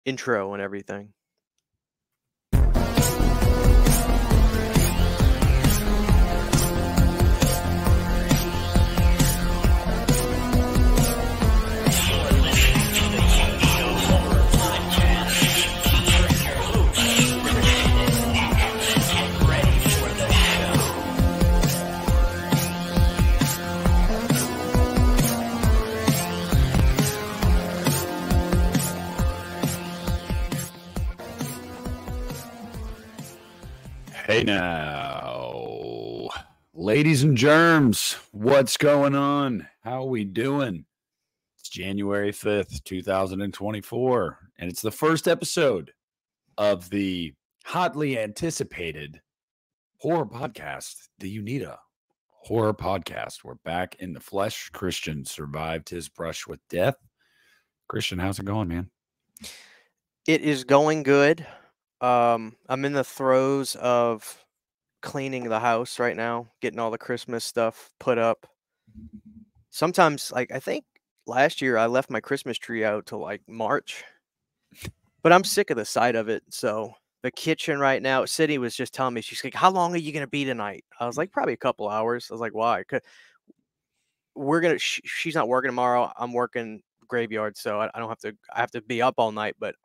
intro and everything. Hey now, ladies and germs, what's going on? How are we doing? It's January 5th, 2024, and it's the first episode of the hotly anticipated horror podcast, the Uneeda horror podcast. We're back in the flesh. Christian survived his brush with death. Christian, how's it going, man? It is going good. I'm in the throes of cleaning the house right now, getting all the Christmas stuff put up. Sometimes, like, I think last year I left my Christmas tree out till like March, but I'm sick of the sight of it. So the kitchen right now, Sydney was just telling me, she's like, "How long are you gonna be tonight?" I was like, "Probably a couple hours." I was like, "Why?" 'Cause she's not working tomorrow. I'm working graveyard, so I don't have to. I have to be up all night. But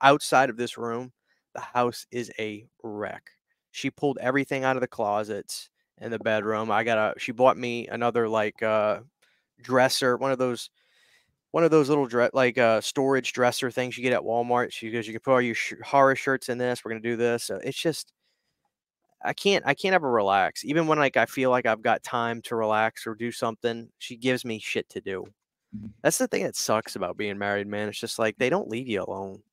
outside of this room, the house is a wreck. She pulled everything out of the closets in the bedroom. She bought me another dresser, one of those little storage dresser things you get at Walmart. She goes, "You can put all your horror shirts in this. We're gonna do this." So it's just I can't ever relax. Even when I feel like I've got time to relax or do something, she gives me shit to do. That's the thing that sucks about being married, man. It's just like they don't leave you alone.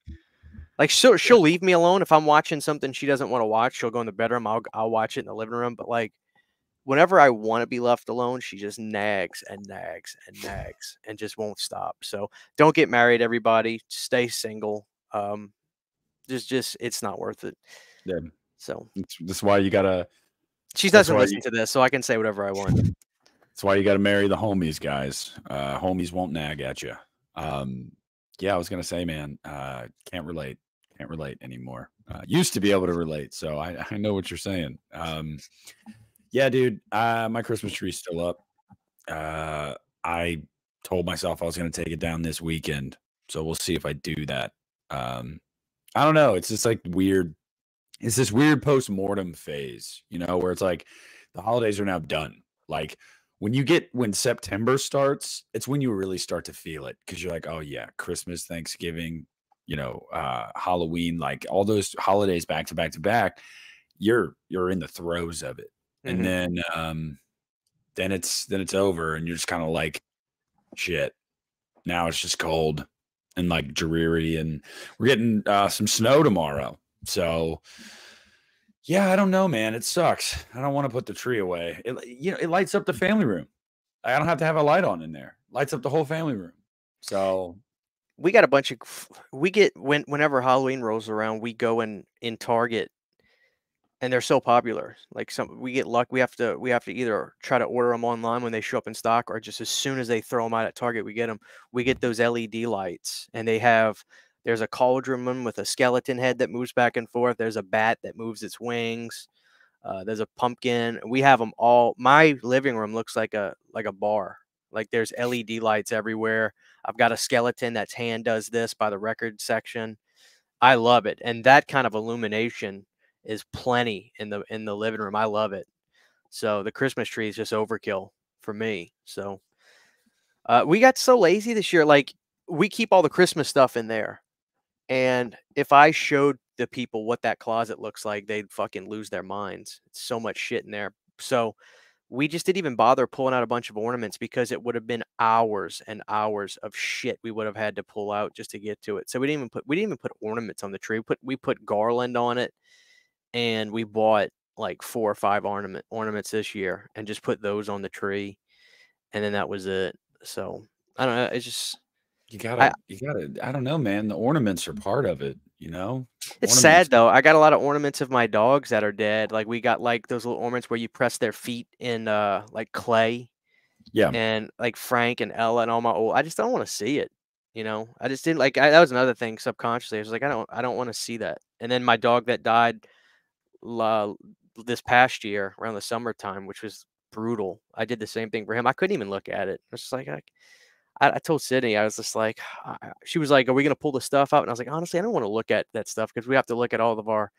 Like she'll leave me alone if I'm watching something she doesn't want to watch. She'll go in the bedroom. I'll watch it in the living room. But like whenever I want to be left alone, she just nags and nags and nags and just won't stop. So don't get married, everybody. Stay single. Just it's not worth it. Yeah. So that's why you gotta. She doesn't listen to this, so I can say whatever I want. That's why you got to marry the homies, guys. Homies won't nag at you. Yeah, I was gonna say, man, can't relate anymore. Used to be able to relate, so I know what you're saying. Yeah, dude, my Christmas tree's still up. I told myself I was gonna take it down this weekend, so we'll see if I do that. I don't know. It's just like weird. It's this weird post-mortem phase, where it's like the holidays are now done. Like when September starts, it's when you really start to feel it because you're like, oh yeah, Christmas, Thanksgiving, Halloween, like all those holidays back to back to back. You're in the throes of it, and then it's over, and you're just kind of like, shit. Now it's just cold and like dreary, and we're getting some snow tomorrow. So, yeah, I don't know, man. It sucks. I don't want to put the tree away. It lights up the family room. I don't have to have a light on in there. Lights up the whole family room. So we got a bunch of whenever Halloween rolls around, we go in Target, and they're so popular. Like we get luck. We have to either try to order them online when they show up in stock, or just as soon as they throw them out at Target, we get them. We get those LED lights, and there's a cauldron one with a skeleton head that moves back and forth. There's a bat that moves its wings. There's a pumpkin. We have them all. My living room looks like a bar. Like there's LED lights everywhere. I've got a skeleton that's hand does this by the record section. I love it, and that kind of illumination is plenty in the living room. I love it. So the Christmas tree is just overkill for me. So we got so lazy this year. Like we keep all the Christmas stuff in there. And if I showed the people what that closet looks like, they'd fucking lose their minds. It's so much shit in there. So we just didn't even bother pulling out a bunch of ornaments because it would have been hours and hours of shit we would have had to pull out just to get to it. So we didn't even put ornaments on the tree. We put garland on it, and we bought like 4 or 5 ornaments this year and just put those on the tree, and then that was it. So I don't know. It's just you gotta. I don't know, man. The ornaments are part of it. It's sad though. I got a lot of ornaments of my dogs that are dead. Like we got like those little ornaments where you press their feet in like clay. Yeah. And like Frank and Ella and all my old. I just don't want to see it. You know, I just didn't like. That was another thing subconsciously. I was like, I don't want to see that. And then my dog that died la, this past year around the summertime, which was brutal. I did the same thing for him. I couldn't even look at it. I was just like, I told Sydney, I was just like, she was like, "Are we gonna pull the stuff out?" And I was like, honestly, I don't want to look at that stuff because we have to look at all of our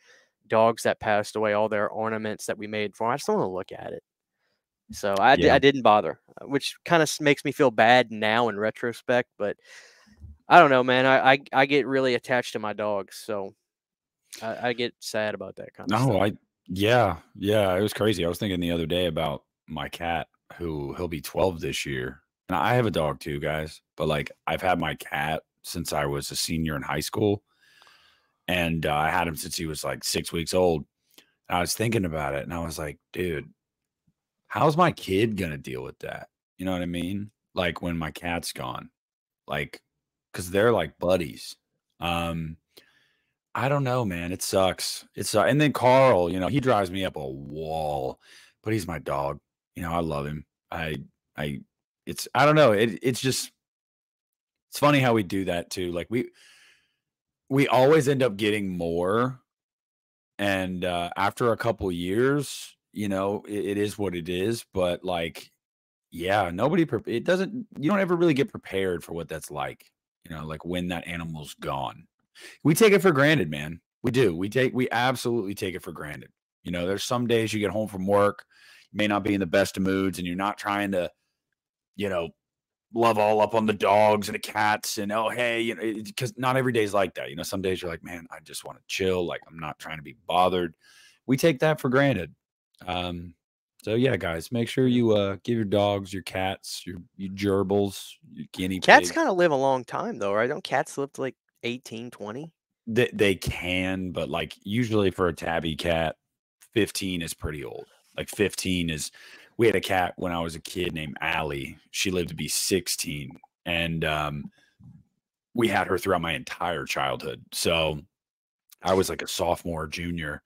dogs that passed away, all their ornaments that we made for 'em. I just don't want to look at it. So Yeah. I didn't bother, which kind of makes me feel bad now in retrospect. But I don't know, man. I get really attached to my dogs, so I get sad about that kind of No, stuff. yeah, it was crazy. I was thinking the other day about my cat who he'll be 12 this year. And I have a dog too, guys, but like I've had my cat since I was a senior in high school, and I had him since he was like 6 weeks old. And I was thinking about it and I was like, dude, how's my kid gonna deal with that? You know what I mean? Like when my cat's gone. Like, because they're like buddies. Um, I don't know, man. It sucks. It's and then Carl, he drives me up a wall, but he's my dog. I love him. I it's I don't know. It's just it's funny how we do that too. Like we always end up getting more, and after a couple years, it is what it is. But like, yeah, it doesn't. You don't ever really get prepared for what that's like. Like when that animal's gone. We take it for granted, man. We do. We absolutely take it for granted. There's some days you get home from work, you may not be in the best of moods, and you're not trying to, you know, love all up on the dogs and the cats and oh hey, because not every day's like that. Some days you're like, man, I just want to chill. Like I'm not trying to be bothered. We take that for granted. Um, so yeah, guys, make sure Yeah. you give your dogs, your cats, your gerbils, your guinea Cats pigs. kind of live a long time though, right? Don't cats live to like 18, 20? They can, but, like, usually for a tabby cat, 15 is pretty old. Like, 15 is we had a cat when I was a kid named Allie. She lived to be 16, and, we had her throughout my entire childhood. So, I was, like, a sophomore, junior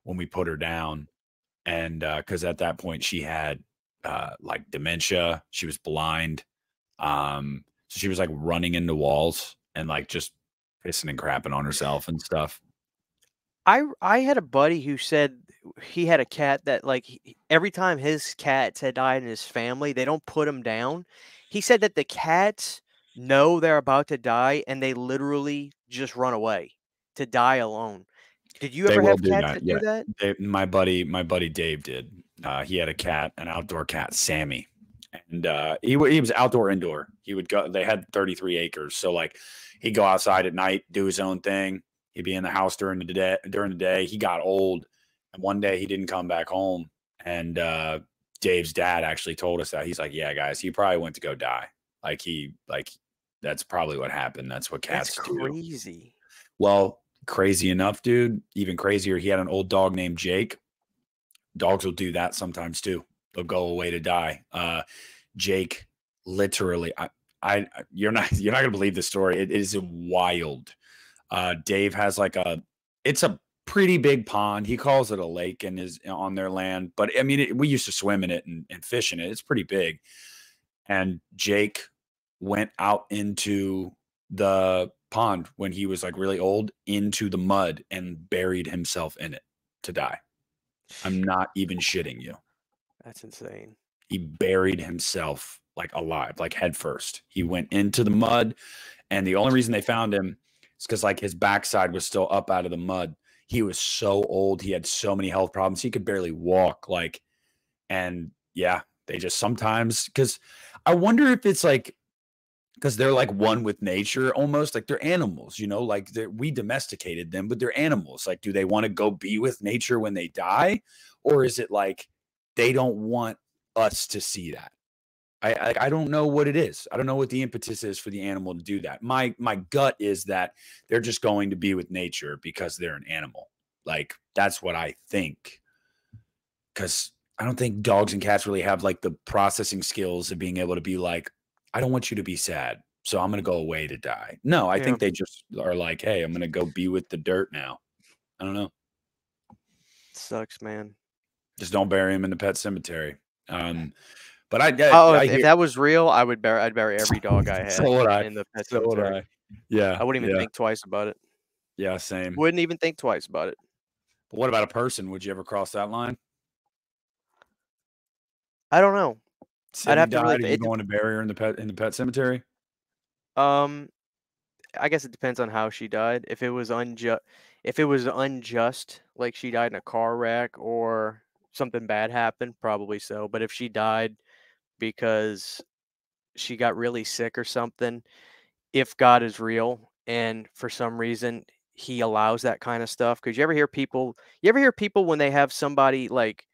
when we put her down, and, because at that point, she had, like, dementia. She was blind. So she was, like, running into walls and, like, just pissing and crapping on herself and stuff. I had a buddy who said he had a cat that like every time his cats had died in his family, they don't put him down. He said that the cats know they're about to die and they literally just run away to die alone. Did you They ever will have do cats that, that do yeah. that? My buddy Dave did. He had a cat, an outdoor cat, Sammy, and, he was outdoor, indoor. He would go they had 33 acres, so, like, he'd go outside at night, do his own thing. He'd be in the house during the day. He got old, and one day he didn't come back home, and, Dave's dad actually told us that. He's like, "Yeah, guys, he probably went to go die." That's probably what happened. That's what That's cats do. crazy. Well, crazy enough, dude, even crazier, he had an old dog named Jake. Dogs will do that sometimes too. They'll go away to die. Jake literally you're not gonna believe this story. It is wild. Dave has like it's a pretty big pond. He calls it a lake and is on their land, but I mean, we used to swim in it and fish in it. It's pretty big. And Jake went out into the pond when he was like really old into the mud and buried himself in it to die. I'm not even shitting you. That's insane. He buried himself like alive, like head first. He went into the mud, and the only reason they found him is because like his backside was still up out of the mud. He was so old. He had so many health problems. He could barely walk. Like, and yeah, they just sometimes because I wonder if it's like because they're like one with nature almost like they're animals, like we domesticated them, but they're animals. Like, do they want to go be with nature when they die? Or is it like they don't want us to see that? I don't know what it is. I don't know what the impetus is for the animal to do that. My gut is that they're just going to be with nature because they're an animal. Like that's what I think. Because I don't think dogs and cats really have like the processing skills of being able to be like, I don't want you to be sad, so I'm gonna go away to die. No, I Yeah, think they just are like, hey, I'm gonna go be with the dirt now. I don't know. sucks, man. Just don't bury him in the pet cemetery. Um, But Oh, I if hear that was real, I'd bury every dog I so had would I. in the pet So would cemetery. I. Yeah, I wouldn't even yeah, think twice about it. yeah, same. Wouldn't even think twice about it. But what about a person? Would you ever cross that line? I don't know. I'd Sydney have to really died, are you going to bury her in the pet cemetery? um, I guess it depends on how she died. If it was unjust, like she died in a car wreck or something bad happened, probably so. But if she died because she got really sick or something, if God is real and for some reason he allows that kind of stuff, because you ever hear people when they have somebody like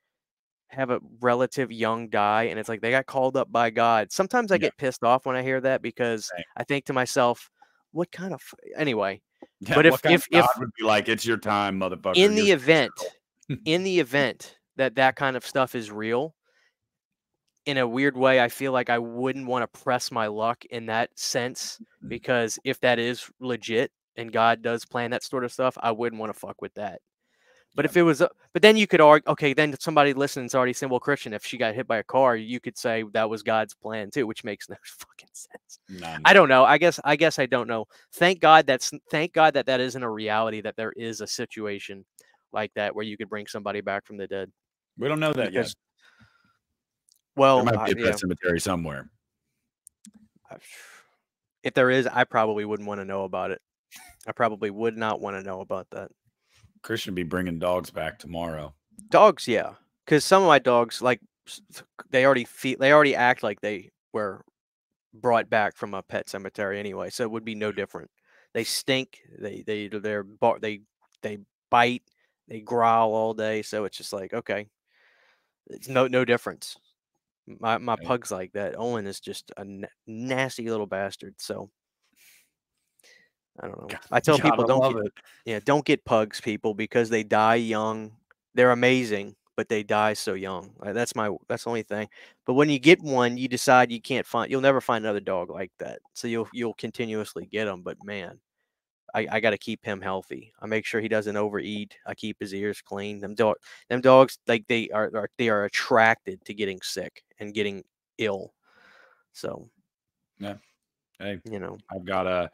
have a relative young die and it's like they got called up by God. Sometimes I Yeah, get pissed off when I hear that because same. I think to myself, what kind of anyway. Yeah, But what kind of God if would be like, "It's your time, motherfucker, in you're the 6 years old." event in the event that that kind of stuff is real, in a weird way, I feel like I wouldn't want to press my luck in that sense, because if that is legit and God does plan that sort of stuff, I wouldn't want to fuck with that. But Yeah, if it was, but then you could argue, okay, then somebody listening's already saying, well, Christian, if she got hit by a car, you could say that was God's plan too, which makes no fucking sense. none. I don't know. I guess I don't know. Thank God that that isn't a reality, that there is a situation like that where you could bring somebody back from the dead. We don't know that yet. Because, There well, might be a pet yeah, cemetery somewhere. I- if there is, I probably wouldn't want to know about it. I probably would not want to know about that. Christian be bringing dogs back tomorrow. Dogs, yeah, because some of my dogs, like, they already act like they were brought back from a pet cemetery anyway, so it would be no different. They stink. They bite. They growl all day. So it's just like, okay, it's no difference. My Hey, pug's like that. Owen is just a nasty little bastard. So I don't know. I tell people gotta love it. don't get pugs, people, because they die young. They're amazing, but they die so young. That's the only thing. But when you get one, you decide you'll never find another dog like that. So you'll continuously get them. But man, I got to keep him healthy. I make sure he doesn't overeat. I keep his ears clean. Them dogs, like they are attracted to getting sick and getting ill. So Yeah. Hey, you know, I've got a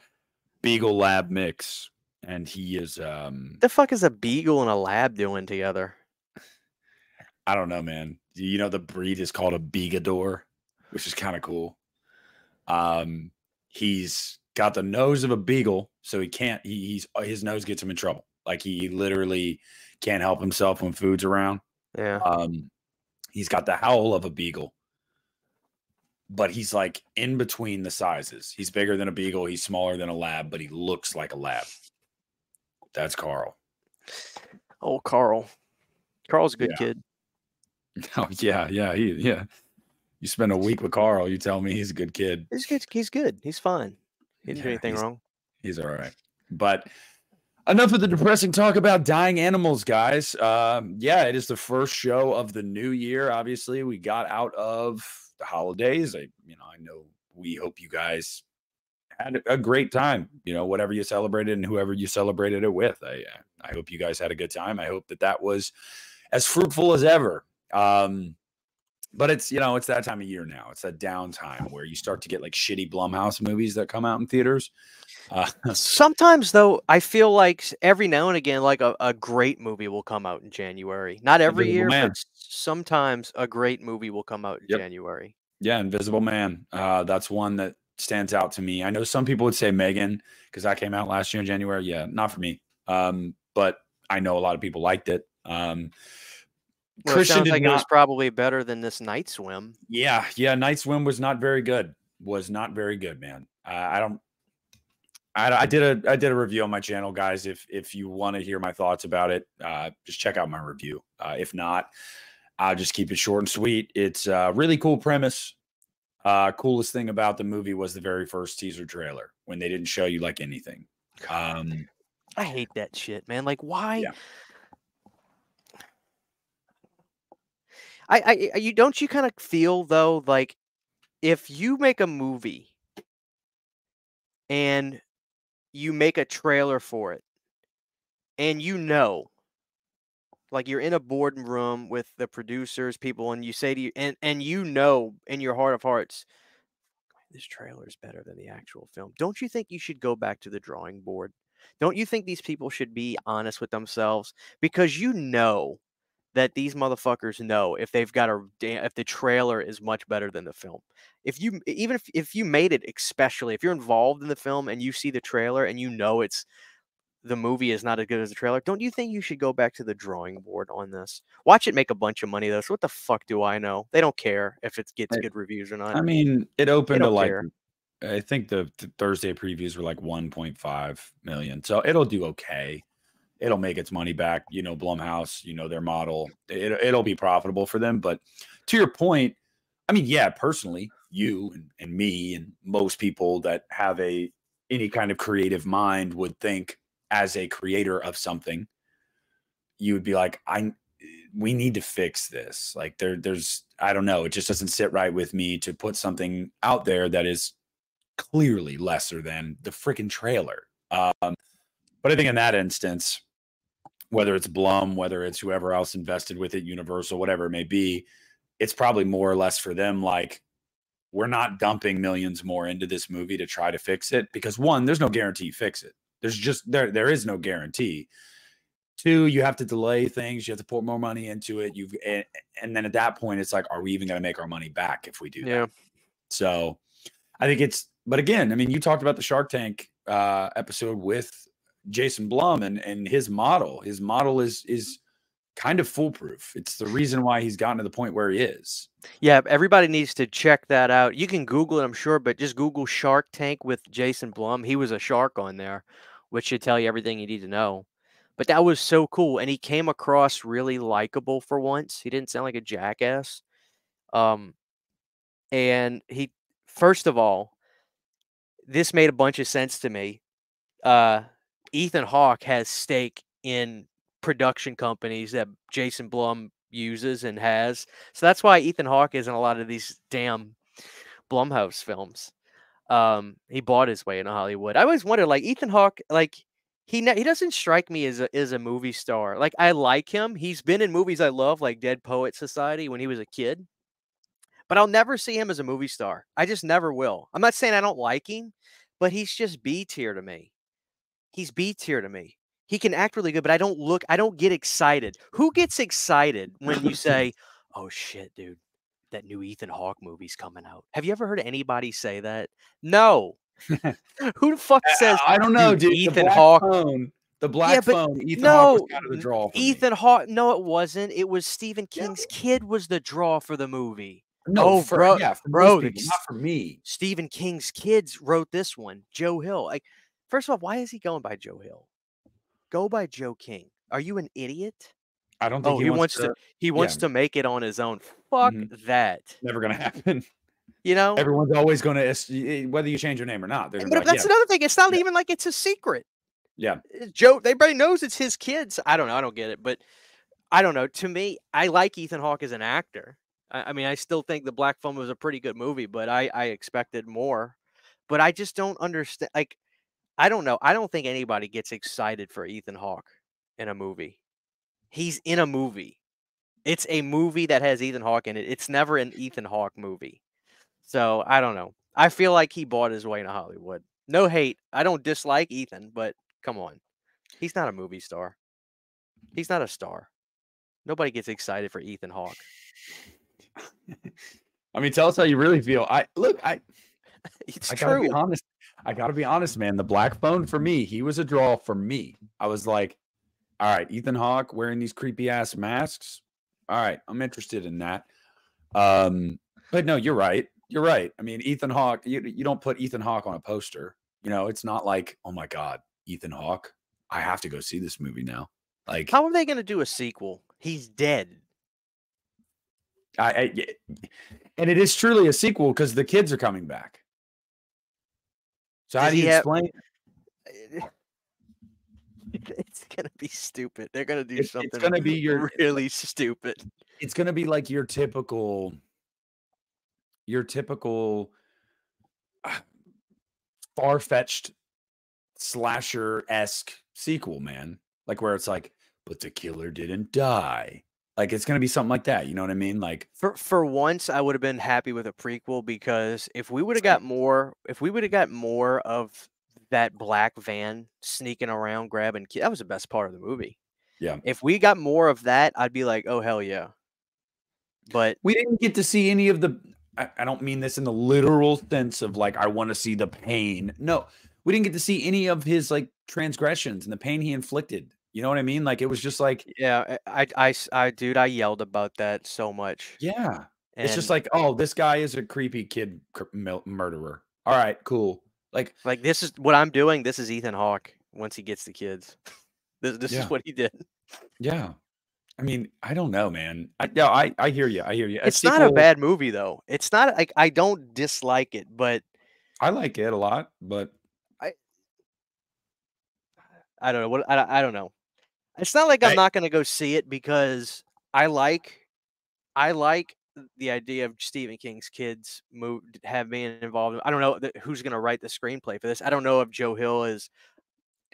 Beagle Lab mix, and he is the fuck is a beagle and a lab doing together? I don't know, man. You know the breed is called a Bigador, which is kind of cool. Um, he's got the nose of a beagle, so he can't. He's his nose gets him in trouble. Like he literally can't help himself when food's around. Yeah. Um, he's got the howl of a beagle, but he's like in between the sizes. He's bigger than a beagle. He's smaller than a lab, but he looks like a lab. That's Carl. Oh, Carl. Carl's a good Yeah. kid. Oh yeah, yeah. Yeah. You spend a week with Carl. You tell me he's a good kid. He's good. He's good. He's fine. He didn't do Yeah, anything wrong. he's all right. But enough of the depressing talk about dying animals, guys. Yeah, it is the first show of the new year. Obviously, we got out of the holidays. I know we hope you guys had a great time. Whatever you celebrated and whoever you celebrated it with. I hope you guys had a good time. I hope that was as fruitful as ever. But it's that time of year now. It's that downtime where you start to get like shitty Blumhouse movies that come out in theaters. Sometimes, though, I feel like every now and again, like a great movie will come out in January. Not every Invisible year, but Man. sometimes a great movie will come out in Yep. January. Yeah, Invisible Man. That's one that stands out to me. I know some people would say Megan because that came out last year in January. Yeah, not for me. But I know a lot of people liked it. Well, it Christian sounds did like it was not. probably better than this Night Swim. Yeah. Night Swim was not very good. Was not very good, man. I did a review on my channel, guys. If you want to hear my thoughts about it, just check out my review. If not, I'll just keep it short and sweet. It's a really cool premise. Coolest thing about the movie was the very first teaser trailer when they didn't show you like anything. I hate that shit, man. Like, why? Yeah. You don't you kind of feel though, like if you make a movie and you make a trailer for it, and Like you're in a boardroom with the producers, people, and you say to you, and you know in your heart of hearts, this trailer is better than the actual film. Don't you think you should go back to the drawing board? Don't you think these people should be honest with themselves? Because you know that these motherfuckers know if they've got if the trailer is much better than the film. If you even if you made it, especially if you're involved in the film and you see the trailer and you know it's the movie is not as good as the trailer, don't you think you should go back to the drawing board on this? Watch it make a bunch of money though. So what the fuck do I know? They don't care if it gets good reviews or not. I mean, it They opened to don't like, care. I think the Thursday previews were like 1.5 million. So it'll do okay. It'll make its money back. You know, Blumhouse, you know, their model, it'll be profitable for them. But to your point, I mean, yeah, personally, you and me and most people that have any kind of creative mind would think as a creator of something, you would be like, we need to fix this. Like there's, I don't know, it just doesn't sit right with me to put something out there that is clearly lesser than the freaking trailer. But I think in that instance, whether it's Blum, whether it's whoever else invested with it, Universal, whatever it may be, it's probably more or less for them like, we're not dumping millions more into this movie to try to fix it because one, there's no guarantee you fix it. There's just there is no guarantee. Two, you have to delay things. You have to put more money into it. And then at that point, it's like, are we even going to make our money back if we do Yeah. that? So I think but again, I mean, you talked about the Shark Tank episode with Jason Blum and his model. His model is kind of foolproof. It's the reason why he's gotten to the point where he is. Yeah, everybody needs to check that out. You can Google it, I'm sure, but just Google Shark Tank with Jason Blum. He was a shark on there, which should tell you everything you need to know. But that was so cool, and he came across really likable for once. He didn't sound like a jackass. And first of all, this made a bunch of sense to me. Ethan Hawke has stake in production companies that Jason Blum uses and has. So that's why Ethan Hawke is in a lot of these damn Blumhouse films. He bought his way into Hollywood. I always wondered, like Ethan Hawke, like he doesn't strike me as a movie star. Like I like him. He's been in movies I love, like Dead Poet Society when he was a kid. But I'll never see him as a movie star. I just never will. I'm not saying I don't like him, but he's just B tier to me. He's B tier to me. He can act really good, but I don't get excited. Who gets excited when you say, "Oh shit, dude, that new Ethan Hawke movie's coming out"? Have you ever heard anybody say that? No. Who the fuck says, I don't know, dude. Ethan Hawke? The Yeah, black but phone. Ethan Hawke was no, kind of the draw for me. Ethan Hawke. No, it wasn't. It was Stephen Yeah. King's kid was the draw for the movie. No, Oh, bro, yeah, for bro, most people, not for me. Stephen King's kids wrote this one. Joe Hill. Like, first of all, why is he going by Joe Hill? Go by Joe King. Are you an idiot? I don't think he wants to. He wants to make it on his own. Fuck that. Never gonna happen. You know, everyone's always going to, whether you change your name or not. They're but like, that's another thing. It's not even like it's a secret. Yeah, Joe. Everybody knows it's his kids. I don't know. I don't get it, but I don't know. To me, I like Ethan Hawke as an actor. I mean, I still think The Black Phone was a pretty good movie, but I expected more. But I just don't understand. Like, I don't know. I don't think anybody gets excited for Ethan Hawke in a movie. He's in a movie. It's a movie that has Ethan Hawke in it. It's never an Ethan Hawke movie. So I don't know. I feel like he bought his way into Hollywood. No hate. I don't dislike Ethan, but come on. He's not a movie star. He's not a star. Nobody gets excited for Ethan Hawke. I mean, tell us how you really feel. It's I true. gotta be honest. I gotta be honest, man. The Black Phone for me, he was a draw for me. I was like, all right, Ethan Hawke wearing these creepy ass masks. All right, I'm interested in that. But no, you're right. You're right. I mean, Ethan Hawke, you don't put Ethan Hawke on a poster. You know, it's not like, oh my God, Ethan Hawke. I have to go see this movie now. Like, how are they going to do a sequel? He's dead. And it is truly a sequel because the kids are coming back. So how do you explain? It's gonna be stupid. They're gonna do something. It's gonna be really stupid. It's gonna be like your typical far-fetched slasher-esque sequel, man. Like where it's like, but the killer didn't die. Like, it's gonna be something like that, you know what I mean? Like, For once, I would have been happy with a prequel because same. if we would have got more of that black van sneaking around grabbing that was the best part of the movie. Yeah. If we got more of that, I'd be like, "Oh, hell yeah." But We didn't get to see any of the I don't mean this in the literal sense of like I want to see the pain. No, we didn't get to see any of his like transgressions and the pain he inflicted. You know what I mean? Like it was just like, yeah, dude, I yelled about that so much. yeah. It's just And like, oh, this guy is a creepy kid murderer. All right, cool. Like, like this is what I'm doing. This is Ethan Hawke once he gets the kids. This is yeah, what he did. yeah. I mean, I don't know, man. I hear you. I hear you. A It's not a sequel, bad movie though. It's not like I don't dislike it, but I like it a lot, but I I don't know what I don't know. It's not like I'm I, not gonna go see it because I like I like the idea of Stephen King's kids have being involved. I don't know who's gonna write the screenplay for this. I don't know if Joe Hill is.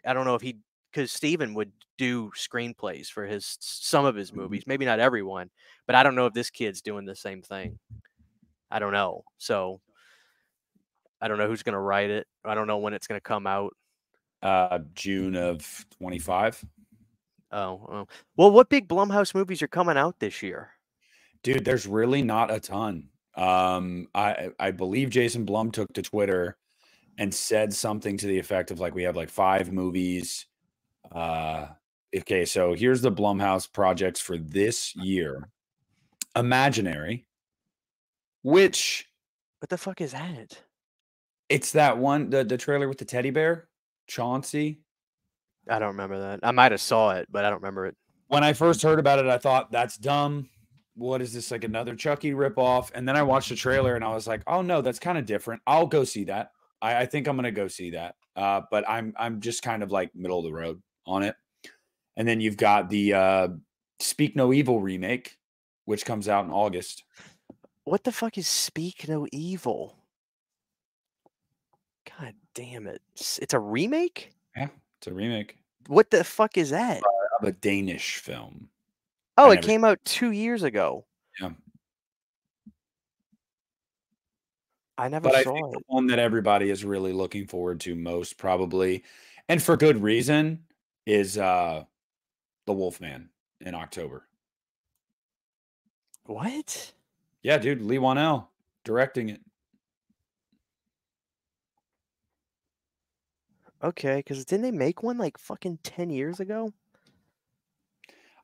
I don't know if he because Steven would do screenplays for his some of his Mhm. movies, maybe not everyone, but I don't know if this kid's doing the same thing. I don't know. So I don't know who's gonna write it. I don't know when it's gonna come out. June of 25. Oh. Well, what big Blumhouse movies are coming out this year? Dude, there's really not a ton. I believe Jason Blum took to Twitter and said something to the effect of like we have like 5 movies. Uh, okay, so here's the Blumhouse projects for this year. Imaginary, which What the fuck is that? it's that one, the trailer with the teddy bear, Chauncey. I don't remember that. I might have saw it, but I don't remember it. When I first heard about it, I thought that's dumb. What is this, like another Chucky ripoff? And then I watched the trailer and I was like, oh no, that's kind of different. I'll go see that. I think I'm gonna go see that. But I'm just kind of like middle of the road on it. And then you've got the Speak No Evil remake, which comes out in August. What the fuck is Speak No Evil? God damn it. It's a remake? Yeah, it's a remake What the fuck is that? of a Danish film. Oh, I it never, came out 2 years ago. yeah. I never But I think saw the it. one that everybody is really looking forward to most, probably, and for good reason, is The Wolfman in October. What? Yeah, dude, Lee Wanell directing it. Okay, because didn't they make one like fucking 10 years ago?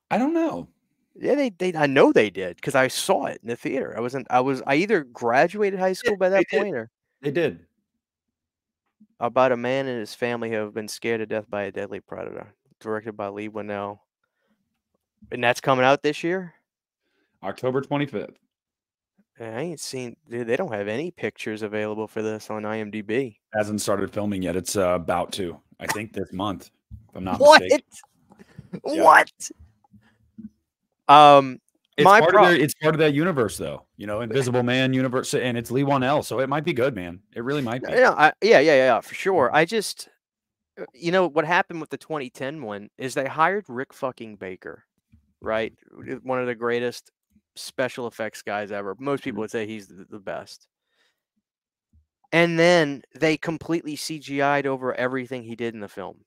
I don't know. Yeah, they I know they did because I saw it in the theater. I either graduated high Yeah, school by they that did. point or They did. about a man and his family who have been scared to death by a deadly predator. Directed by Lee Winnell. And that's coming out this year? October 25th. I ain't seen dude, they don't have any pictures available for this on IMDb. Hasn't started filming yet. It's about to. I think this month, if I'm not What? mistaken. Yeah. What? Um, It's my part of pro their it's part of that universe though. You know, Invisible Man universe, and it's Lee Wanell, so it might be good, man. It really might be. yeah, for sure. I just you know, what happened with the 2010 one is they hired Rick fucking Baker, right? One of the greatest special effects guys ever. Most people would say he's the best. And then they completely CGI'd over everything he did in the film.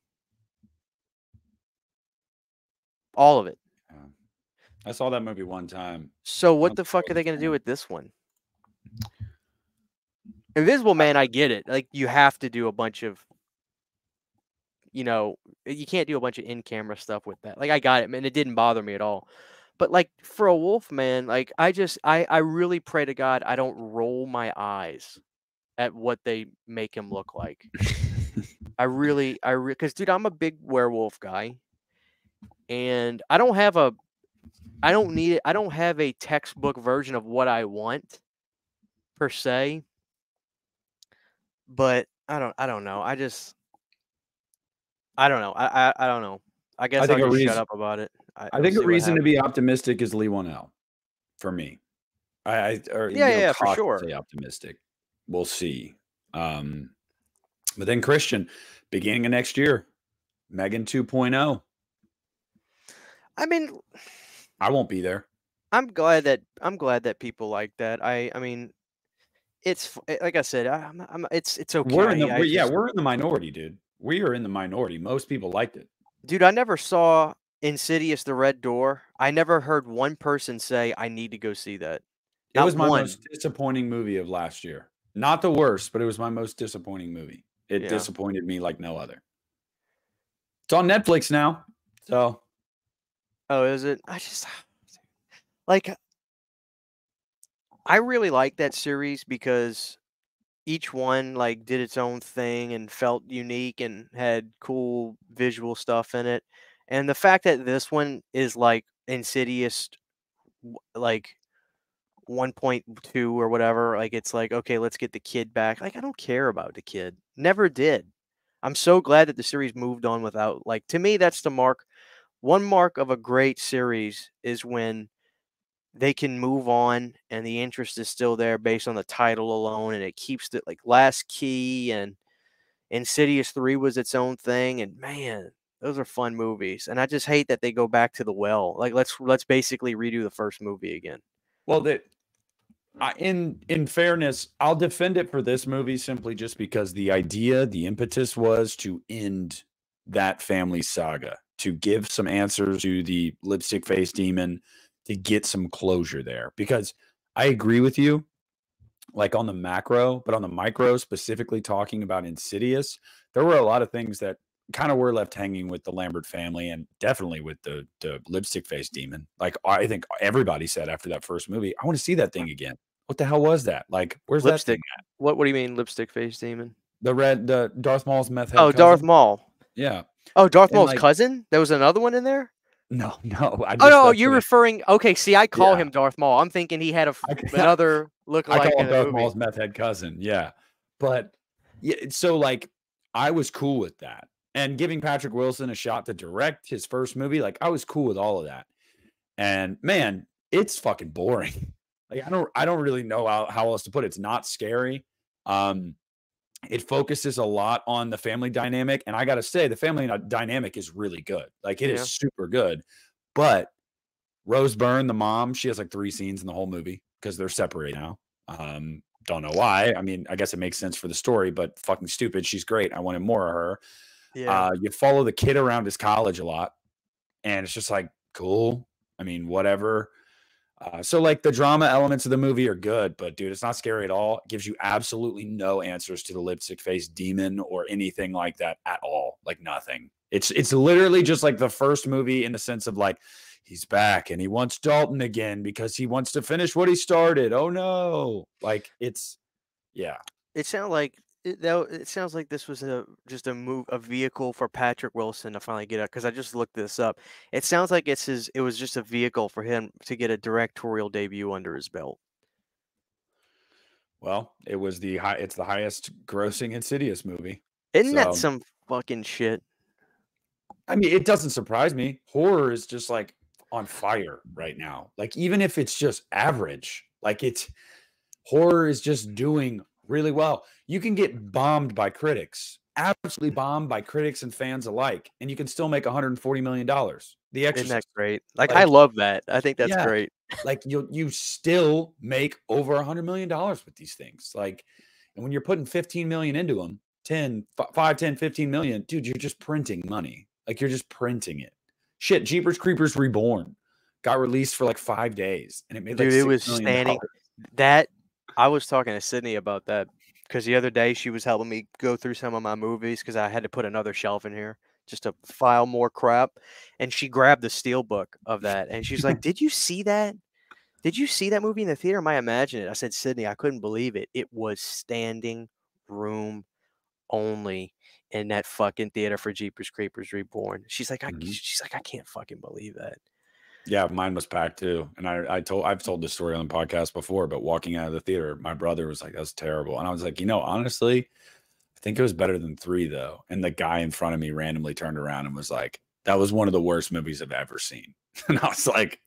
All of it. Yeah. I saw that movie one time. So I what don't the think I fuck are was they a gonna do fan. with this one? Invisible Man, I get it. Like you have to do a bunch of, you know, you can't do a bunch of in-camera stuff with that. Like I got it, man. It didn't bother me at all. But like for a wolf man, like I really pray to God I don't roll my eyes at what they make him look like. Because dude, I'm a big werewolf guy, and I don't need it. I don't have a textbook version of what I want per se, but I don't know. I don't know. I don't know. I I guess I'll think a just shut reason up about it. I We'll think a see what reason to happens. be optimistic is Lee Wanell for me. Or For sure. cautiously optimistic. We'll see. But then Christian, beginning of next year, Megan 2.0. I mean, I won't be there. I'm glad that people like that. I mean, like I said, it's okay. We're in the minority, dude. We are in the minority. Most people liked it. Dude, I never saw Insidious: The Red Door. I never heard one person say I need to go see that. It Not was my one. most disappointing movie of last year. Not the worst, but it was my most disappointing movie. It Yeah. disappointed me like no other. It's on Netflix now. So, Oh, is it? Like I really like that series because each one like did its own thing and felt unique and had cool visual stuff in it. And the fact that this one is like Insidious like 1.2 or whatever, like it's like, okay, let's get the kid back. Like I don't care about the kid. Never did. I'm so glad that the series moved on without like to me that's the mark. One mark of a great series is when they can move on and the interest is still there based on the title alone and it keeps it like Last Key and Insidious 3 was its own thing and man, those are fun movies. And I just hate that they go back to the well. Like let's basically redo the first movie again. well, in fairness, I'll defend it for this movie simply just because the impetus was to end that family saga, to give some answers to the lipstick face demon, to get some closure there. Because I agree with you, like on the macro, but on the micro, specifically talking about Insidious, there were a lot of things that kind of were left hanging with the Lambert family and definitely with the lipstick face demon. Like I think everybody said after that first movie, I want to see that thing again. What the hell was that? Like, where's that thing Lipstick. at? What do you mean lipstick face demon? The Darth Maul's meth head Oh, Darth cousin. Maul. Yeah. Oh, Darth And Maul's like, cousin? There was another one in there? no, I Oh just, no, that's you're what referring okay, see I call yeah. him Darth Maul. I'm thinking he had I, another I lookalike call him in the Darth movie. Maul's meth head cousin. Yeah. But yeah, so like I was cool with that. And giving Patrick Wilson a shot to direct his first movie, like I was cool with all of that. And man, it's fucking boring. Like I don't really know how else to put it. It's not scary. It focuses a lot on the family dynamic. And I gotta say, the family dynamic is really good. Like it is Yeah. super good. But Rose Byrne, the mom, she has like 3 scenes in the whole movie because they're separated now. Don't know why. I mean, I guess it makes sense for the story, but fucking stupid. She's great. I wanted more of her. Yeah. You follow the kid around his college a lot, and it's just like cool. I mean, whatever. So like the drama elements of the movie are good, but dude, it's not scary at all. It gives you absolutely no answers to the lipstick face demon or anything like that at all. Like nothing. It's literally just like the first movie in the sense of like he's back and he wants Dalton again because he wants to finish what he started. Oh no. Like it's yeah. It sounded like it sounds like this was a vehicle for Patrick Wilson to finally get up because I just looked this up. It sounds like it was just a vehicle for him to get a directorial debut under his belt. Well, it's the highest grossing Insidious movie. Isn't that So some fucking shit? I mean, it doesn't surprise me. Horror is just like on fire right now. Like, even if it's just average, like horror is just doing really well. You can get bombed by critics, absolutely bombed by critics and fans alike, and you can still make $140 million. The Isn't that Exorcist. great? Like I Like, love that. I think that's yeah, great. like you still make over $100 million with these things. Like, and when you're putting 15 million into them, 5, 10, 15 million, dude, you're just printing money. Like you're just printing it. Shit, Jeepers Creepers Reborn got released for like 5 days and it made like Dude, it $6 was million. standing. That I was talking to Sydney about that because the other day she was helping me go through some of my movies because I had to put another shelf in here just to file more crap. And she grabbed the steel book of that and she's like, "Did you see that? Did you see that movie in the theater? Am I imagining it?" I said, "Sydney, I couldn't believe it. It was standing room only in that fucking theater for Jeepers Creepers Reborn." She's like, "I can't fucking believe that." Yeah, mine was packed too. And I've told this story on the podcast before, but walking out of the theater, my brother was like, "That's terrible." And I was like, honestly, I think it was better than 3 though. And the guy in front of me randomly turned around and was like, "That was one of the worst movies I've ever seen." And I was like,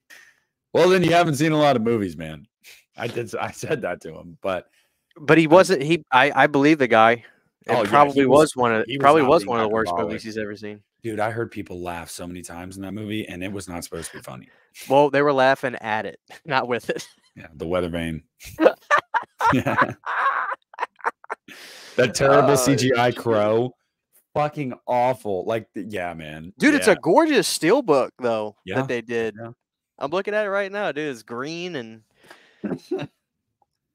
"Well, then you haven't seen a lot of movies, man." I said that to him, but But he wasn't. I believe the guy. It oh yeah, probably was one of he was not being the worst movies hyperbolic. he's ever seen. Dude, I heard people laugh so many times in that movie, and it was not supposed to be funny. Well, they were laughing at it, not with it. Yeah, the weather vane. Yeah. That terrible Oh, CGI shoot. crow. Fucking awful. Like, yeah, man. Dude, it's Yeah. a gorgeous steelbook though that Yeah. they did. Yeah. I'm looking at it right now, dude. It's green and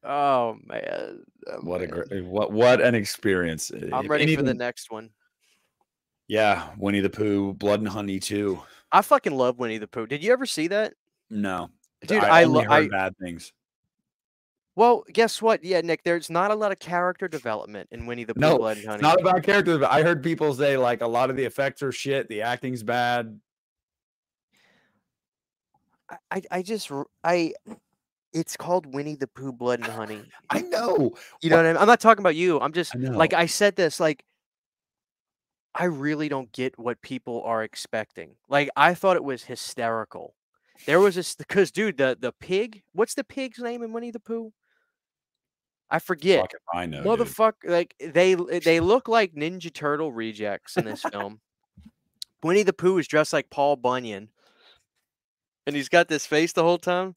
oh man, oh What a man. great what an experience. I'm If ready for the anything, next one. yeah, Winnie the Pooh, Blood and Honey too. I fucking love Winnie the Pooh. Did you ever see that? No. Dude, I I only love heard I bad things. well, guess what? Yeah, Nick, there's not a lot of character development in Winnie the Pooh, No, Blood and it's Honey. not about characters, but I heard people say like a lot of the effects are shit, the acting's bad. I just I it's called Winnie the Pooh, Blood and Honey. I know. You know what I mean? I'm not talking about you. I'm just I like know. I said this, like I really don't get what people are expecting. Like I thought it was hysterical. There was this because dude, the pig, what's the pig's name in Winnie the Pooh? I forget. Fuck if I know, dude. Motherfucker, like they look like Ninja Turtle rejects in this film. Winnie the Pooh is dressed like Paul Bunyan, and he's got this face the whole time.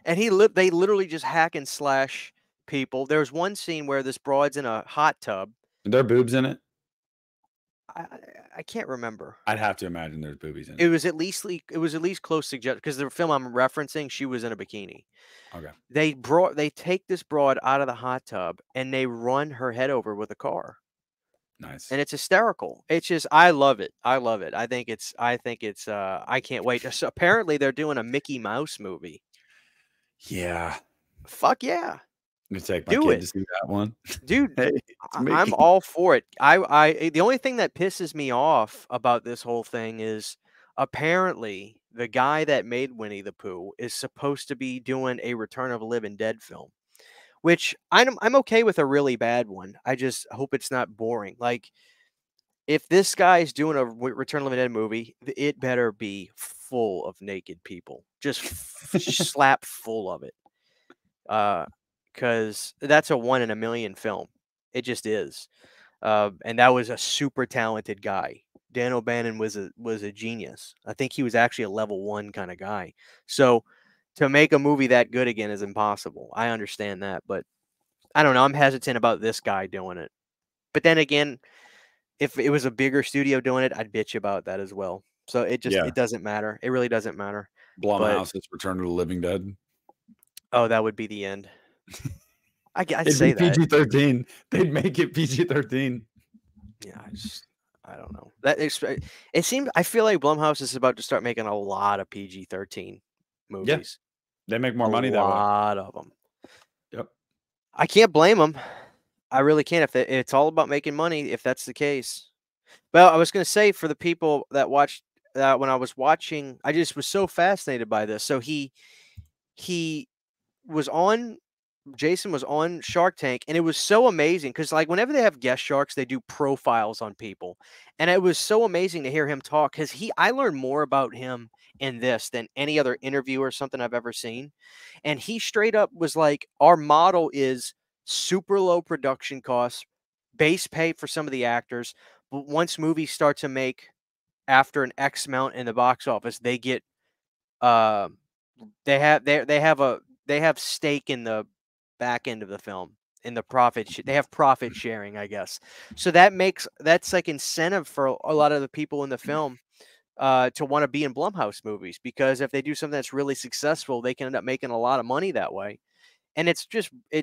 And they literally just hack and slash people. There's one scene where this broad's in a hot tub. Are there boobs in it? I, I I can't remember. I'd have to imagine there's boobies in It it. was at least close suggested because the film I'm referencing, she was in a bikini. Okay. They take this broad out of the hot tub and they run her head over with a car. Nice. And it's hysterical. It's just I love it. I love it. I think it's I can't wait. So apparently they're doing a Mickey Mouse movie. Yeah. Fuck yeah. I'm gonna take my Do kid it. to see that one. Dude, Hey, it's I'm Mickey. all for it. The only thing that pisses me off about this whole thing is apparently the guy that made Winnie the Pooh is supposed to be doing a Return of the Living Dead film, which I'm okay with a really bad one. I just hope it's not boring. Like if this guy's doing a Return of the Living Dead movie, it better be full of naked people, just slap full of it. Because that's a 1 in a million film. It just is. And that was a super talented guy. Dan O'Bannon was a genius. I think he was actually a level 1 kind of guy. So to make a movie that good again is impossible. I understand that, but I don't know. I'm hesitant about this guy doing it. But then again, if it was a bigger studio doing it, I'd bitch about that as well. So Yeah. it doesn't matter. It really doesn't matter. But Blumhouse's Return of the Living Dead. oh, that would be the end. I'd It'd say be that. PG-13. They'd make it PG-13. Yeah, I don't know. It seems I feel like Blumhouse is about to start making a lot of PG-13 Yeah. movies. They make more A money that way. lot of them. Yep. I can't blame them. I really can't. It's all about making money, if that's the case. Well, I was going to say for the people that watched when I was watching, I just was so fascinated by this. So he was on Jason was on Shark Tank, and it was so amazing because, like, whenever they have guest sharks, they do profiles on people, and it was so amazing to hear him talk because I learned more about him in this than any other interview or something I've ever seen, and he straight up was like, "Our model is super low production costs, base pay for some of the actors, but once movies start to make after an X amount in the box office, they get uh, they have stake in the back end of the film in the they have profit sharing, I guess. So that's like incentive for a lot of the people in the film to want to be in Blumhouse movies because if they do something that's really successful, they can end up making a lot of money that way. And it's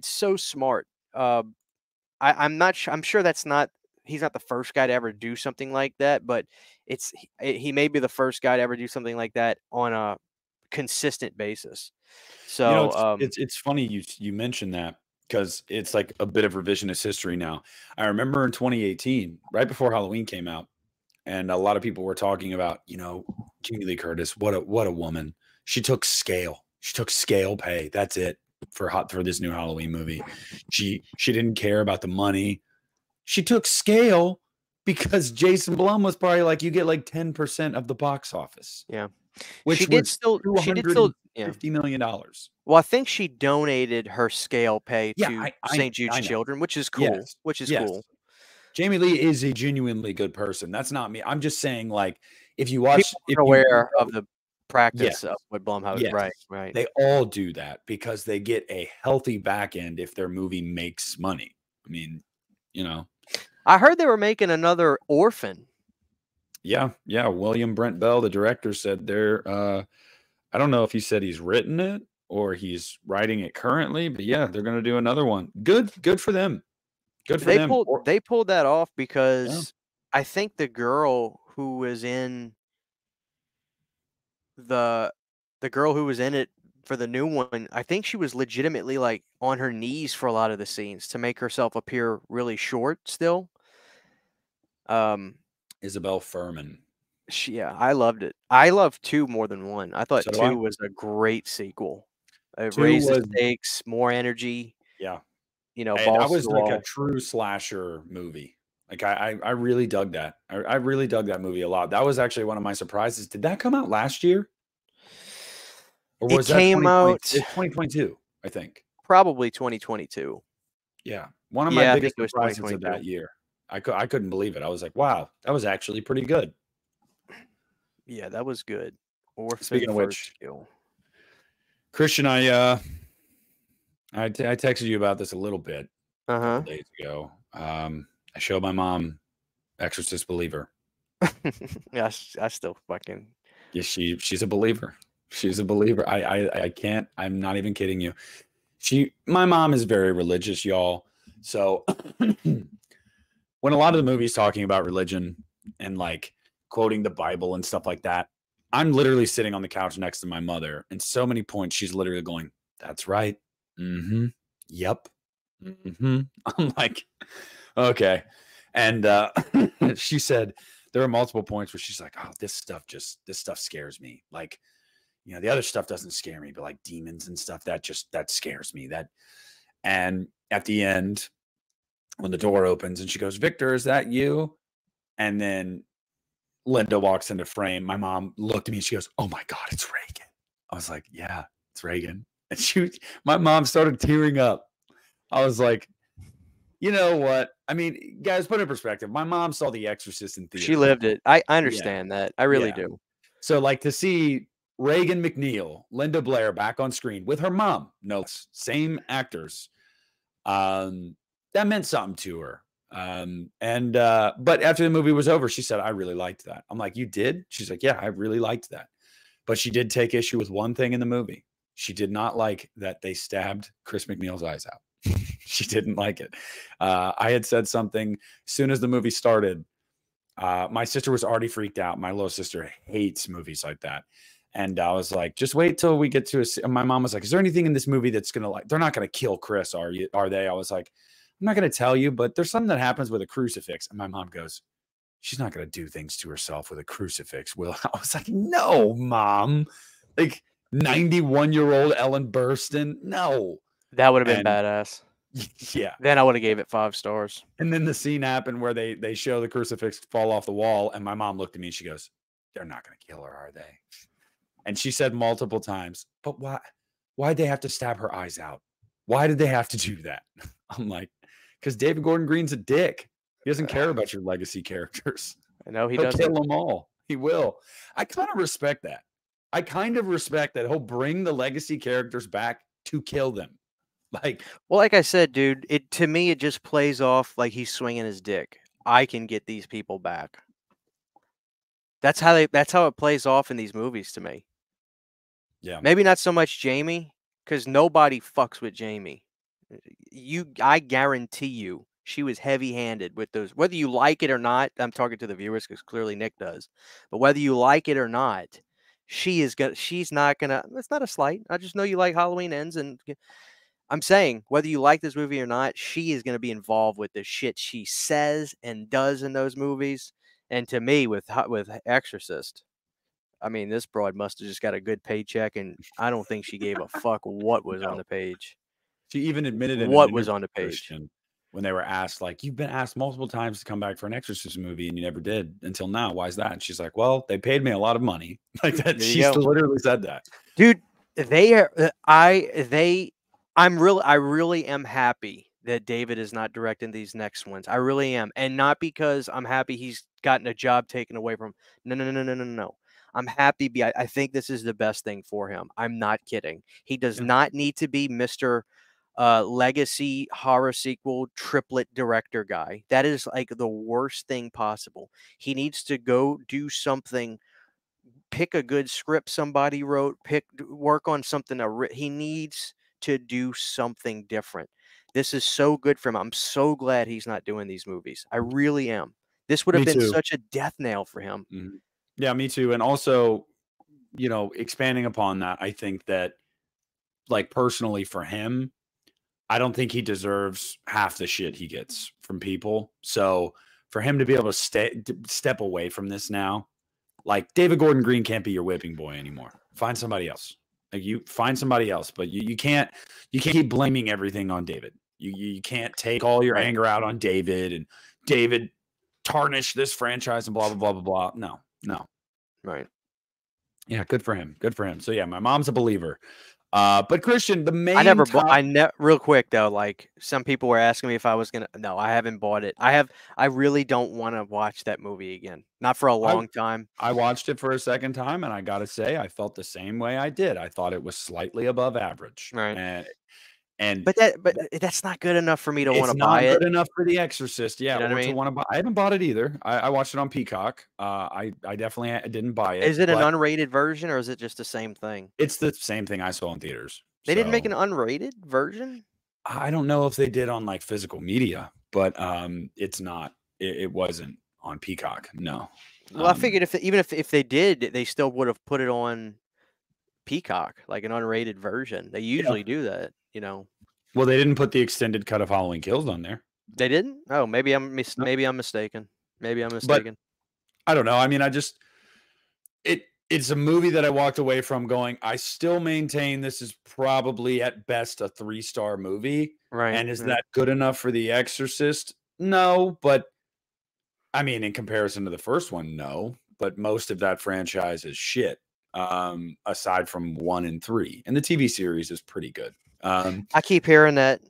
so smart. I'm sure he's not the first guy to ever do something like that, but he may be the first guy to ever do something like that on a consistent basis. So it's funny you mentioned that because it's like a bit of revisionist history now. I remember in 2018, right before Halloween came out, and a lot of people were talking about, Jamie Lee Curtis, what a woman. She took scale pay. That's it for this new Halloween movie. She didn't care about the money. She took scale because Jason Blum was probably like, you get like 10% of the box office. yeah. Which she did still yeah. $250 million. Well, I think she donated her scale pay to I St. Jude's know. Children, which is cool. Yes. Which is Yes. cool. Jamie Lee is a genuinely good person. That's not me. I'm just saying, like, if you watch, People if are you aware of the yeah, practice of what Blumhouse, yes, right, right. they all do that because they get a healthy back end if their movie makes money. I mean, you know, I heard they were making another Orphan. yeah, yeah. William Brent Bell, the director, said they're. I don't know if he said he's written it or he's writing it currently, but yeah, they're going to do another one. Good for them. Good for They them. pulled Or, they pulled that off yeah. because I think the girl who was in the the girl who was in it for the new one, I think she was legitimately like on her knees for a lot of the scenes to make herself appear really short still. Um Isabel Furman. yeah, I loved it. I loved 2 more than 1. I thought So do I. 2 was a great sequel. It Two raised the was stakes, more energy, yeah. balls That to was the like a wall. true slasher movie. Like I really dug that. I really dug that movie a lot. That was actually one of my surprises. Did that come out last year? Or It was that came 2020? out It's 2022, I think. probably 2022. Yeah. One of my Yeah, I think biggest it was surprises of 2022. that year. I couldn't believe it. I was like, wow, that was actually pretty good. Yeah, that was good. Orphan Speaking of First which, Kill. Christian, I texted you about this a little bit a couple Uh-huh. days ago. I showed my mom Exorcist Believer. Yeah, I still fucking Yeah, she's a believer. She's a believer. I can't. I'm not even kidding you. My mom is very religious, y'all. So when a lot of the movies talking about religion and like quoting the Bible and stuff like that, I'm literally sitting on the couch next to my mother, and so many points she's literally going, "That's right. Mm-hmm. Yep. Mm-hmm." I'm like, okay. And she said there are multiple points where she's like, "Oh, this stuff scares me." Like, the other stuff doesn't scare me, but like demons and stuff, that scares me. And at the end, when the door opens and she goes, "Victor, is that you?" And then Linda walks into frame. My mom looked at me and she goes, "Oh my God, it's Reagan." I was like, "Yeah, it's Reagan." And my mom started tearing up. I was like, you know what? I mean, guys, put it in perspective. My mom saw The Exorcist in she theaters. lived it. I Yeah. understand that. I really Yeah. do. So, like, to see Reagan McNeil, Linda Blair back on screen with her mom, no less, same actors, that meant something to her. But after the movie was over, she said, "I really liked that." I'm like, "You did?" She's like, "Yeah, I really liked that." But she did take issue with one thing in the movie. She did not like that they stabbed Chris McNeil's eyes out. She didn't like it. I had said something as soon as the movie started. My sister was already freaked out. My little sister hates movies like that. And I was like, just wait till we get to my mom was like, "Is there anything in this movie that's going to like, they're not going to kill Chris, are they?" I was like, "I'm not going to tell you, but there's something that happens with a crucifix." And my mom goes, "She's not going to do things to herself with a crucifix, will?" I was like, "No, mom." Like 91-year-old Ellen Burstyn. No. That would have been And badass. yeah. Then I would have gave it 5 stars. And then the scene happened where they show the crucifix fall off the wall. And my mom looked at me and she goes, "They're not going to kill her, are they?" And she said multiple times, "But why? Why'd they have to stab her eyes out? Why did they have to do that?" I'm like, "Because David Gordon Green's a dick. He doesn't care about your legacy characters. No, he He'll kill doesn't. them all. He will." I kind of respect that. I kind of respect that he'll bring the legacy characters back to kill them. Like, Well, like I said, dude, to me it just plays off like he's swinging his dick. I can get these people back. That's how it plays off in these movies to me. yeah, Maybe not so much Jamie, because nobody fucks with Jamie. I guarantee you, she was heavy-handed with those. Whether you like it or not, I'm talking to the viewers because clearly Nick does. But whether you like it or not, she's not gonna. It's not a slight. I just know you like Halloween Ends, and I'm saying whether you like this movie or not, she is gonna be involved with the shit she says and does in those movies. And to me, with Exorcist, I mean, this broad must have just got a good paycheck, and I don't think she gave a fuck what was on no. the page. She even admitted in an What was interview, on the page? Christian, when they were asked, like, "You've been asked multiple times to come back for an Exorcist movie and you never did until now. Why is that?" And she's like, "Well, they paid me a lot of money." Like that. There you She go. literally said that. Dude, they are I really am happy that David is not directing these next ones. I really am. And not because I'm happy he's gotten a job taken away from him. No, no, no, no, no, no, no. I'm happy. I think this is the best thing for him. I'm not kidding. He does Yeah. not need to be Mr. Legacy horror sequel triplet director guy. That is like the worst thing possible. He needs to go do something, pick a good script somebody wrote, work on something. He needs to do something different. This is so good for him. I'm so glad he's not doing these movies. I really am. This would have Me been too. such a death nail for him. Mhm. Yeah, me too. And also, expanding upon that, I think that, like, personally for him, I don't think he deserves half the shit he gets from people. So for him to be able to step away from this now, like, David Gordon Green can't be your whipping boy anymore. Find somebody else. Like, you find somebody else, but you can't keep blaming everything on David. You can't take all your Right. anger out on David and David tarnish this franchise and blah blah blah blah blah. No, no. Right. Yeah, good for him. Good for him. So yeah, my mom's a believer. But Christian, the I main never bought. top. Real quick though, like some people were asking me if I was gonna. No, I haven't bought it. I really don't want to watch that movie again. Not for a I long time. I watched it for a second time, and I gotta say, I felt the same way I did. I thought it was slightly above average, Right. and But that's not good enough for me to want it's to buy not it. good enough for The Exorcist, yeah, You know what I or to mean? wanna buy. I haven't bought it either. I watched it on Peacock. I definitely didn't buy it, Is it an but unrated version or is it just the same thing? it's the same thing I saw in theaters. They didn't make So an unrated version? I don't know if they did on, like, physical media, but, it's not. It wasn't on Peacock, no. Well, I figured even if they did, they still would have put it on Peacock, like an unrated version. They Yeah. usually do that, you know. Well, they didn't put the extended cut of Halloween Kills on there. They didn't? Oh, No. maybe I'm mistaken. Maybe I'm But mistaken. I don't know. I mean, it's a movie that I walked away from going, I still maintain this is probably at best a 3-star movie. Right. And is that good enough for The Exorcist? No, but I mean, in comparison to the first one, no. But most of that franchise is shit. Aside from 1 and 3. And the TV series is pretty good. I keep hearing that.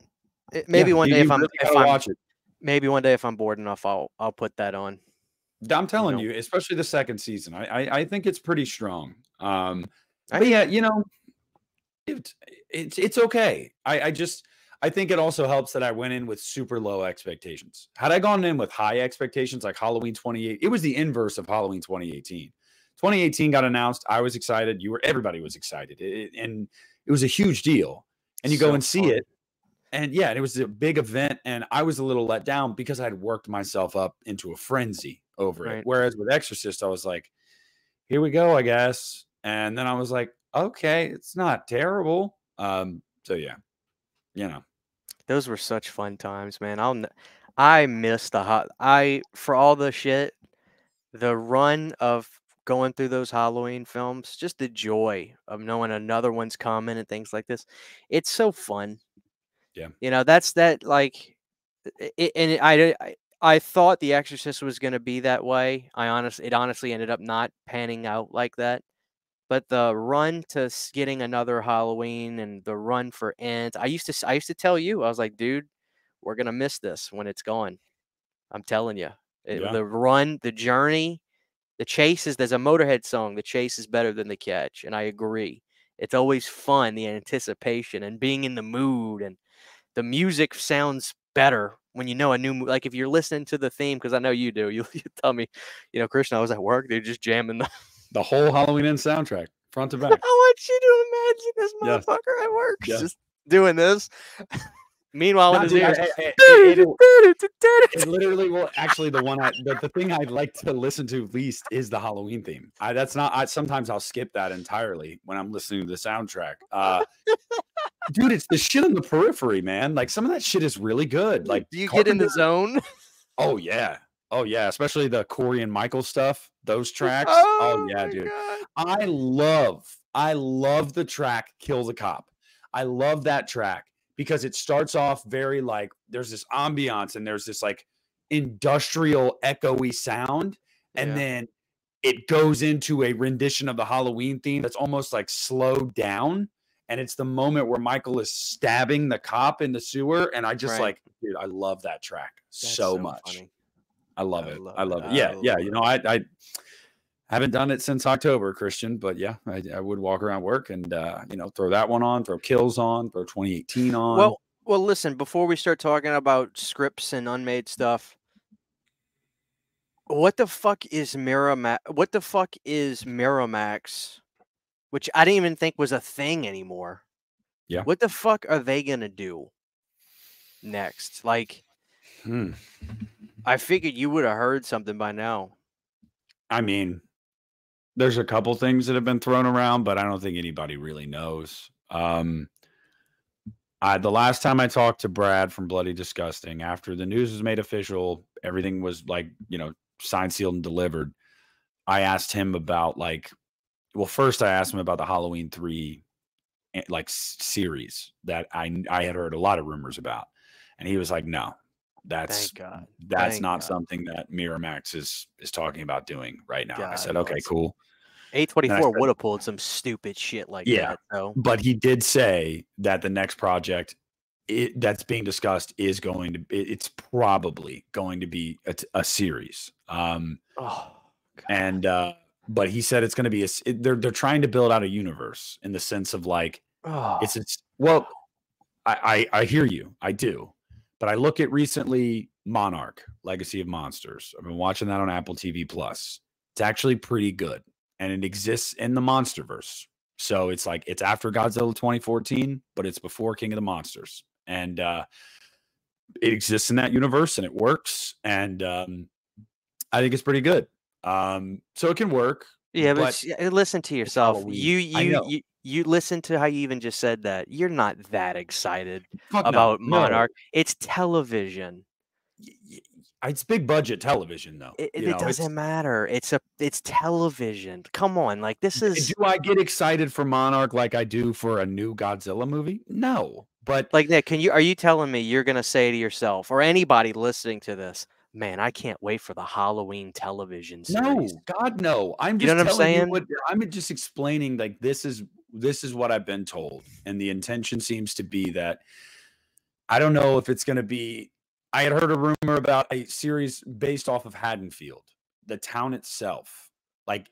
Maybe Yeah, one day you really gotta watch it. maybe one day if I'm bored enough, I'll put that on. I'm telling know. you, especially the second season. I think it's pretty strong. I But yeah, it's okay. I think it also helps that I went in with super low expectations. Had I gone in with high expectations like Halloween 28, it was the inverse of Halloween 2018. 2018 got announced. I was excited. Everybody was excited. And it was a huge deal. And you go So and see fun. it. And yeah, it was a big event. And I was a little let down because I had worked myself up into a frenzy over it. Right. Whereas with Exorcist, I was like, here we go, I guess. And then I was like, okay, it's not terrible. So yeah, Those were such fun times, man. I miss for all the shit, the run of going through those Halloween films, just the joy of knowing another one's coming and things like this. It's so fun. yeah, You know, that's that like I thought The Exorcist was going to be that way. It honestly ended up not panning out like that. But the run to getting another Halloween and the run for Ends, I used to tell you, I was like, dude, we're gonna miss this when it's gone. I'm telling you, yeah. the run, the journey, the chase is. There's a Motorhead song. The chase is better than the catch, and I agree. It's always fun, the anticipation and being in the mood, and the music sounds better when you know a new. Like if you're listening to the theme, because I know you do. You tell me, Christian, I was at work. They're just jamming the The whole Halloween End soundtrack, front to I back. want you to imagine this Yes, motherfucker at work yes. just doing this. Meanwhile, in No, his dude, ears, it literally will. Actually, the thing I'd like to listen to least is the Halloween theme. Sometimes I'll skip that entirely when I'm listening to the soundtrack. Dude, it's the shit on the periphery, man. Like some of that shit is really good. Like, do you get in the zone? oh yeah, especially the Corey and Michael stuff. Those tracks. Oh yeah, dude. God. I love the track "Kill the Cop." I love that track because it starts off very like there's this ambiance and there's this like industrial echoey sound, and then it goes into a rendition of the Halloween theme that's almost like slowed down, And it's the moment where Michael is stabbing the cop in the sewer. And I just Right. like, dude, I love that track That's so so much. funny. I love I it. love I it. love it. I Yeah. Yeah. love You it. know, I haven't done it since October, Christian, but yeah, I would walk around work and, you know, throw that one on, throw Kills on, throw 2018 on. Well, listen, before we start talking about scripts and unmade stuff, what the fuck is Miramax? Which I didn't even think was a thing anymore. Yeah. What the fuck are they gonna do next? Like, I figured you would have heard something by now. I mean, there's a couple things that have been thrown around, but I don't think anybody really knows. The last time I talked to Brad from Bloody Disgusting, after the news was made official, everything was like, you know, signed, sealed, and delivered. I asked him about first I asked him about the Halloween 3 series that I had heard a lot of rumors about, and he was like, "No, that's Thank God. that's Thank not God. something that Miramax is talking about doing right now." I God said, "Okay, bless. cool." And I A24 said, would have pulled some stupid shit like "Yeah," that. So, but he did say that the next project that's being discussed is it's probably going to be a series. oh God. And but he said it's going to be they're trying to build out a universe in the sense of like Oh, well, I hear you, I do, but I look at recently Monarch Legacy of Monsters. I've been watching that on Apple TV Plus. It's actually pretty good, and it exists in the MonsterVerse. So it's like it's after Godzilla 2014, but it's before King of the Monsters, and it exists in that universe, and it works, and I think it's pretty good. So it can work, yeah, but but listen to it's yourself. Halloween. I know. You listen to how you even just said that. You're not that excited Fuck no, about no. Monarch. It's television. It's big budget television, though. You It know, it's. doesn't matter. It's television. Come on, like this is Do I get excited for Monarch like I do for a new Godzilla movie? No, but like Nick. Are you telling me you're gonna say to yourself or anybody listening to this, man, I can't wait for the Halloween television series. no, God, no. I'm You know just what I'm telling you saying? what I'm just explaining. Like this is what I've been told, and the intention seems to be that I don't know if it's going to be. I had heard a rumor about a series based off of Haddonfield, the town itself, like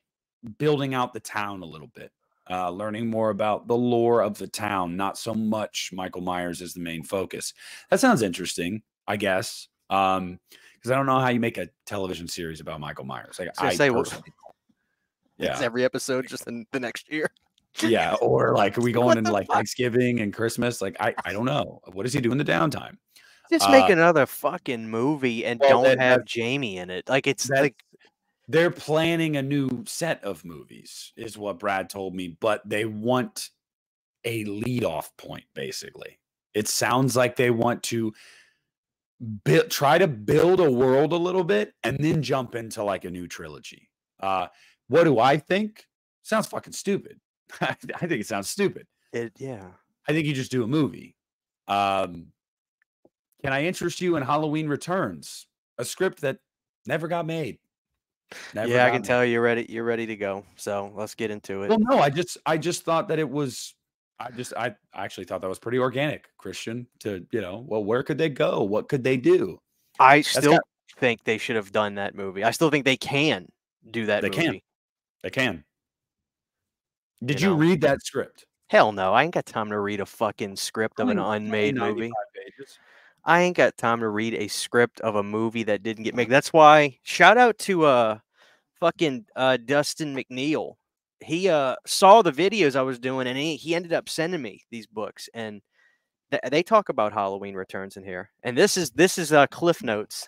building out the town a little bit, learning more about the lore of the town, not so much Michael Myers as the main focus. That sounds interesting, I guess. Because I don't know how you make a television series about Michael Myers. Like I was gonna say, personally, it's yeah, every episode just in the next year. yeah. Or like, are we going What into the like fuck? Thanksgiving and Christmas? Like, I don't know. What does he do in the downtime? Just make another fucking movie and Well, don't have Jamie in it. Like it's that like they're planning a new set of movies, is what Brad told me, but they want a lead off point, basically. It sounds like they want to try to build a world a little bit and then jump into like a new trilogy. What do I think? Sounds fucking stupid. I think it sounds stupid. yeah. I think you just do a movie. Can I interest you in Halloween Returns, a script that never got made? Never Yeah, I got can made. tell you're ready to go. So let's get into it. Well, no, I just thought that it was. I actually thought that was pretty organic, Christian. To well, where could they go? What could they do? I That's still got think they should have done that movie. I still think they can do that they can, movie. they can. You Did you know, read that script? hell no, I ain't got time to read a fucking script of an It's only unmade 95 movie. pages. I ain't got time to read a script of a movie that didn't get made. That's why shout out to fucking Dustin McNeil. He saw the videos I was doing and he ended up sending me these books and they talk about Halloween Returns in here. And this is Cliff Notes.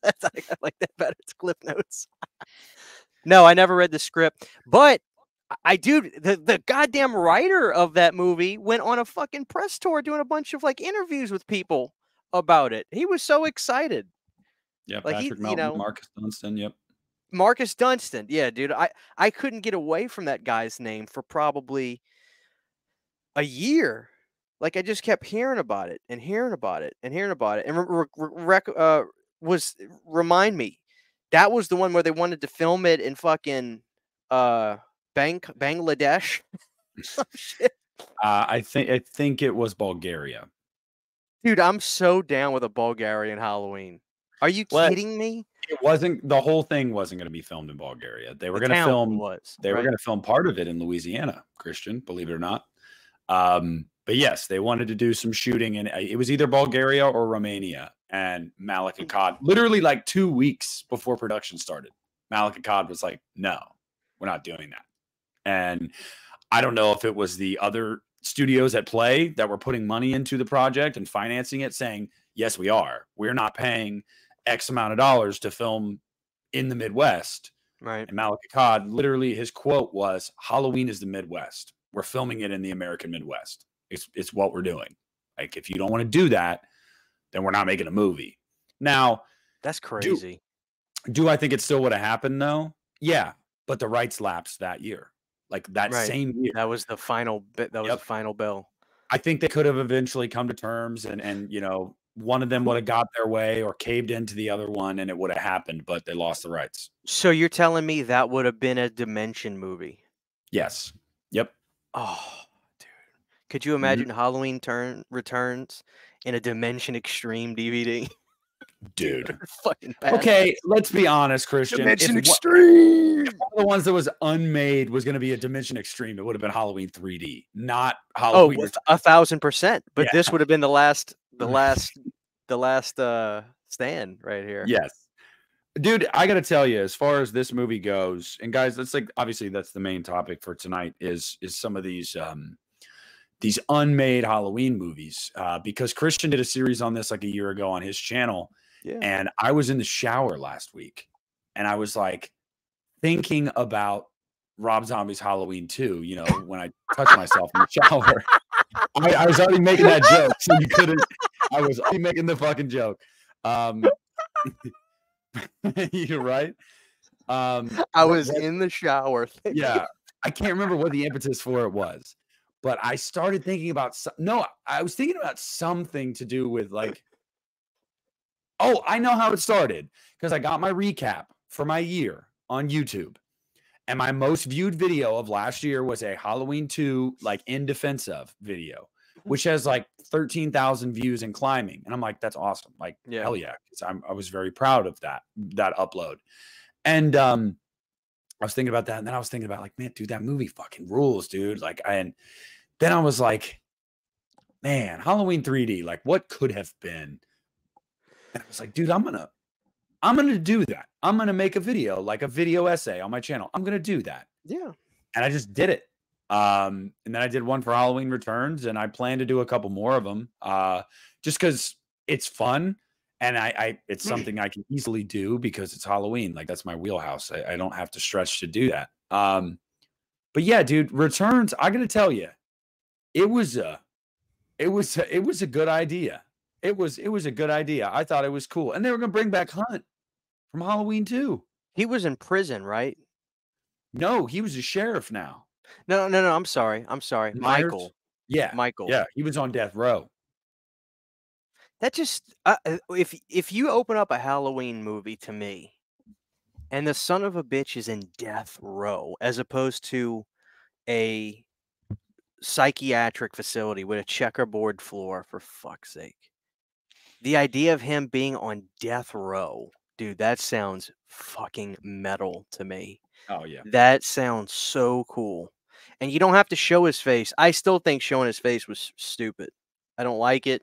I like that better. It's Cliff Notes. No, I never read the script, but I do. The goddamn writer of that movie went on a fucking press tour doing a bunch of like interviews with people about it. He was so excited. Yeah, Like Patrick Melton, Marcus Dunstan. Yep. Marcus Dunstan. Yeah, dude. I couldn't get away from that guy's name for probably a year. Like I just kept hearing about it and hearing about it and hearing about it. And remind me, that was the one where they wanted to film it in fucking Bangladesh. Some shit. I think it was Bulgaria. Dude, I'm so down with a Bulgarian Halloween. Are you Well, kidding me? it wasn't the whole thing wasn't going to be filmed in Bulgaria. They were The going to town film was, they were right? going to film part of it in Louisiana, Christian, believe it or not. But yes, they wanted to do some shooting, and it was either Bulgaria or Romania. And Malik Akkad, literally like 2 weeks before production started, Malik Akkad was like, "No, we're not doing that." And I don't know if it was the other studios at play that were putting money into the project and financing it, saying, "Yes, we are. We're not paying X amount of dollars to film in the Midwest." Right. And Malik Akkad, literally, his quote was, "Halloween is the Midwest. We're filming it in the American Midwest. It's what we're doing. Like, if you don't want to do that, then we're not making a movie." Now, That's do crazy. do I think it still would have happened though? Yeah, but the rights lapsed that year, like that Right. same year. That was the final bit. That was the Yep. final bell. I think they could have eventually come to terms, and one of them would Who? have got their way or caved into the other one, and it would have happened, but they lost the rights. So you're telling me that would have been a Dimension movie? Yes. Yep. Oh, dude. Could you Mhm. imagine Halloween Returns in a Dimension Extreme DVD? Dude, Dude. fucking bad. Okay, let's be honest, Christian. If Dimension one Extreme. of the ones that was unmade was gonna be a Dimension Extreme, it would have been Halloween 3D, not Oh, Halloween Returns. 1,000%. But Yeah. this would have been the last stand right here. Yes. Dude, I gotta tell you, as far as this movie goes, and guys, that's like obviously that's the main topic for tonight is some of these unmade Halloween movies. Because Christian did a series on this like a year ago on his channel, Yeah. and I was in the shower last week, and I was like thinking about Rob Zombie's Halloween 2, when I touched myself in the shower. I was already making that joke, so you couldn't. I was already making the fucking joke. You're right. I was in the shower thinking. Yeah, I can't remember what the impetus for it was, but I started thinking about no, I was thinking about something to do with like, oh, I know how it started because I got my recap for my year on YouTube, and my most viewed video of last year was a Halloween 2 like in defense of video, which has like 13,000 views and climbing, and I'm like, that's awesome, like Yeah. hell yeah, because I was very proud of that upload, and I was thinking about that, and then I was thinking about like, man, dude, that movie fucking rules, dude. Like, and then I was like, man, Halloween 3D, like, what could have been? And I was like, dude, I'm gonna do that. I'm gonna make a video, like a video essay on my channel. I'm gonna do that, Yeah. and I just did it. And then I did one for Halloween Returns, and I plan to do a couple more of them, just because it's fun. And it's something I can easily do because it's Halloween. Like that's my wheelhouse. I don't have to stretch to do that. But yeah, dude, Returns. I gotta tell you, it was a good idea. It was a good idea. I thought it was cool, and they were gonna bring back Hunt from Halloween 2. He was in prison, right? No, he was a sheriff now. No, no, no. I'm sorry. Myers? Michael. Yeah, Michael. yeah, he was on death row. That just if you open up a Halloween movie to me, and the son of a bitch is in death row, as opposed to a psychiatric facility with a checkerboard floor, for fuck's sake. The idea of him being on death row, dude, that sounds fucking metal to me. Oh yeah, That sounds so cool. And you don't have to show his face. I still think showing his face was stupid. I don't like it.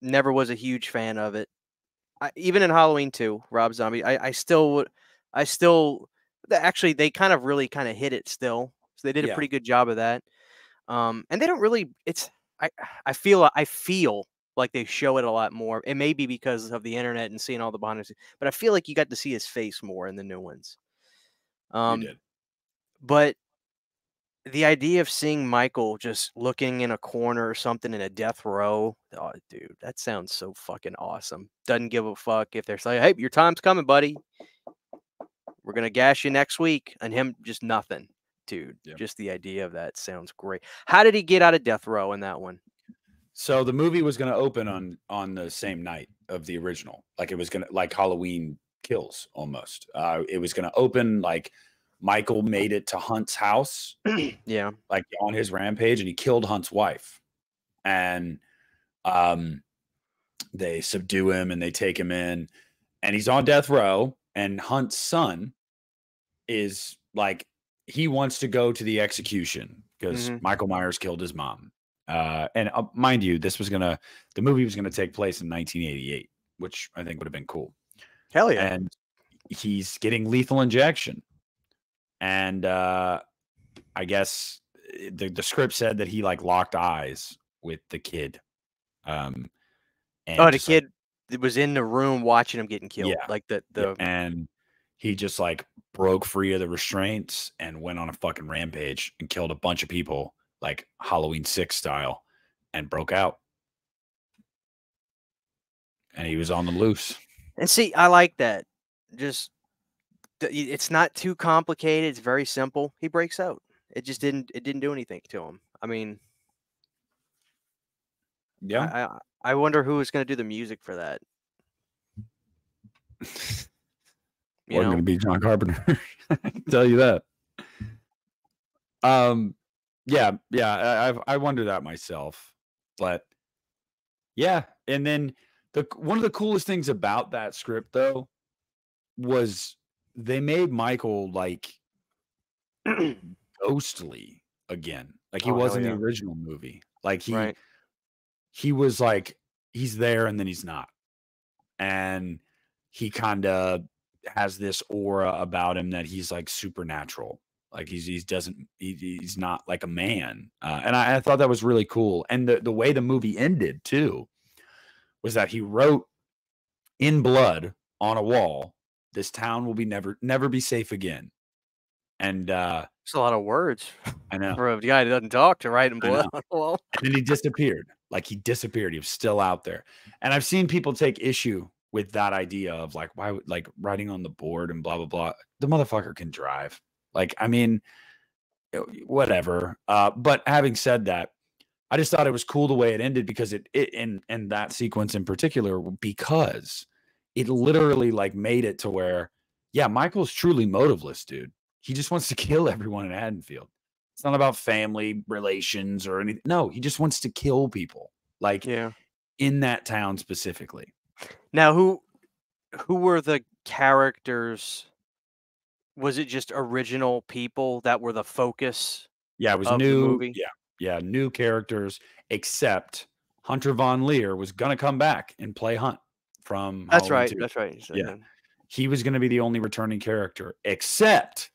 Never was a huge fan of it. Even in Halloween 2, Rob Zombie, I still would, actually, they really kind of hit it still. So they did a Yeah. pretty good job of that. And they don't really, I feel like they show it a lot more. It may be because of the internet and seeing all the behind the scenes, but I feel like you got to see his face more in the new ones. you did. But the idea of seeing Michael just looking in a corner or something in a death row, oh, dude, that sounds so fucking awesome. Doesn't give a fuck if they're saying, "Hey, your time's coming, buddy. We're gonna gas you next week," and him just nothing, dude. Yeah. Just the idea of that sounds great. How did he get out of death row in that one? So the movie was going to open on the same night of the original, like it was going to like Halloween Kills almost. It was going to open like Michael made it to Hunt's house, Yeah. like on his rampage, and he killed Hunt's wife. And they subdue him and they take him in, and he's on death row. And Hunt's son is like, he wants to go to the execution because Hmm. Michael Myers killed his mom. And mind you, the movie was gonna take place in 1988, which I think would have been cool. Hell yeah. And he's getting lethal injection, and I guess the script said that he like locked eyes with the kid, um, Oh, and the just like kid that was in the room watching him getting killed. yeah, Like the yeah, the and he just like broke free of the restraints and went on a fucking rampage and killed a bunch of people, like Halloween 6 style, and broke out. And he was on the loose. and see, I like that. Just it's not too complicated. It's very simple. He breaks out. It didn't do anything to him. I mean, Yeah. I wonder who is going to do the music for that. You Wasn't know? gonna be John Carpenter. I can tell you that. Yeah, I wonder that myself. But yeah, and then one of the coolest things about that script though was they made Michael like ghostly again. Like he Oh was hell in the yeah! original movie. Like Right. he was like he's there and then he's not. And he kind of has this aura about him that he's like supernatural. Like he's not like a man. And I thought that was really cool. And the way the movie ended too was that he wrote in blood on a wall, "This town will be never be safe again." And It's a lot of words I know, for a guy that doesn't talk to write in I know. blood on the wall. And then he disappeared. Like he disappeared. He was still out there. And I've seen people take issue with that idea of like, why would like writing on the board and blah blah blah. The motherfucker can drive. Like, I mean, whatever. But having said that, I just thought it was cool the way it ended because it in that sequence in particular, because it literally like made it to where, yeah, Michael's truly motiveless, dude. He just wants to kill everyone in Haddonfield. It's not about family relations or anything. No, he just wants to kill people, like Yeah. in that town specifically. Now, who were the characters? Was it just original people that were the focus Yeah, it was of the new. movie? Yeah, new characters, except Hunter Von Leer was gonna come back and play Hunt from That's Halloween right. 2. That's right. You said Yeah, that. he was gonna be the only returning character, except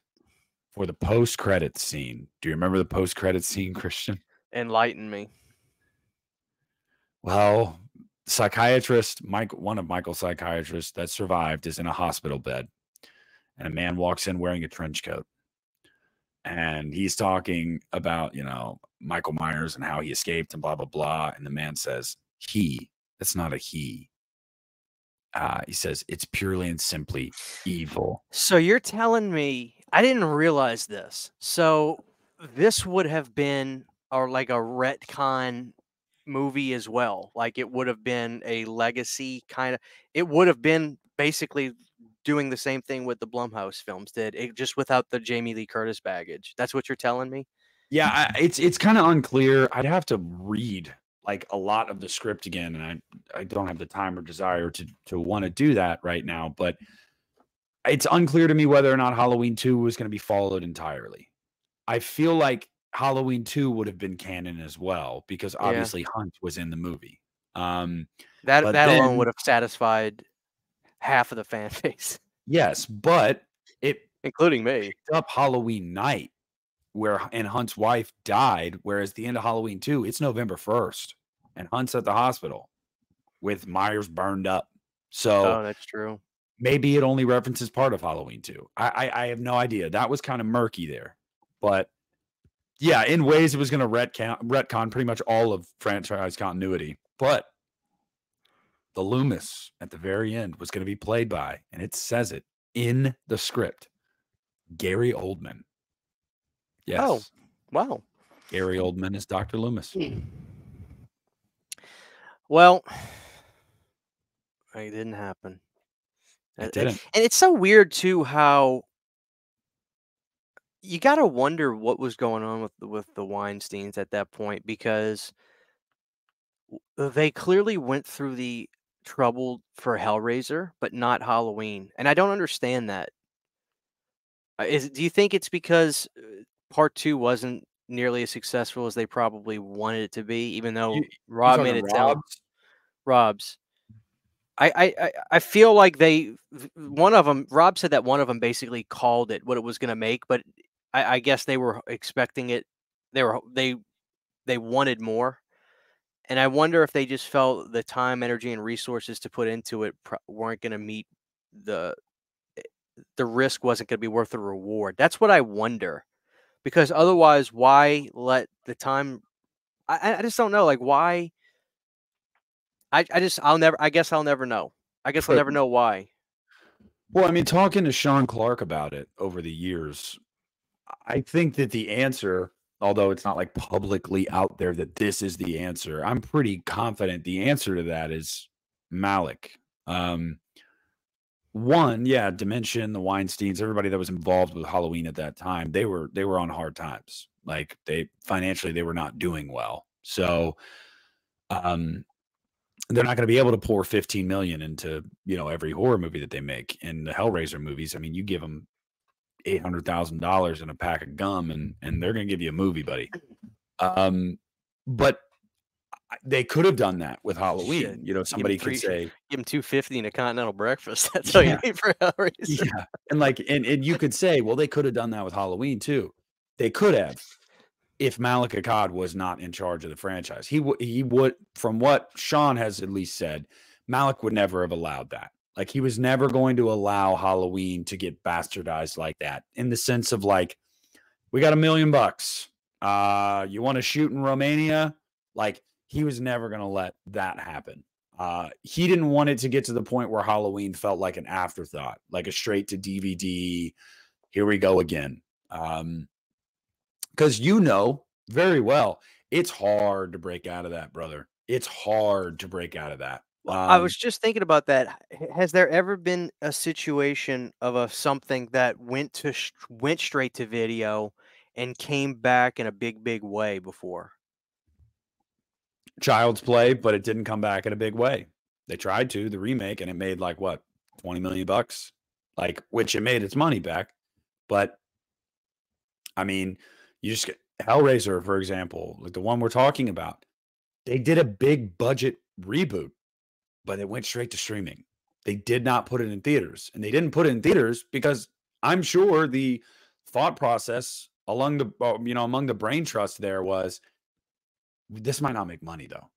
for the post-credits scene. Do you remember the post-credits scene, Christian? Enlighten me. Well, psychiatrist, one of Michael's psychiatrists that survived is in a hospital bed, and a man walks in wearing a trench coat. And he's talking about, Michael Myers and how he escaped and blah, blah, blah. And the man says, that's not a he. He says, it's purely and simply evil. So you're telling me I didn't realize this. So this would have been like a retcon movie as well. Like it would have been a legacy kind of. It would have been basically doing the same thing with the Blumhouse films did, it just without the Jamie Lee Curtis baggage. That's what you're telling me? Yeah, it's kind of unclear. I'd have to read like a lot of the script again, and I don't have the time or desire to want to do that right now. But it's unclear to me whether or not Halloween 2 was going to be followed entirely. I feel like Halloween 2 would have been canon as well because Yeah. obviously Hunt was in the movie. Um, That but that alone then would have satisfied half of the fan base, yes, but it including me. picked up Halloween night and Hunt's wife died, whereas the end of Halloween 2, it's November 1st, and Hunt's at the hospital with Myers burned up. So Oh, that's true. maybe it only references part of Halloween 2. I have no idea. That was kind of murky there. But yeah, in ways it was going to retcon pretty much all of franchise continuity. But the Loomis at the very end was going to be played by, and it says it in the script, Gary Oldman. Yes. Oh, wow. Gary Oldman is Dr. Loomis. Well, it didn't happen. It didn't. And it's so weird too how You gotta wonder what was going on with the Weinsteins at that point because they clearly went through the trouble for Hellraiser, but not Halloween, and I don't understand that. Do you think it's because part 2 wasn't nearly as successful as they probably wanted it to be, even You though you Rob talking made it sound Rob's? Rob's. I feel like one of them. Rob said that one of them basically called it what it was gonna make, but I guess they were expecting it. They wanted more, and I wonder if they just felt the time, energy, and resources to put into it weren't gonna meet the eh, the risk wasn't gonna be worth the reward. That's what I wonder, because otherwise, why let the time I just don't know, like, why I just I'll never I guess I'll never know. I guess I'll never know why. Well, I mean, talking to Sean Clark about it over the years, I think that the answer, although it's not like publicly out there that this is the answer, I'm pretty confident the answer to that is Malik. Um, One, yeah, Dimension, the Weinsteins, everybody that was involved with Halloween at that time, they were on hard times. Like they financially they were not doing well. So um they're not going to be able to pour 15 million into, every horror movie that they make. In the Hellraiser movies, I mean, you give them $800,000 and a pack of gum and they're going to give you a movie, buddy. But they could have done that with Shit. Halloween. Give him Somebody could say, 250 and a continental breakfast. That's all you yeah, need for Hellraiser. yeah. And like, and you could say, well, they could have done that with Halloween too. They could have, if Malik Akkad was not in charge of the franchise. He would, from what Sean has at least said, Malik would never have allowed that. Like he was never going to allow Halloween to get bastardized like that, in the sense of like, we got $1 million. You want to shoot in Romania? Like he was never going to let that happen. He didn't want it to get to the point where Halloween felt like an afterthought, like a straight to DVD. Here we go again. Because very well, it's hard to break out of that, brother. It's hard to break out of that. Well, I was just thinking about that. Has there ever been a situation of something that went straight to video and came back in a big way before? Child's Play, but it didn't come back in a big way. They tried to, the remake, and it made like what, 20 million bucks? Like, which it made its money back. But I mean, you just get Hellraiser, for example, like the one we're talking about. They did a big budget reboot, but it went straight to streaming. They did not put it in theaters, and they didn't put it in theaters because I'm sure the thought process along among the brain trust there was, this might not make money though.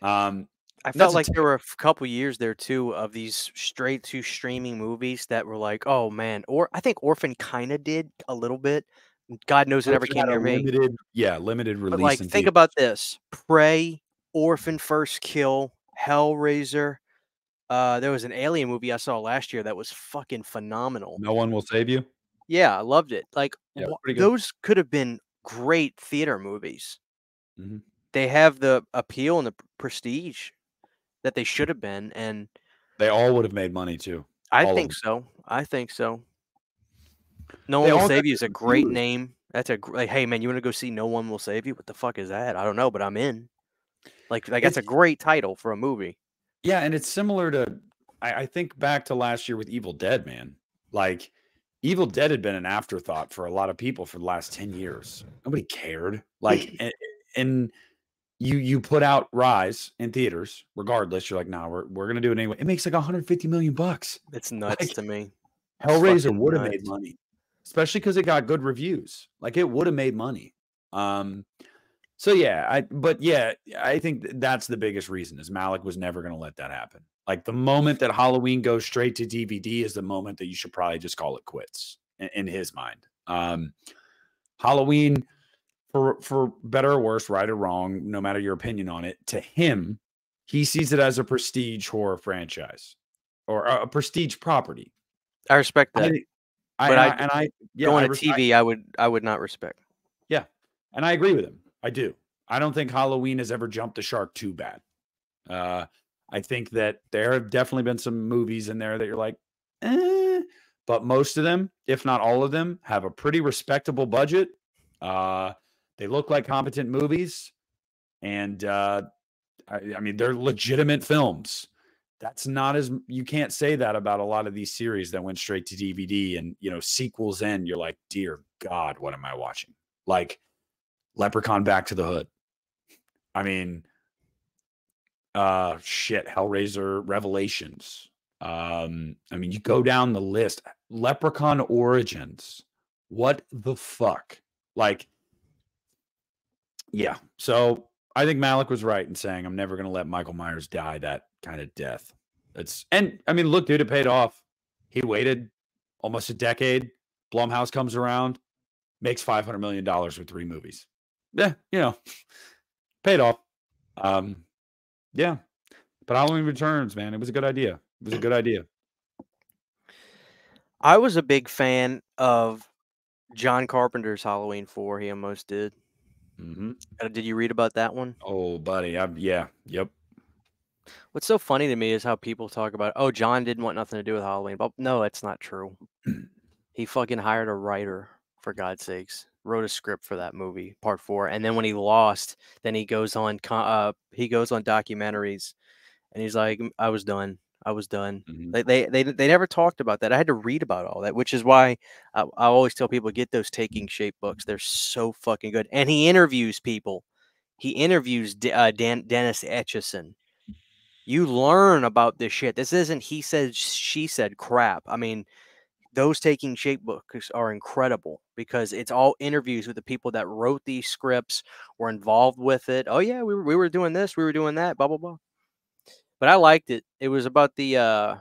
I That's felt a like there were a couple years there too of these straight to streaming movies that were like, "Oh man," or I think Orphan kinda did a little bit. God knows it never Orphan came had a near me. limited But, release like, in think theaters. about this: Prey, Orphan First Kill, Hellraiser. There was an Alien movie I saw last year that was fucking phenomenal. No One Will Save You? Yeah, I loved it. Like, Yeah, it was pretty good. those could have been great theater movies. Mhm. They have the appeal and the prestige that they should have been, and They all would have made money too, I all of think them. so. I think so. No They One Will all got Save You good is a great reviews. name. That's like, "Hey, man, you wanna go see No One Will Save You?" What the fuck is that? I don't know, but I'm in. Like, that's It's a great title for a movie. Yeah, and it's similar to, I think back to last year with Evil Dead, man. Like, Evil Dead had been an afterthought for a lot of people for the last 10 years. Nobody cared. Like, and you put out Rise in theaters, regardless. You're like, "Nah, we're gonna do it anyway." It makes like 150 million bucks. It's nuts Like, to me. It's Hellraiser fucking would have made nuts. money, especially because it got good reviews. Like, it would have made money. Um, so yeah, I think that's the biggest reason is Malik was never going to let that happen. Like the moment that Halloween goes straight to DVD is the moment that you should probably just call it quits in his mind. Halloween, for better or worse, right or wrong, no matter your opinion on it, to him, he sees it as a prestige horror franchise or a prestige property. I respect I that, think I but and I I and I yeah, going to TV, I would not respect. yeah, and I agree with him. I do. I don't think Halloween has ever jumped the shark too bad. Uh, I think that there have definitely been some movies in there that you're like, eh, but most of them, if not all of them, have a pretty respectable budget. They look like competent movies, and I mean, they're legitimate films. That's not as you can't say that about a lot of these series that went straight to DVD and sequels end. You're like, dear God, what am I watching? Like Leprechaun Back to the Hood. I mean, Hellraiser Revelations. I mean, you go down the list. Leprechaun Origins. What the fuck? Like, yeah. So I think Malik was right in saying I'm never gonna let Michael Myers die that kind of death. And I mean, look, dude, it paid off. He waited almost a decade. Blumhouse comes around, makes $500 million with 3 movies. Yeah, paid off. Yeah. But Halloween Returns, man, it was a good idea. It was a good idea. I was a big fan of John Carpenter's Halloween 4. He almost did. Mm-hmm. Did you read about that one? Oh, buddy. Yep. What's so funny to me is how people talk about, oh, John didn't want nothing to do with Halloween. But no, that's not true. He fucking hired a writer, for God's sakes. Wrote a script for that movie, part 4. And then when he lost, then he goes on documentaries, and he's like, I was done. Mm-hmm. They never talked about that. I had to read about all that, which is why I always tell people, get those Taking Shape books. They're so fucking good. And he interviews people. He interviews Dennis Etchison. You learn about this shit. This isn't he said, she said crap. I mean, those Taking Shape books are incredible because it's all interviews with the people that wrote these scripts, were involved with it. Oh yeah, we were doing this, we were doing that, blah blah blah. But I liked it. It was about the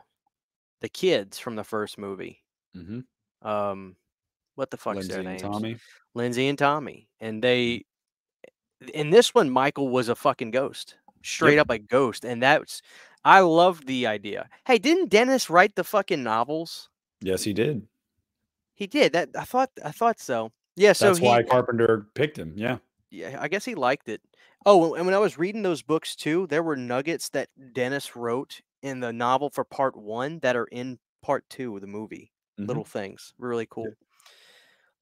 kids from the first movie. Mm-hmm. What the fuck's their Lindsay and names? Tommy. Lindsay and Tommy. And they in this one, Michael was a fucking ghost. Straight up a ghost. And I love the idea. Hey, didn't Dennis write the fucking novels? Yes, he did. He did. That I thought so. Yeah, so That's why Carpenter picked him. Yeah. Yeah, I guess he liked it. Oh, and when I was reading those books too, there were nuggets that Dennis wrote in the novel for part 1 that are in part 2 of the movie. Mm-hmm. Little things. Really cool.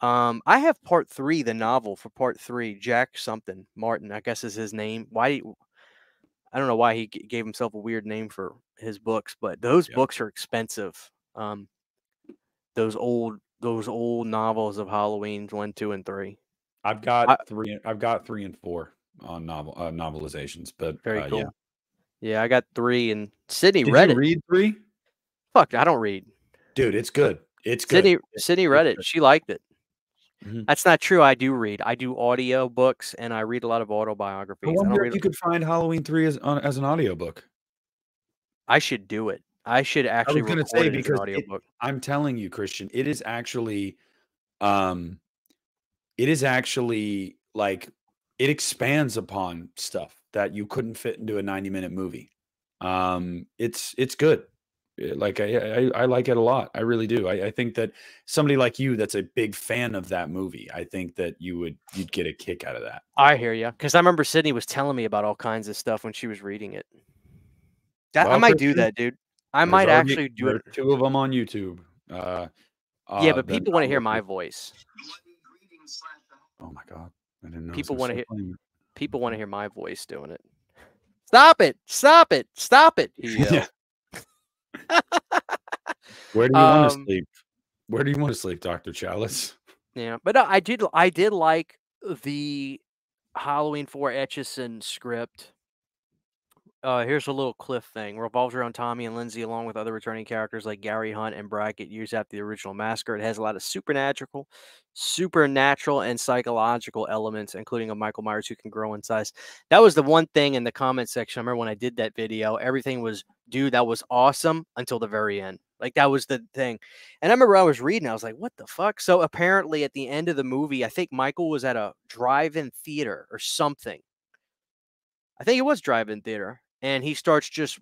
I have part 3, the novel for part 3, Jack something, Martin, I guess is his name. I don't know why he gave himself a weird name for his books, but those books are expensive. Those old novels of Halloween 1, 2, and 3. I've got 3 and 4 on novelizations, but very cool. Yeah. Yeah, I got 3, and Sydney Did read you it. read 3? Fuck, I don't read. Dude, it's good. It's good. Sydney read it. She liked it. Mm-hmm. That's not true. I do read. I do audio books, and I read a lot of autobiographies. I wonder if you could find Halloween 3 as an audiobook. I should do it. I should actually record it as an audiobook. I'm telling you, Christian, it is actually like it expands upon stuff that you couldn't fit into a 90-minute movie. It's good. Like I like it a lot. I really do. I think that somebody like you that's a big fan of that movie, I think that you'd get a kick out of that. I hear you, because I remember Sydney was telling me about all kinds of stuff when she was reading it. I might do that, dude. I might actually do it. 2 of them on YouTube. Yeah, but people want to hear my voice. Oh my God, I didn't know. People want to hear my voice doing it. Stop it! Stop it! Stop it! He yelled. Where do you want to sleep? Where do you want to sleep, Dr. Chalice? Yeah, but I did like the Halloween 4 Etchison script. Here's a little cliff thing. Revolves around Tommy and Lindsay, along with other returning characters like Gary Hunt and Brackett, used after the original massacre. It has a lot of supernatural, and psychological elements, including a Michael Myers who can grow in size. That was the one thing in the comment section. I remember when I did that video, everything was, dude, that was awesome until the very end. Like, that was the thing. And I remember I was reading, I was like, what the fuck? So apparently at the end of the movie, I think Michael was at a drive-in theater or something. I think it was drive-in theater. And he starts just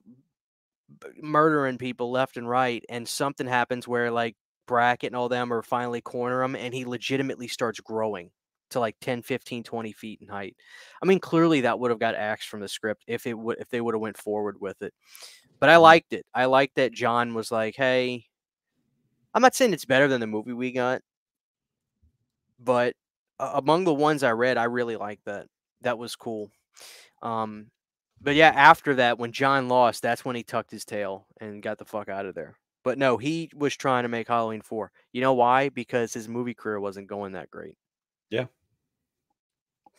murdering people left and right. And something happens where, like, Brackett and all them are finally corner him. And he legitimately starts growing to like 10, 15, 20 feet in height. I mean, clearly that would have got axed from the script if they would have went forward with it. But I liked it. I liked that John was like, hey, I'm not saying it's better than the movie we got, but among the ones I read, I really liked that. That was cool. Um, but yeah, after that, when John lost, that's when he tucked his tail and got the fuck out of there. But no, he was trying to make Halloween 4. You know why? Because his movie career wasn't going that great. Yeah.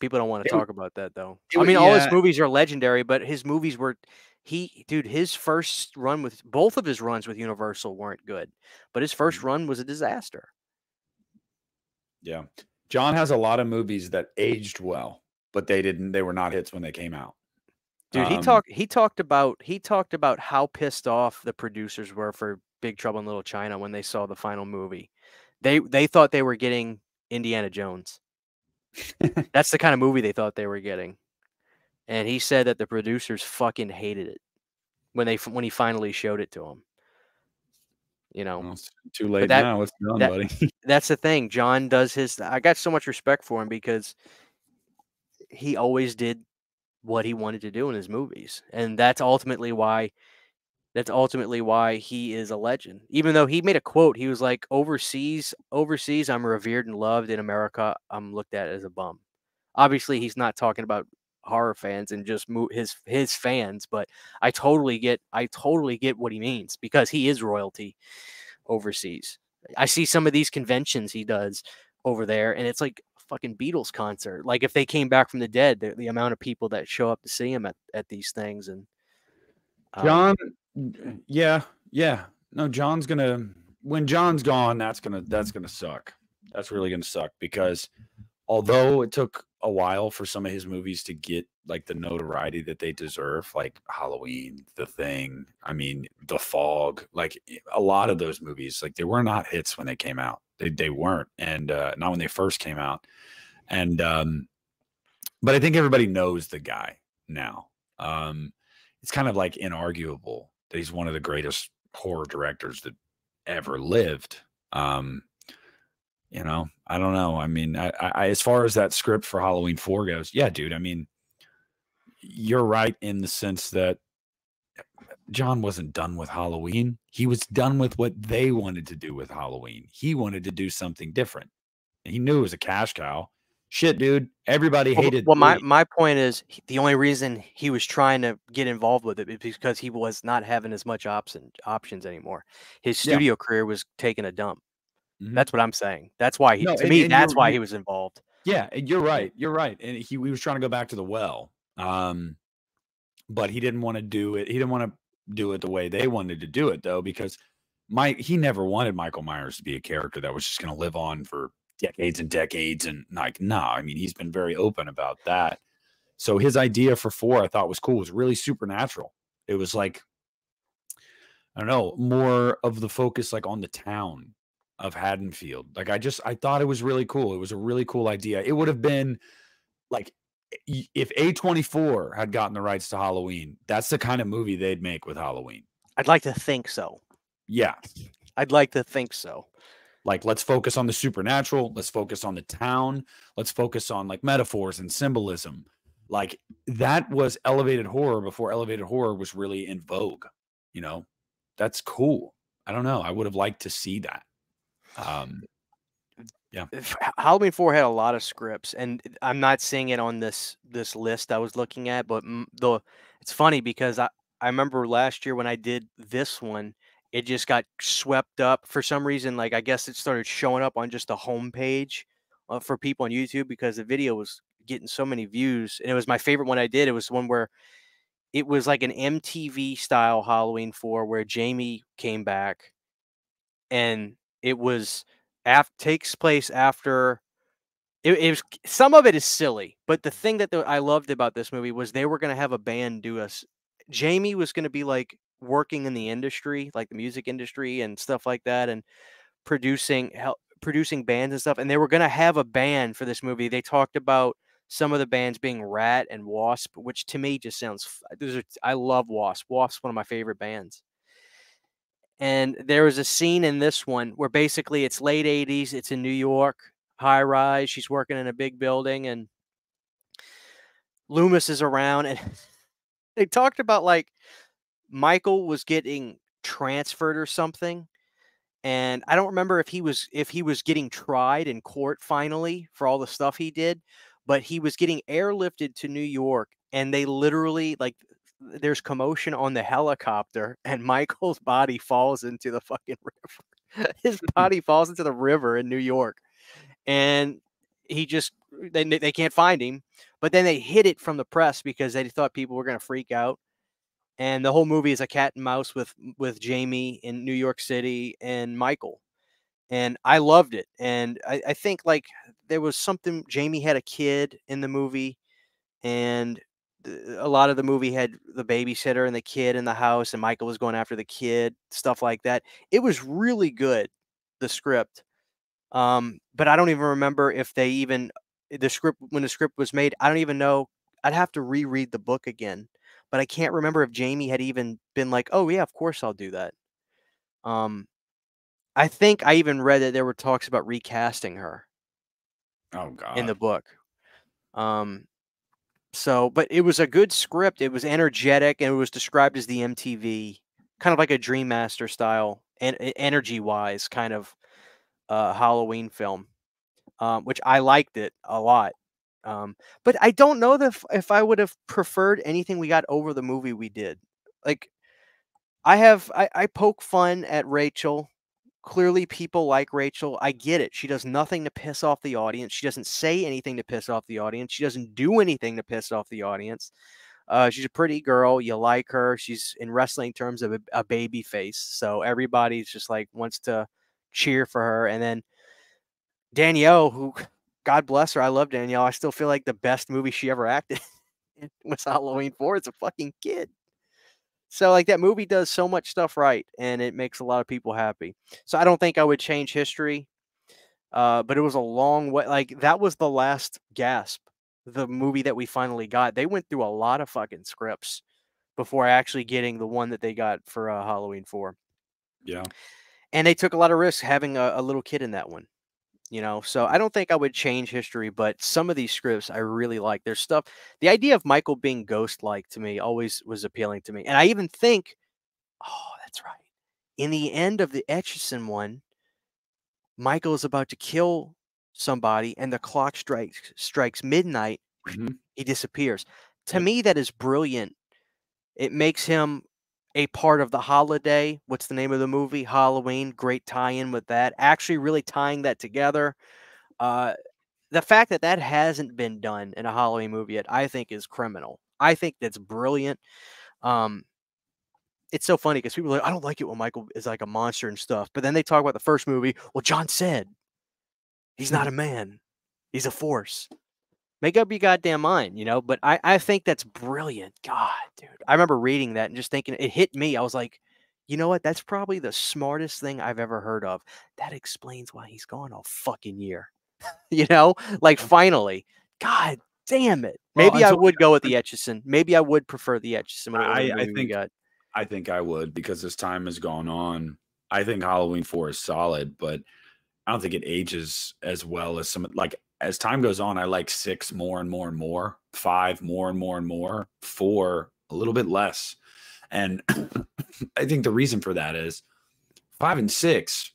People don't want to It, talk about that though. it, I mean, all his yeah. movies are legendary, but his movies were dude, his first run with both of his runs with Universal weren't good. But his first run was a disaster. Yeah. John has a lot of movies that aged well, but they were not hits when they came out. Dude, he talked about how pissed off the producers were for Big Trouble in Little China when they saw the final movie. They thought they were getting Indiana Jones. That's the kind of movie they thought they were getting. And he said that the producers fucking hated it when he finally showed it to them. You know, Well, it's too but late now. It's done, that buddy. that's the thing. John does his. I got so much respect for him because he always did what he wanted to do in his movies, and that's ultimately why he is a legend. Even though he made a quote, he was like, overseas, I'm revered and loved. In America, I'm looked at as a bum. Obviously, he's not talking about horror fans and just his fans, but I totally get what he means because he is royalty overseas. I see some of these conventions he does over there, and it's like a fucking Beatles concert. Like if they came back from the dead, the amount of people that show up to see him at these things, and John, yeah, yeah. No, John's gonna when John's gone, that's gonna suck. That's really gonna suck because although it took a while for some of his movies to get like the notoriety that they deserve, like Halloween, The Thing, I mean, The Fog, like a lot of those movies, like they were not hits when they came out. They weren't, and not when they first came out. And but I think everybody knows the guy now. It's kind of like inarguable that he's one of the greatest horror directors that ever lived. I don't know. I mean, I as far as that script for Halloween 4 goes, yeah, dude. I mean, you're right in the sense that John wasn't done with Halloween. He was done with what they wanted to do with Halloween. He wanted to do something different. He knew it was a cash cow. Shit, dude. Everybody hated well, my 3. my point is the only reason he was trying to get involved with it is because he was not having as much options anymore. His Yeah. studio career was taking a dump. Mhm. That's what I'm saying. That's why No, to me, and that's why he was involved. yeah, and you're Yeah. right. You're right. And he was trying to go back to the well. But he didn't want to do it. He didn't want to do it the way they wanted to do it though, because he never wanted Michael Myers to be a character that was just going to live on for decades and decades. And like, no, I mean, he's been very open about that. So his idea for 4, I thought was cool. It was really supernatural. It was like, I don't know, more of the focus like on the town of Haddonfield. Like I thought it was really cool. It was a really cool idea. It would have been like if A24 had gotten the rights to Halloween, that's the kind of movie they'd make with Halloween. I'd like to think so. Yeah. I'd like to think so. Like, let's focus on the supernatural. Let's focus on the town. Let's focus on like metaphors and symbolism. Like, that was elevated horror before elevated horror was really in vogue. You know, that's cool. I don't know. I would have liked to see that. Yeah. Halloween 4 had a lot of scripts, and I'm not seeing it on this list I was looking at, but it's funny because I remember last year when I did this one, it just got swept up for some reason. Like I guess it started showing up on just the homepage for people on YouTube because the video was getting so many views, and it was my favorite one I did. It was one where it was like an MTV style Halloween 4 where Jamie came back, and it was takes place after it was some of it is silly, but the thing that I loved about this movie was they were gonna have a band do us. Jamie was gonna be like working in the industry, like the music industry and stuff like that, and producing bands and stuff. And they were gonna have a band for this movie. They talked about some of the bands being Rat and Wasp, which to me just sounds. I love Wasp. Wasp's one of my favorite bands. And there was a scene in this one where basically it's late 80s, it's in New York, high rise, she's working in a big building, and Loomis is around, and they talked about like Michael was getting transferred or something, and I don't remember if he was getting tried in court finally for all the stuff he did, but he was getting airlifted to New York, and they literally like there's commotion on the helicopter, and Michael's body falls into the fucking river. His body falls into the river in New York, and he just they can't find him. But then they hid it from the press because they thought people were going to freak out. And the whole movie is a cat and mouse with Jamie in New York City and Michael. And I loved it. And I think like there was something Jamie had a kid in the movie, and a lot of the movie had the babysitter and the kid in the house, and Michael was going after the kid, stuff like that. It was really good, the script. But I don't even remember if they even the script when the script was made. I don't even know. I'd have to reread the book again, but I can't remember if Jamie had even been like, "Oh yeah, of course I'll do that." Um, I think I even read that there were talks about recasting her Oh in the God. book. Um, so, but it was a good script. It was energetic, and it was described as the MTV, kind of like a Dream Master style, and energy wise, kind of Halloween film. Which I liked it a lot. But I don't know that if I would have preferred anything we got over the movie we did. Like I poke fun at Rachel. Clearly people like Rachel. I get it. She does nothing to piss off the audience. She doesn't say anything to piss off the audience. She doesn't do anything to piss off the audience. She's a pretty girl. You like her. She's in wrestling terms of a baby face. So everybody's just like wants to cheer for her. And then Danielle, who, God bless her, I love Danielle. I still feel like the best movie she ever acted in was Halloween 4 as a fucking kid. So, like, that movie does so much stuff right, and it makes a lot of people happy. So, I don't think I would change history, but it was a long way. Like, that was the last gasp, the movie that we finally got. They went through a lot of fucking scripts before actually getting the one that they got for Halloween 4. Yeah. And they took a lot of risks having a little kid in that one. So I don't think I would change history, but some of these scripts I really like. There's stuff, the idea of Michael being ghost-like to me always was appealing to me. And I even think, oh, that's right. In the end of the Etchison one, Michael is about to kill somebody and the clock strikes midnight. Mhm. He disappears. To Yep. me, that is brilliant. It makes him a part of the holiday. What's the name of the movie? Halloween. Great tie-in with that. Actually, really tying that together. Uh, the fact that that hasn't been done in a Halloween movie yet, I think is criminal. I think that's brilliant. Um, it's so funny because people are like, I don't like it when Michael is like a monster and stuff. But then they talk about the first movie. Well, John said he's not a man, he's a force. Make up your goddamn mind. But I think that's brilliant. God, dude. I remember reading that and just thinking it hit me. I was like, you know what? That's probably the smartest thing I've ever heard of. That explains why he's gone all fucking year. Like finally. God damn it. Well, Maybe I until would go with the Etchison. Maybe I would prefer the Etchison over the I movie we think got. I think I would, because as time has gone on, I think Halloween 4 is solid, but I don't think it ages as well as some, like, as time goes on, I like 6 more and more and more, 5 more and more and more, 4 a little bit less. And I think the reason for that is 5 and 6,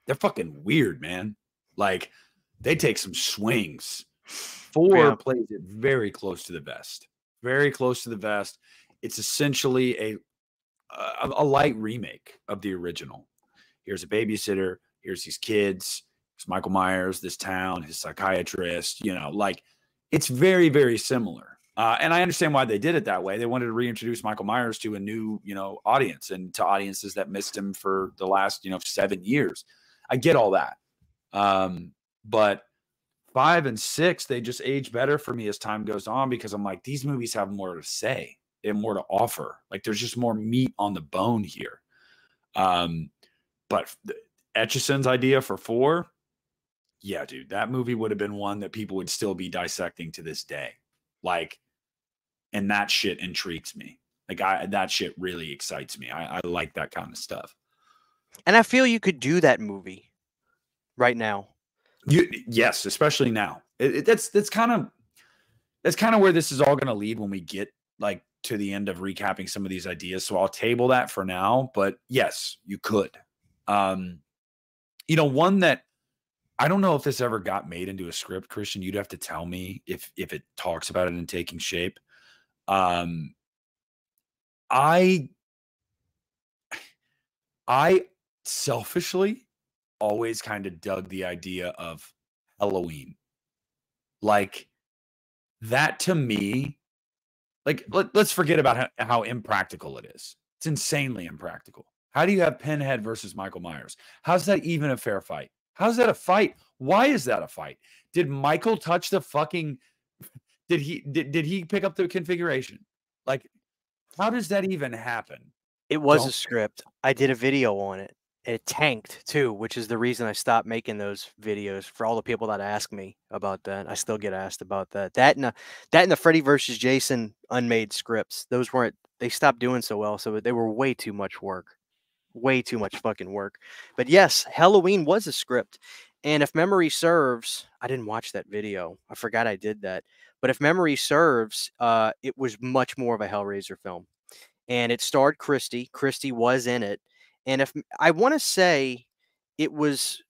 they're fucking weird, man. Like, they take some swings. 4 Yeah. plays it very close to the vest. Very close to the vest. It's essentially a light remake of the original. Here's a babysitter. Here's these kids. It's Michael Myers, this town, his psychiatrist. Like, it's very, very similar. And I understand why they did it that way. They wanted to reintroduce Michael Myers to a new, audience, and to audiences that missed him for the last, 7 years. I get all that. But 5 and 6, they just age better for me as time goes on, because I'm like, these movies have more to say. They have more to offer. Like, there's just more meat on the bone here. But Etchison's idea for 4, yeah, dude, that movie would have been one that people would still be dissecting to this day. Like, and that shit intrigues me. Like, that shit really excites me. I like that kind of stuff. And I feel you could do that movie right now. Yes, especially now. That's kind of where this is all going to lead when we get like to the end of recapping some of these ideas. So I'll table that for now. But yes, you could. One that I don't know if this ever got made into a script, Christian. You'd have to tell me if it talks about it in taking shape. Um, I I selfishly always kind of dug the idea of Halloween. Like that to me, like let's forget about how impractical it is. It's insanely impractical. How do you have Pinhead versus Michael Myers? How's that even a fair fight? How's that a fight? Why is that a fight? Did Michael touch the fucking did he pick up the configuration? Like, how does that even happen? It was a Don't script. I did a video on it. It tanked too, which is the reason I stopped making those videos. For all the people that ask me about that, I still get asked about that. That and the Freddy versus Jason unmade scripts. Those weren't. They stopped doing so well, so they were way too much work. Way too much fucking work. But yes, Halloween was a script. And if memory serves, I didn't watch that video. I forgot I did that. But if memory serves, it was much more of a Hellraiser film. And it starred Christy. Christy was in it. And if I want to say it was,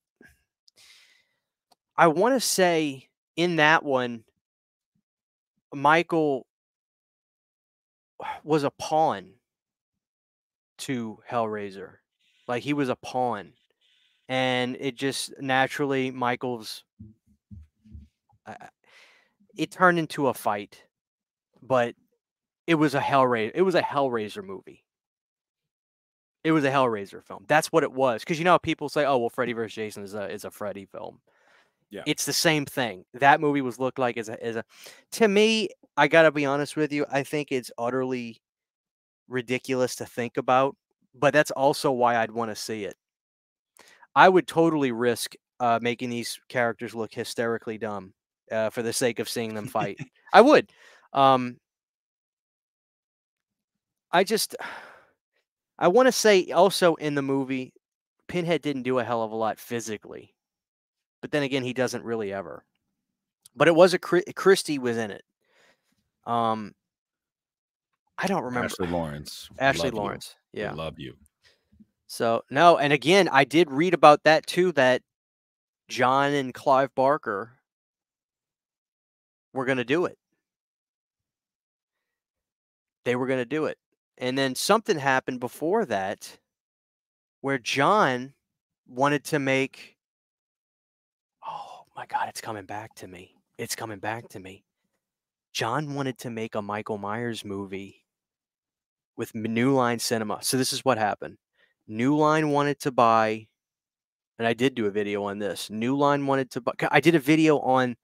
I want to say in that one, Michael was a pawn to Hellraiser. Like he was a pawn. And it just naturally, Michael's, uh, it turned into a fight, but it was a Hellraiser. It was a Hellraiser movie. It was a Hellraiser film. That's what it was. Because how people say, "Oh, well, Freddy vs. Jason is a Freddy film." yeah. It's the same thing. That movie was looked like as a. To me, I gotta be honest with you. I think it's utterly ridiculous to think about, but that's also why I'd want to see it. I would totally risk making these characters look hysterically dumb for the sake of seeing them fight. I would. Um, I just, I want to say also in the movie, Pinhead didn't do a hell of a lot physically, but then again, he doesn't really ever. But it was Christie was in it. I don't remember. Ashley Lawrence. Ashley Love you. Lawrence. We Yeah. love you. So no, and again, I did read about that too. That John and Clive Barker were going to do it. They were going to do it, and then something happened before that, where John wanted to make. Oh my God, it's coming back to me. It's coming back to me. John wanted to make a Michael Myers movie with New Line Cinema. So this is what happened. New Line wanted to buy, and I did do a video on this. New Line wanted to buy. I did a video on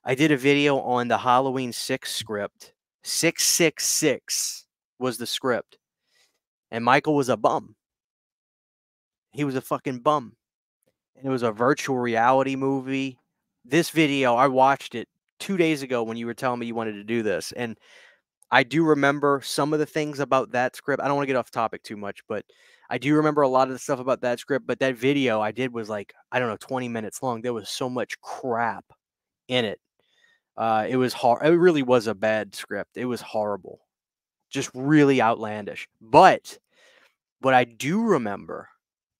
the Halloween 6 script. 666 was the script. And Michael was a bum. He was a fucking bum. And it was a virtual reality movie. This video, I watched it 2 days ago when you were telling me you wanted to do this. And I do remember some of the things about that script. I don't want to get off topic too much, but I do remember a lot of the stuff about that script. But that video I did was like, I don't know, 20 minutes long. There was so much crap in it. It was hard. It really was a bad script. It was horrible, just really outlandish. But what I do remember,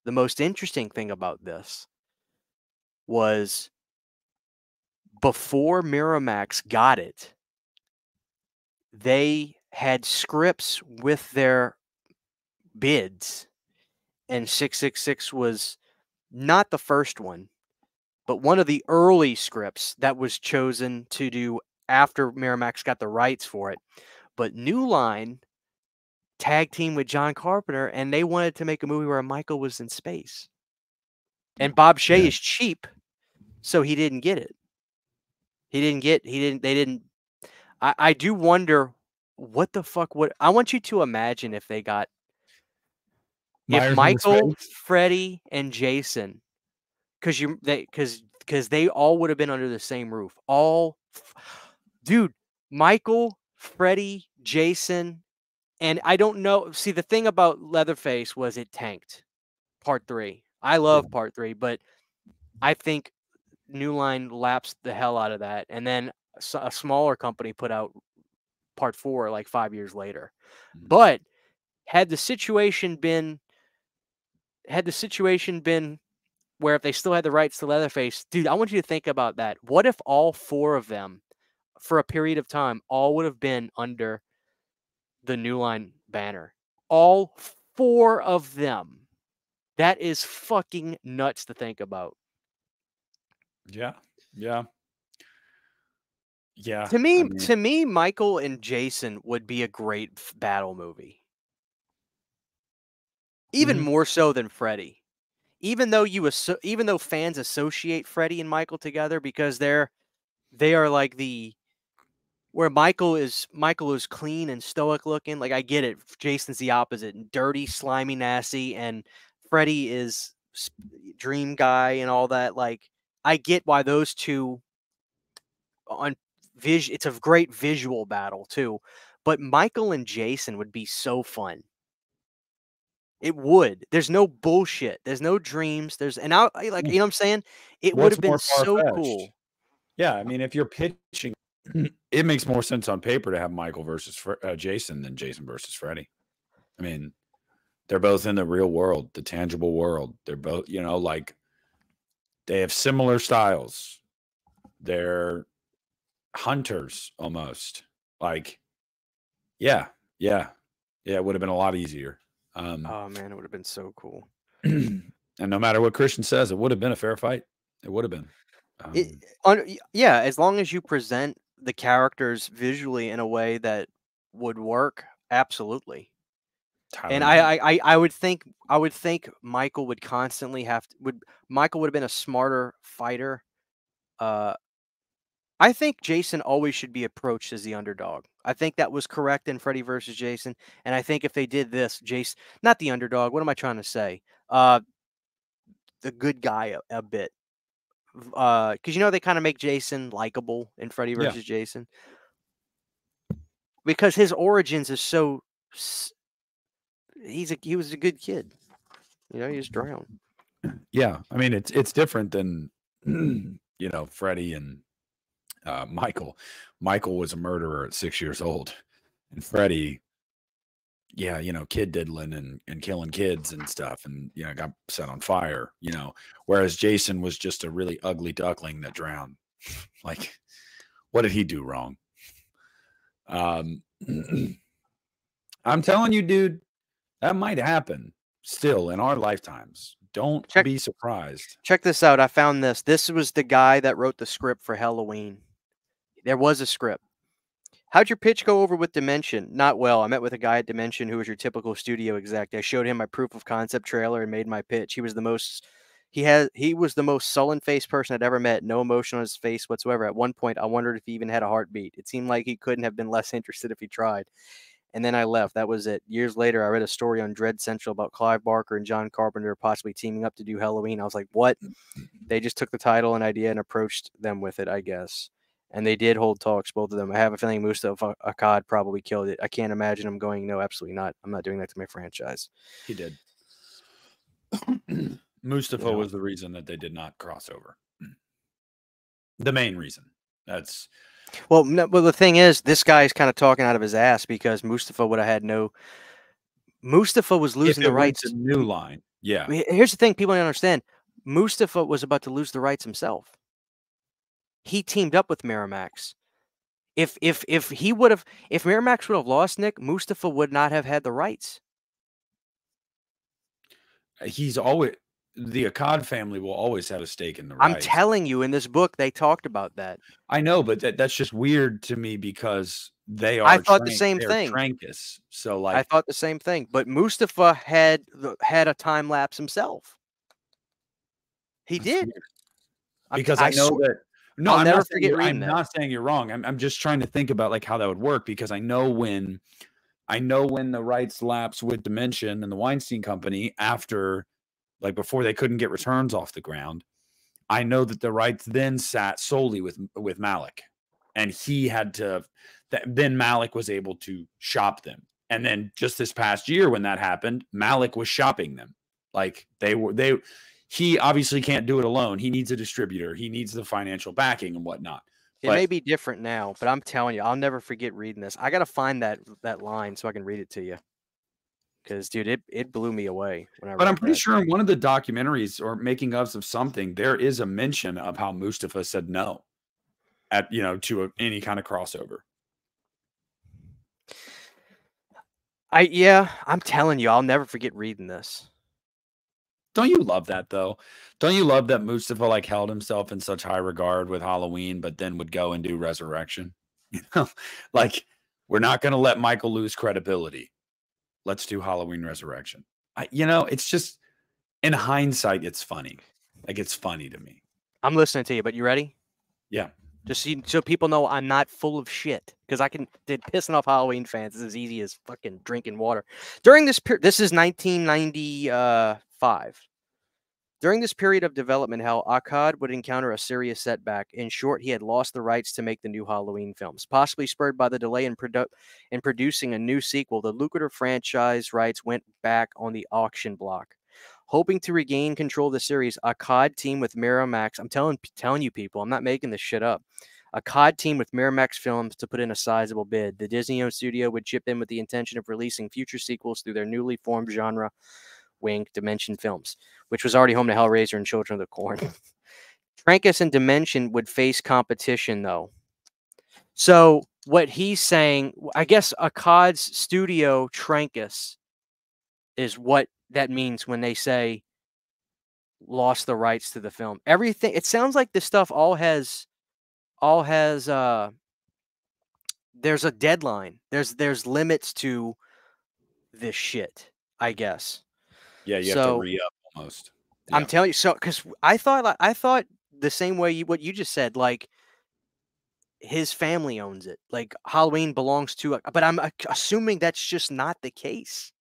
the most interesting thing about this was before Miramax got it, they had scripts with their bids, and 666 was not the first one, but one of the early scripts that was chosen to do after Miramax got the rights for it. But New Line tag team with John Carpenter, and they wanted to make a movie where Michael was in space. And Bob Shea is cheap, so he didn't get it. They didn't. I do wonder what the fuck would, I want you to imagine if they got, if Michael, Freddy, and Jason, because they all would have been under the same roof. Dude, Michael, Freddy, Jason, and I don't know. See, the thing about Leatherface was it tanked. Part 3. I love Part 3, but I think New Line lapsed the hell out of that, and then a smaller company put out Part 4 like 5 years later. But had the situation been had the situation been where if they still had the rights to Leatherface, dude, I want you to think about that. What if all 4 of them, for a period of time, all would have been under the New Line banner? All 4 of them. That is fucking nuts to think about. Yeah. Yeah. Yeah. To I me, mean, to me, Michael and Jason would be a great battle movie. Even mhm. more so than Freddy. Even though even though fans associate Freddy and Michael together because they are like the where Michael is clean and stoic looking. Like I get it. Jason's the opposite, and dirty, slimy, nasty, and Freddy is dream guy and all that. Like I get why those two on it's a great visual battle too. But Michael and Jason would be so fun. It would. There's no bullshit. There's no dreams. There's and I like Yeah. you know what I'm saying? It would What's have been more so far-fetched? cool. Yeah, I mean, if you're pitching, it makes more sense on paper to have Michael versus Jason than Jason versus Freddy. I mean, they're both in the real world, the tangible world. They're both, like they have similar styles. They're hunters almost. Like, yeah, yeah, yeah. It would have been a lot easier. Oh man, it would have been so cool. And no matter what Christian says, it would have been a fair fight. It would have been. It, yeah, as long as you present the characters visually in a way that would work, absolutely. Tyler And Mate. I would think Michael would constantly Michael would have been a smarter fighter. Uh, I think Jason always should be approached as the underdog. I think that was correct in Freddy versus Jason, and I think if they did this, Jason, not the underdog. What am I trying to say? The good guy a bit. Because they kind of make Jason likable in Freddy Yeah. versus Jason because his origins is so. He was a good kid. He was drowned. Yeah. I mean, it's different than Freddie and Michael. Michael was a murderer at 6 years old, and Freddie, yeah, kid diddling and killing kids and stuff, and got set on fire. Whereas Jason was just a really ugly duckling that drowned. Like, what did he do wrong? I'm telling you, dude, that might happen still in our lifetimes. Don't be surprised. Check this out. I found this. This was the guy that wrote the script for Halloween. There was a script. How'd your pitch go over with Dimension? Not well. I met with a guy at Dimension who was your typical studio exec. I showed him my proof of concept trailer and made my pitch. He was the most sullen faced person I'd ever met. No emotion on his face whatsoever. At one point, I wondered if he even had a heartbeat. It seemed like he couldn't have been less interested if he tried. And then I left. That was it. Years later, I read a story on Dread Central about Clive Barker and John Carpenter possibly teaming up to do Halloween. I was like, what? They just took the title and idea and approached them with it, I guess. And they did hold talks, both of them. I have a feeling Mustafa Akkad probably killed it. I can't imagine him going, no, absolutely not. I'm not doing that to my franchise. He did. Mustafa was the reason that they did not cross over. The main reason. That's well, the thing is, this guy's kind of talking out of his ass because Mustafa would have had no. Mustafa was losing the rights. Went to New Line. Yeah. Here's the thing: people don't understand. Mustafa was about to lose the rights himself. He teamed up with Miramax. If Miramax would have lost Nick, Mustafa would not have had the rights. He's always the Akkad family will always have a stake in the rights. I'm telling you, in this book, they talked about that. I know, but that's just weird to me because they are. I thought the same thing. Trancus, so like I thought the same thing. But Mustafa had a time lapse himself. He did. Because I know that. No, I'll never forget reading that. I'm not saying you're wrong. I'm just trying to think about like how that would work because I know when the rights lapse with Dimension and the Weinstein Company after, like before they couldn't get returns off the ground. I know that the rights then sat solely with Malik, and he had to. Then Malik was able to shop them, and then just this past year when that happened, Malik was shopping them. Like he obviously can't do it alone. He needs a distributor. He needs the financial backing and whatnot. It may be different now, but I'm telling you, I'll never forget reading this. I got to find that line so I can read it to you. because dude, it blew me away when I But I'm read pretty that. sure in one of the documentaries or making ofs of something, there is a mention of how Mustafa said no at to any kind of crossover. Yeah, I'm telling you, I'll never forget reading this. Don't you love that though? Don't you love that Mustafa like held himself in such high regard with Halloween, but then would go and do Resurrection? You know, like we're not going to let Michael lose credibility. Let's do Halloween Resurrection. It's just in hindsight, it's funny. Like it's funny to me. I'm listening to you, but you ready? Yeah. Just so people know I'm not full of shit, because did pissing off Halloween fans is as easy as fucking drinking water. During this period, this is 1995. During this period of development hell, Akkad would encounter a serious setback. In short, he had lost the rights to make the new Halloween films. Possibly spurred by the delay in producing a new sequel, the lucrative franchise rights went back on the auction block. Hoping to regain control of the series, Akkad teamed with Miramax. I'm telling you people, I'm not making this shit up. Akkad teamed with Miramax Films to put in a sizable bid. The Disney-owned studio would chip in with the intention of releasing future sequels through their newly formed genre wing Dimension Films, which was already home to Hellraiser and Children of the Corn. Trancas and Dimension would face competition, though. So what he's saying, I guess Akkad's studio Trancas is what that means when they say lost the rights to the film. Everything, it sounds like this stuff all has there's a deadline. There's limits to this shit, I guess. Yeah, you have to So re-up almost. I'm Yeah. telling you, so because I thought the same way what you just said, like his family owns it, like Halloween belongs to, but I'm assuming that's just not the case.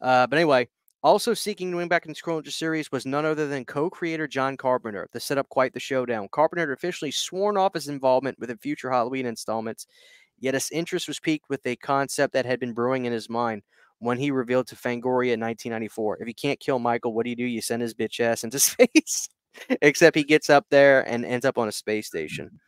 But anyway, also seeking to win back in the Scrollinger series was none other than co-creator John Carpenter. To set up quite the showdown, Carpenter had officially sworn off his involvement with the future Halloween installments, yet his interest was piqued with a concept that had been brewing in his mind when he revealed to Fangoria in 1994, if you can't kill Michael, what do? You send his bitch ass into space. Except he gets up there and ends up on a space station.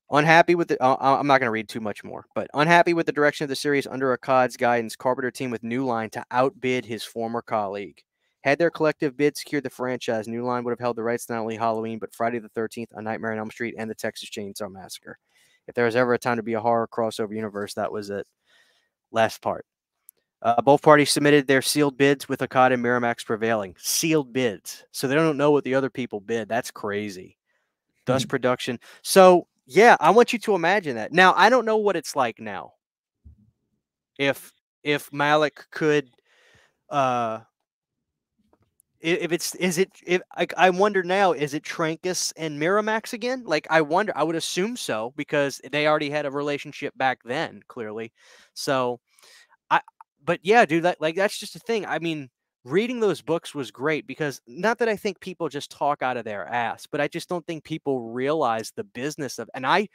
Unhappy with the, I'm not going to read too much more, but unhappy with the direction of the series under Akkad's guidance, Carpenter teamed with New Line to outbid his former colleague. Had their collective bid secured the franchise, New Line would have held the rights to not only Halloween, but Friday the 13th, A Nightmare on Elm Street, and the Texas Chainsaw Massacre. If there was ever a time to be a horror crossover universe, that was it. Last part. Both parties submitted their sealed bids with Akkad and Miramax prevailing. Sealed bids. So they don't know what the other people bid. That's crazy. Dust production. So, yeah, I want you to imagine that. Now, I don't know what it's like now. If Malik could I wonder now, is it Trancas and Miramax again? Like, I wonder, I would assume so, because they already had a relationship back then, clearly. So but yeah, dude, that's just a thing. I mean, reading those books was great, because not that I think people just talk out of their ass, but I just don't think people realize the business of, and I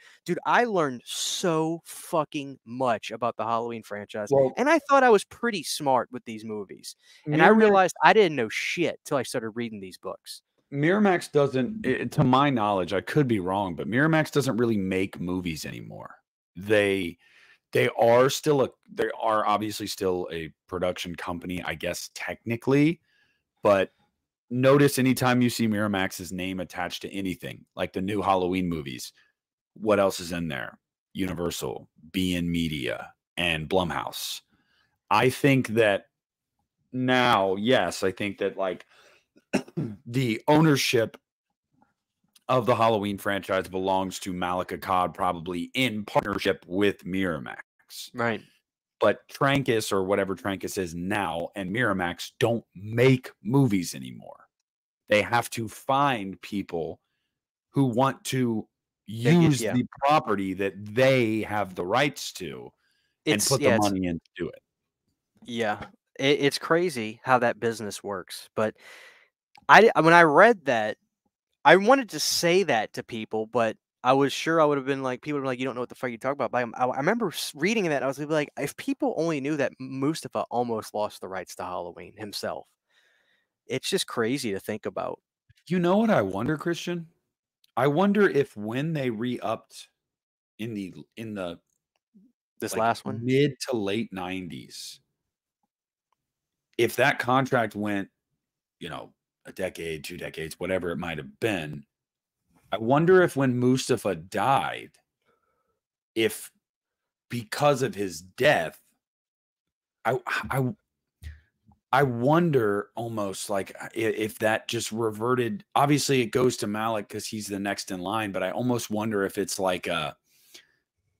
learned so fucking much about the Halloween franchise, Well, and I thought I was pretty smart with these movies. And I Miramax realized I didn't know shit till I started reading these books. Miramax doesn't, to my knowledge, I could be wrong, but Miramax doesn't really make movies anymore. They they are obviously still a production company, I guess technically, but notice anytime you see Miramax's name attached to anything, like the new Halloween movies, what else is in there? Universal, BN Media, and Blumhouse. I think that now, yes, I think that like the ownership of the Halloween franchise belongs to Malik Akkad, probably in partnership with Miramax. Right. But Trancas, or whatever Trancas is now, and Miramax don't make movies anymore. They have to find people who want to use Yeah. the property that they have the rights to and It's put the yeah, it's money in to do it. yeah. It's crazy how that business works. But when I read that, I wanted to say that to people, but I was sure I would have been like, people would be like, you don't know what the fuck you talk about. But I remember reading that. I was like, if people only knew that Mustafa almost lost the rights to Halloween himself, it's just crazy to think about. You know what I wonder, Christian? I wonder if when they re-upped in the This like last one, mid to late 90s, if that contract went, you know, a decade, 2 decades, whatever it might have been, I wonder if when Mustafa died, if because of his death, I I I wonder almost like if that just reverted. Obviously, it goes to Malik because he's the next in line, but I almost wonder if it's like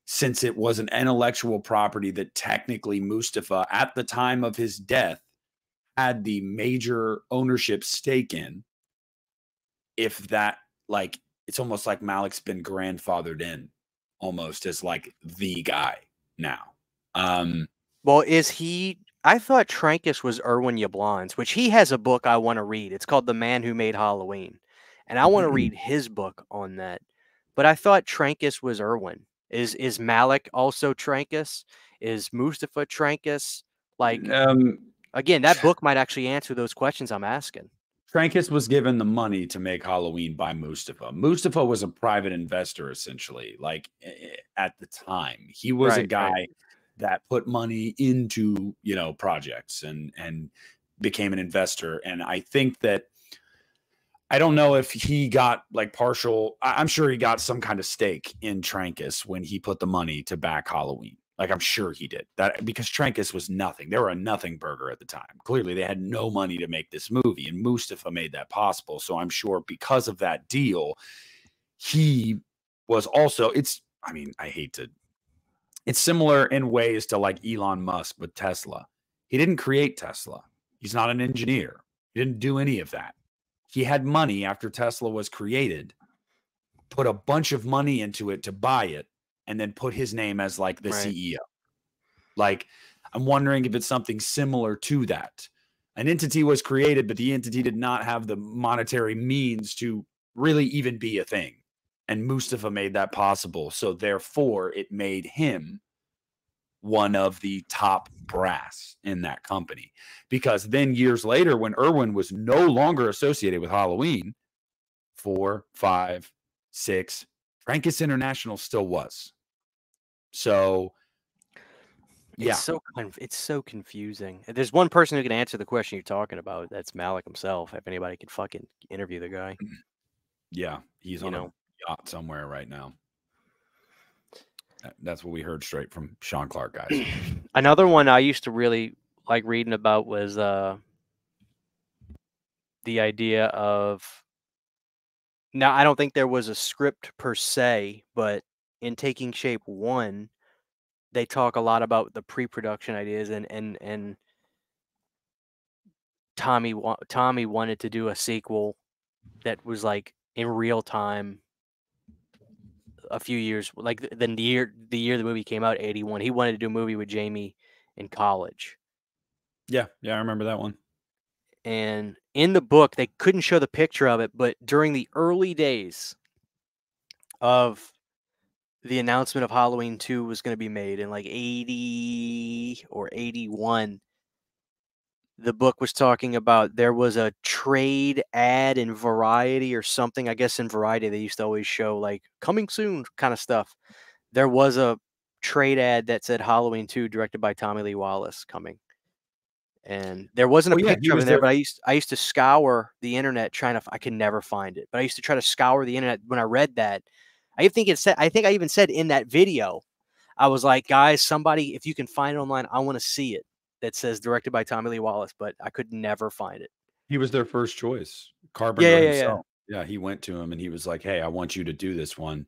since it was an intellectual property that technically Mustafa at the time of his death had the major ownership stake in, if that like it's almost like Malik's been grandfathered in almost as like the guy now. Well, is he? I thought Trancas was Erwin Yablans, which he has a book I want to read. It's called The Man Who Made Halloween, and I want to read his book on that. But I thought Trancas was Erwin. Is Malik also Trancas? Is Mustafa Trancas? Like again, that book might actually answer those questions I'm asking. Trancas was given the money to make Halloween by Mustafa. Mustafa was a private investor, essentially, like at the time. He was a guy that put money into, you know, projects and became an investor. And I think that I don't know if he got like partial. I'm sure he got some kind of stake in Trancas when he put the money to back Halloween. Like I'm sure he did that because Trancas was nothing. They were a nothing burger at the time. Clearly, they had no money to make this movie, and Mustafa made that possible. So I'm sure because of that deal, he was also. It's. I mean, I hate to. It's similar in ways to like Elon Musk with Tesla. He didn't create Tesla. He's not an engineer. He didn't do any of that. He had money after Tesla was created, put a bunch of money into it to buy it, and then put his name as like the CEO. Like, I'm wondering if it's something similar to that. An entity was created, but the entity did not have the monetary means to really even be a thing. And Mustafa made that possible. So therefore, it made him one of the top brass in that company. Because then years later, when Erwin was no longer associated with Halloween, 4, 5, 6, Trancas International still was. So, yeah. It's so confusing. There's one person who can answer the question you're talking about. That's Malik himself. If anybody could fucking interview the guy. Yeah, he's on a yacht somewhere right now. That's what we heard straight from Sean Clark, guys. Another one I used to really like reading about was the idea of. Now, I don't think there was a script per se, but in Taking Shape 1, they talk a lot about the pre-production ideas, and Tommy wanted to do a sequel that was like in real time a few years, like the year the movie came out, 81. He wanted to do a movie with Jamie in college. Yeah, I remember that one. And in the book, they couldn't show the picture of it, but during the early days of the announcement of Halloween 2 was going to be made in like 80 or 81, the book was talking about there was a trade ad in Variety or something. I guess in Variety, they used to always show like coming soon kind of stuff. There was a trade ad that said Halloween 2 directed by Tommy Lee Wallace coming. And there wasn't a picture of it there, but I used to scour the internet trying to. I could never find it, but I used to try to scour the internet when I read that. I think I even said in that video, I was like, guys, somebody, if you can find it online, I want to see it. That says directed by Tommy Lee Wallace, but I could never find it. He was their first choice. Carpenter himself. Yeah. Yeah, he went to him and he was like, "Hey, I want you to do this one."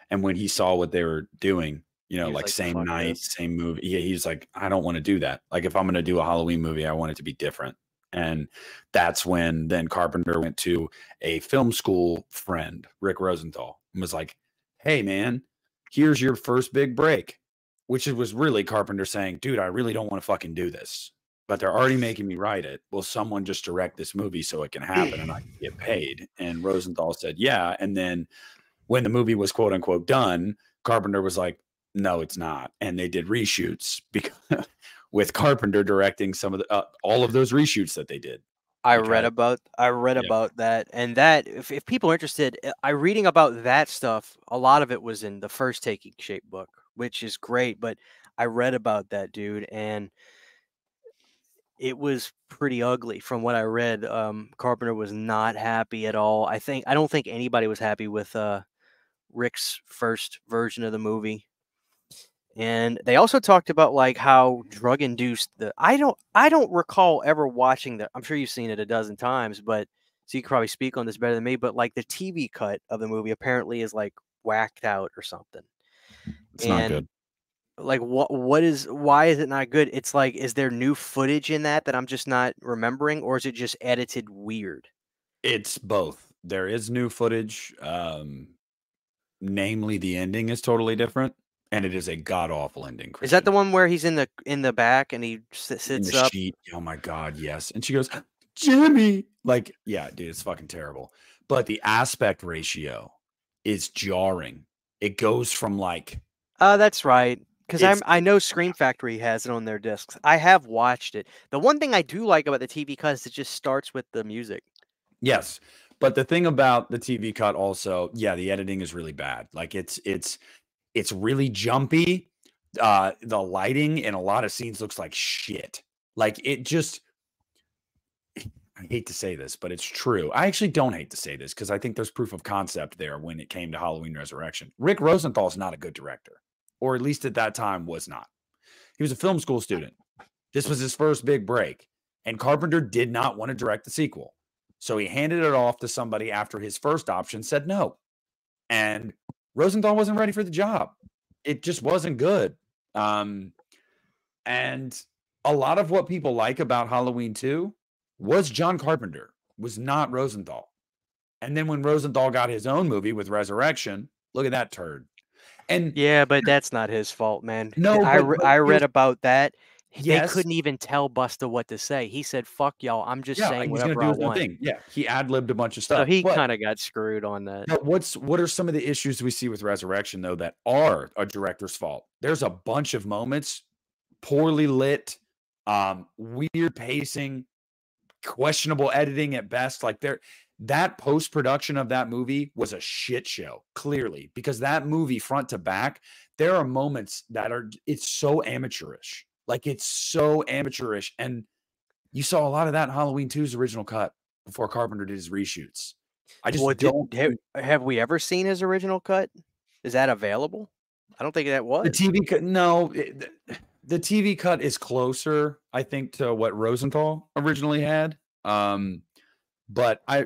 And when he saw what they were doing, you know, like same night, same movie, he's like, "I don't want to do that. Like, if I'm going to do a Halloween movie, I want it to be different." And that's when then Carpenter went to a film school friend, Rick Rosenthal, and was like, "Hey, man, here's your first big break," which was really Carpenter saying, "Dude, I really don't want to fucking do this, but they're already making me write it. Will someone just direct this movie so it can happen and I can get paid?" And Rosenthal said, "Yeah." And then when the movie was quote unquote done, Carpenter was like, "No, it's not." And they did reshoots because with Carpenter directing some of the all of those reshoots that they did. I read about that, and that if people are interested, I reading about that stuff. A lot of it was in the first Taking Shape book, which is great. But I read about that, dude, and it was pretty ugly from what I read. Carpenter was not happy at all. I don't think anybody was happy with Rick's first version of the movie. And they also talked about like how drug induced the I don't recall ever watching the I'm sure you've seen it a dozen times, but so you could probably speak on this better than me, but like the TV cut of the movie apparently is like whacked out or something. It's not And good. like what is why is it not good? It's like is there new footage in that I'm just not remembering, or is it just edited weird? It's both. There is new footage. Namely, the ending is totally different, and it is a god awful ending, Is that the Christian. one where he's in the back and he In the sits up? sheet. Oh my god, yes. And she goes, Jimmy. Like, yeah, dude, it's fucking terrible. But the aspect ratio is jarring. It goes from like That's right. Because it's I know Scream Factory has it on their discs. I have watched it. The one thing I do like about the TV cut is it just starts with the music. yes. But the thing about the TV cut also, yeah, the editing is really bad. Like it's really jumpy. The lighting in a lot of scenes looks like shit. Like it just I hate to say this, but it's true. I actually don't hate to say this because I think there's proof of concept there when it came to Halloween Resurrection. Rick Rosenthal is not a good director, or at least at that time was not. He was a film school student. This was his first big break, and Carpenter did not want to direct the sequel. So he handed it off to somebody after his first option said no. And Rosenthal wasn't ready for the job. It just wasn't good. Um, and a lot of what people like about Halloween 2 was John Carpenter, was not Rosenthal. And then when Rosenthal got his own movie with Resurrection, look at that turd. And Yeah, but that's not his fault, man. no, but I read here's about that. They yes, couldn't even tell Busta what to say. He said, "Fuck y'all. I'm just yeah, saying he's gonna whatever do I his own want." thing. Yeah, he ad-libbed a bunch of So stuff. he kind of got screwed on that. But what are some of the issues we see with Resurrection though that are a director's fault? There's a bunch of moments, poorly lit, weird pacing, questionable editing at best. Like that post production of that movie was a shit show, clearly, because that movie front to back, there are moments that are it's so amateurish. Like it's so amateurish. And you saw a lot of that in Halloween 2's original cut before Carpenter did his reshoots. I Well, just don't think have we ever seen his original cut? Is that available? I don't think that the was. TV cut. No, the TV cut is closer, I think, to what Rosenthal originally had. But I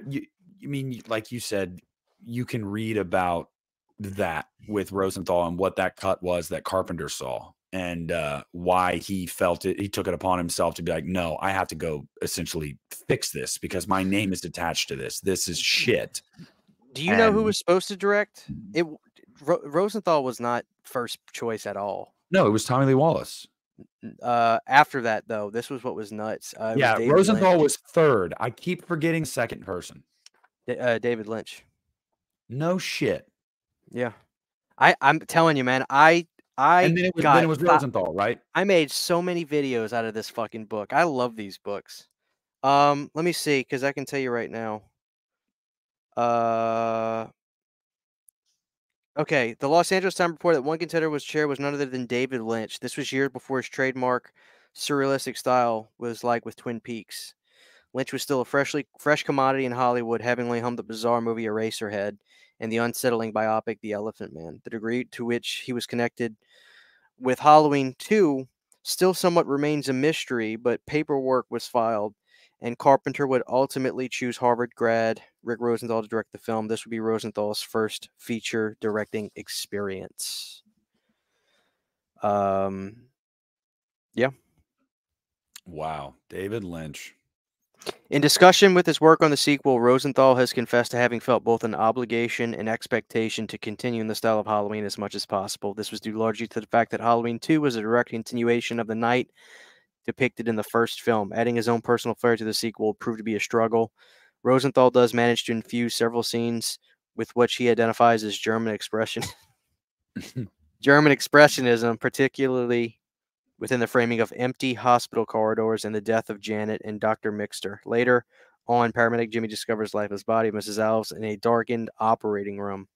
mean, like you said, you can read about that with Rosenthal and what that cut was that Carpenter saw and why he felt it. He took it upon himself to be like, no, I have to go essentially fix this because my name is attached to this. This is shit. Do you know who And was supposed to direct? Rosenthal was not first choice at all. no, it was Tommy Lee Wallace. After that, though, this was what was nuts. It was Yeah, David Rosenthal Lynch. was third. I keep forgetting second person. David Lynch. No shit. Yeah, I'm telling you, man. And I then it got was Rosenthal, right? I made so many videos out of this fucking book. I love these books. Let me see, because I can tell you right now. Uh, okay. The Los Angeles Times reported that one contender was chair was none other than David Lynch. This was years before his trademark surrealistic style was like with Twin Peaks. Lynch was still a fresh commodity in Hollywood, having only helmed the bizarre movie Eraserhead and the unsettling biopic The Elephant Man. The degree to which he was connected with Halloween 2 still somewhat remains a mystery, but paperwork was filed, and Carpenter would ultimately choose Harvard grad Rick Rosenthal to direct the film. This would be Rosenthal's first feature directing experience. Yeah. Wow. David Lynch. In discussion with his work on the sequel, Rosenthal has confessed to having felt both an obligation and expectation to continue in the style of Halloween as much as possible. This was due largely to the fact that Halloween 2 was a direct continuation of the night depicted in the first film. Adding his own personal flair to the sequel proved to be a struggle. Rosenthal does manage to infuse several scenes with what he identifies as German expressionism, particularly within the framing of empty hospital corridors and the death of Janet and Dr. Mixter. Later on, paramedic Jimmy discovers lifeless body of Mrs. Alves in a darkened operating room.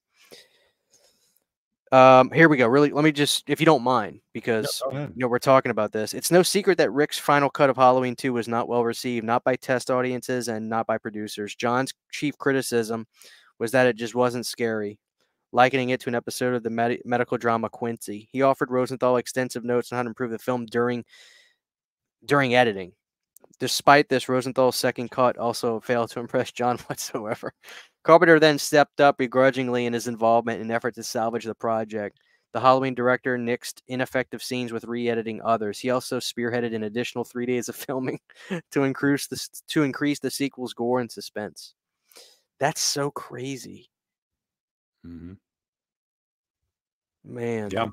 Here we go. Really, let me just, if you don't mind, Yeah, because go ahead. we're talking about this. It's no secret that Rick's final cut of Halloween 2 was not well received, not by test audiences and not by producers. John's chief criticism was that it just wasn't scary, likening it to an episode of the medical drama Quincy. He offered Rosenthal extensive notes on how to improve the film during editing. Despite this, Rosenthal's second cut also failed to impress John whatsoever. Carpenter then stepped up begrudgingly in his involvement in an effort to salvage the project. The Halloween director nixed ineffective scenes with re-editing others. He also spearheaded an additional 3 days of filming to increase the sequel's gore and suspense. That's so crazy, Mhm. man. Yeah.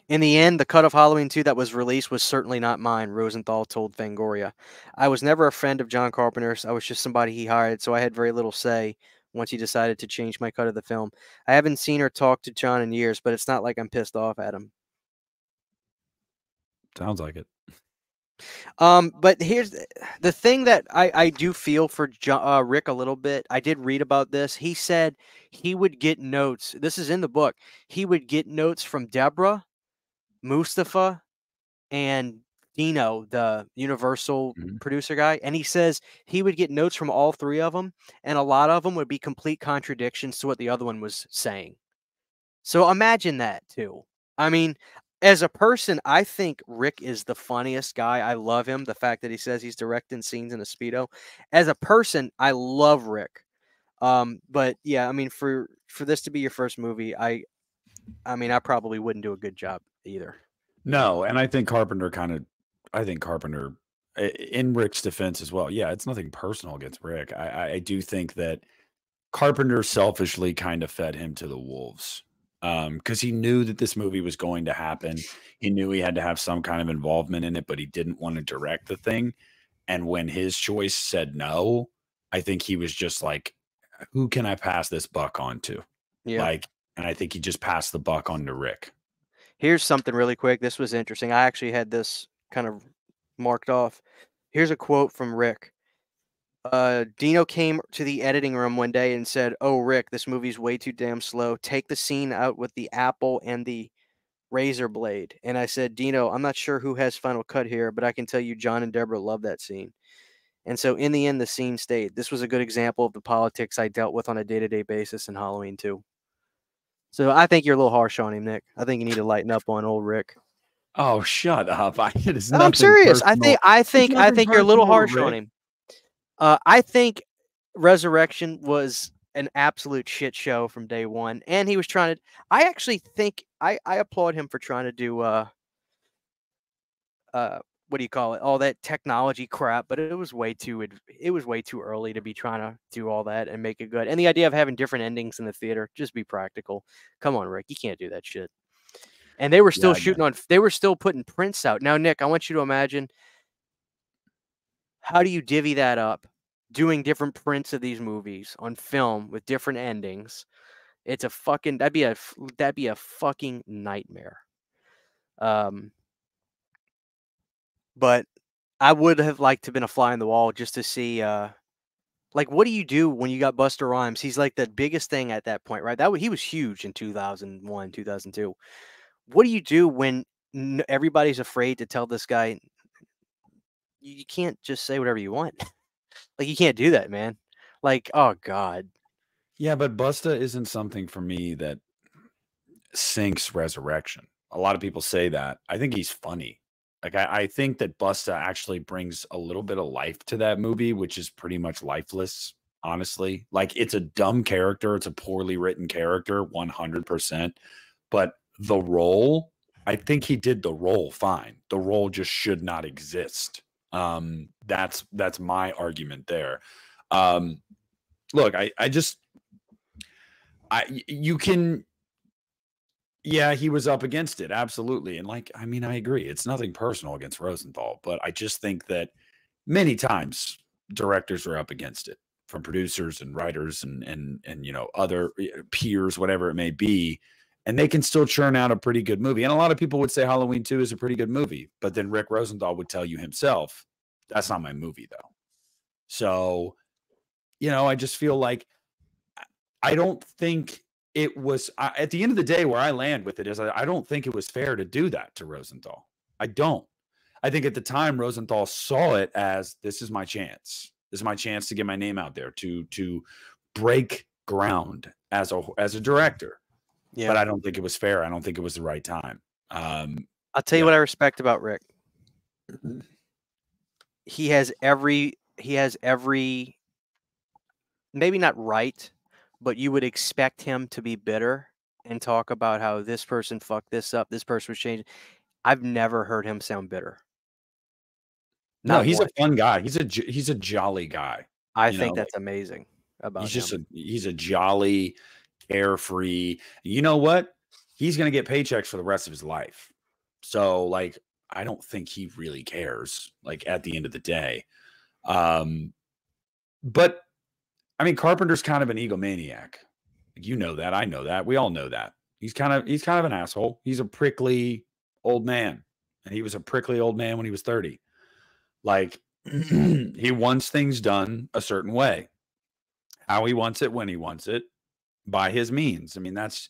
In the end, the cut of Halloween 2 that was released was certainly not mine, Rosenthal told Fangoria. I was never a friend of John Carpenter's. I was just somebody he hired, so I had very little say once he decided to change my cut of the film. I haven't seen or talked to John in years, but it's not like I'm pissed off at him. Sounds like it. But here's the thing that I do feel for Rick a little bit. I did read about this. He said he would get notes. This is in the book. He would get notes from Deborah, Mustafa, and Dino, the Universal Mhm. producer guy, and he says he would get notes from all three of them, and a lot of them would be complete contradictions to what the other one was saying. So imagine that too. I mean, as a person, I think Rick is the funniest guy. I love him. The fact that he says he's directing scenes in a Speedo. As a person, I love Rick. But yeah, I mean, for this to be your first movie, I mean, I probably wouldn't do a good job either. No, and I think Carpenter, in Rick's defense as well. Yeah, it's nothing personal against Rick. I do think that Carpenter selfishly kind of fed him to the wolves, because he knew that this movie was going to happen. He knew he had to have some kind of involvement in it, but he didn't want to direct the thing. And when his choice said no, I think he was just like, "Who can I pass this buck on to?" Yeah. Like, and I think he just passed the buck on to Rick. Here's something really quick. This was interesting. I actually had this kind of marked off. Here's a quote from Rick. Dino came to the editing room one day and said, "Oh, Rick, this movie's way too damn slow. Take the scene out with the apple and the razor blade." And I said, "Dino, I'm not sure who has final cut here, but I can tell you John and Deborah love that scene." And so in the end, the scene stayed. This was a good example of the politics I dealt with on a day-to-day basis in Halloween 2. So I think you're a little harsh on him, Nick. I think you need to lighten up on old Rick. Oh, shut up. It is I'm nothing serious. I think personal. I It's think I nothing think you're a little personal to harsh on Rick. him. I think Resurrection was an absolute shit show from day one, and he was trying to. I actually think I applaud him for trying to do what do you call it? All that technology crap, but it was it was way too early to be trying to do all that and make it good. And the idea of having different endings in the theater, just be practical. Come on, Rick, you can't do that shit. And they were Yeah, still I get shooting it. on. They were still putting prints out. Now, Nick, I want you to imagine, how do you divvy that up? Doing different prints of these movies on film with different endings. It's a fucking that'd be a fucking nightmare. Um, but I would have liked to have been a fly on the wall just to see like, what do you do when you got Buster Rhymes? He's like the biggest thing at that point, right? He was huge in 2001, 2002. What do you do when everybody's afraid to tell this guy you can't just say whatever you want? Like, you can't do that, man. Like, oh god. Yeah, but Busta isn't something for me that sinks Resurrection. A lot of people say that. I think he's funny. Like I think that Busta actually brings a little bit of life to that movie, which is pretty much lifeless, honestly. Like it's a dumb character, it's a poorly written character, 100%. But the role, I think he did the role fine. The role just should not exist. That's my argument there. Um, look, I just you can yeah, he was up against it, absolutely, and, like, I mean, I agree, it's nothing personal against Rosenthal, but I just think that many times directors are up against it from producers and writers and, other, peers, whatever it may be, and they can still churn out a pretty good movie, and a lot of people would say Halloween 2 is a pretty good movie, but then Rick Rosenthal would tell you himself, "That's not my movie, though." So, I just feel like I don't think it was at the end of the day, where I land with it is I don't think it was fair to do that to Rosenthal. I don't. I think at the time Rosenthal saw it as, this is my chance. This is my chance to get my name out there, to break ground as a director. Yeah. But I don't think it was fair. I don't think it was the right time. I'll tell you what I respect about Rick. He has every maybe not right, but you would expect him to be bitter and talk about how this person fucked this up, this person was changing. I've never heard him sound bitter. No, he's a fun guy. He's a jolly guy. I think that's amazing about him. He's a jolly, carefree. You know what? He's going to get paychecks for the rest of his life. So, like, I don't think he really cares, like, at the end of the day. But I mean, Carpenter's kind of an egomaniac. You know that. I know that. We all know that. He's kind of an asshole. He's a prickly old man. And he was a prickly old man when he was 30. Like, he wants things done a certain way. How he wants it, when he wants it, by his means. I mean, that's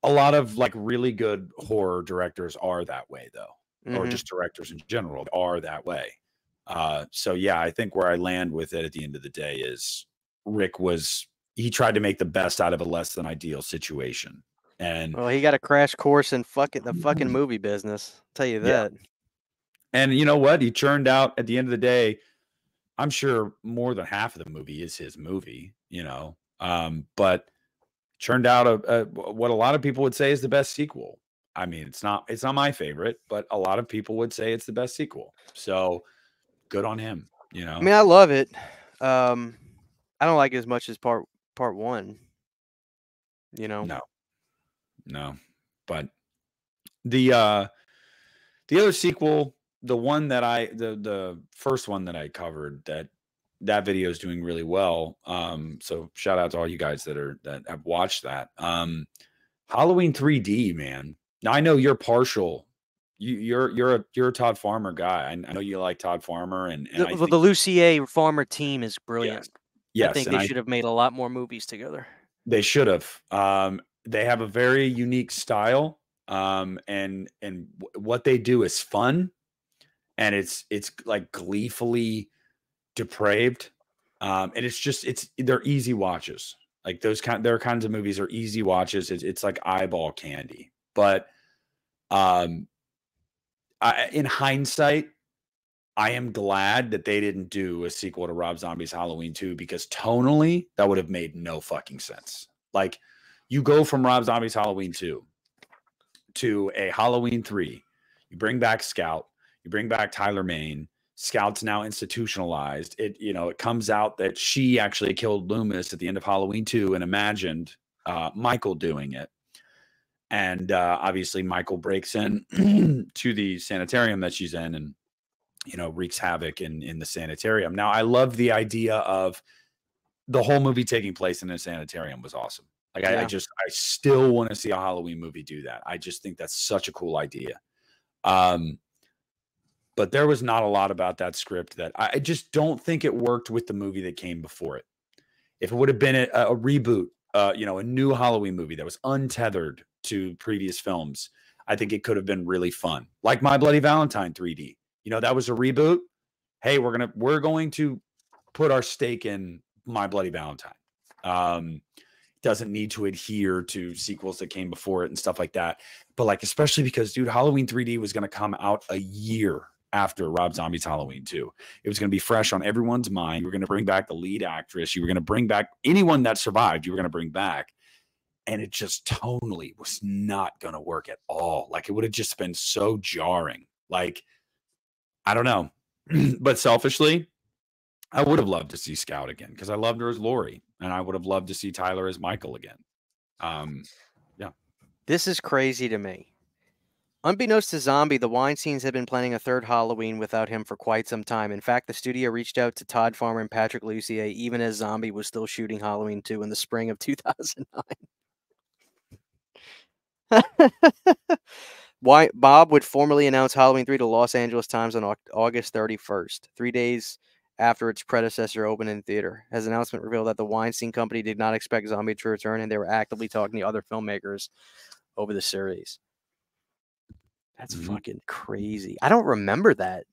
a lot of, like, really good horror directors are that way, though. Or just directors in general are that way. So yeah, I think where I land with it at the end of the day is Rick he tried to make the best out of a less than ideal situation. And well, he got a crash course in the fucking movie business. I'll tell you that. Yeah. And you know what? He churned out, at the end of the day, I'm sure more than half of the movie is his movie, you know. But churned out what a lot of people would say is the best sequel. I mean, it's not my favorite, but a lot of people would say it's the best sequel. So good on him, you know. I mean, I love it. I don't like it as much as part one. You know. No. But the other sequel, the one that the first one that I covered, that video is doing really well. So shout out to all you guys that have watched that. Halloween 3D, man. Now I know you're partial. You're a Todd Farmer guy. I know you like Todd Farmer, and the Lucier Farmer team is brilliant. Yes, I think they should have made a lot more movies together. They should have. They have a very unique style, and what they do is fun, and it's like gleefully depraved, and they're easy watches. Like their kinds of movies are easy watches. It's like eyeball candy. But in hindsight, I am glad that they didn't do a sequel to Rob Zombie's Halloween 2, because tonally that would have made no fucking sense. Like, you go from Rob Zombie's Halloween 2 to a Halloween 3. You bring back Scout. You bring back Tyler Mane. Scout's now institutionalized. It comes out that she actually killed Loomis at the end of Halloween 2 and imagined Michael doing it. And obviously Michael breaks in to the sanitarium that she's in and, wreaks havoc in the sanitarium. Now, I love the idea of the whole movie taking place in a sanitarium was awesome. Like, I still want to see a Halloween movie do that. I just think that's such a cool idea. But there was not a lot about that script that I just don't think it worked with the movie that came before it. If it would have been a reboot, a new Halloween movie that was untethered to previous films, I think it could have been really fun. Like My Bloody Valentine 3D. That was a reboot. Hey, we're going to put our stake in My Bloody Valentine. Doesn't need to adhere to sequels that came before it and stuff like that. But, like, especially because, dude, Halloween 3D was going to come out a year after Rob Zombie's Halloween 2. It was going to be fresh on everyone's mind. You were going to bring back the lead actress. You were going to bring back anyone that survived. You were going to bring back. And it just tonally was not going to work at all. Like, it would have just been so jarring. Like, I don't know. But selfishly, I would have loved to see Scout again because I loved her as Lori. And I would have loved to see Tyler as Michael again. Yeah. This is crazy to me. Unbeknownst to Zombie, the Weinsteins had been planning a third Halloween without him for quite some time. In fact, the studio reached out to Todd Farmer and Patrick Lussier even as Zombie was still shooting Halloween 2 in the spring of 2009. Bob would formally announce Halloween 3 to Los Angeles Times on August 31st, 3 days after its predecessor opened in theater. His announcement revealed that the Weinstein Company did not expect Zombie to return, and they were actively talking to other filmmakers over the series. That's fucking crazy. I don't remember that.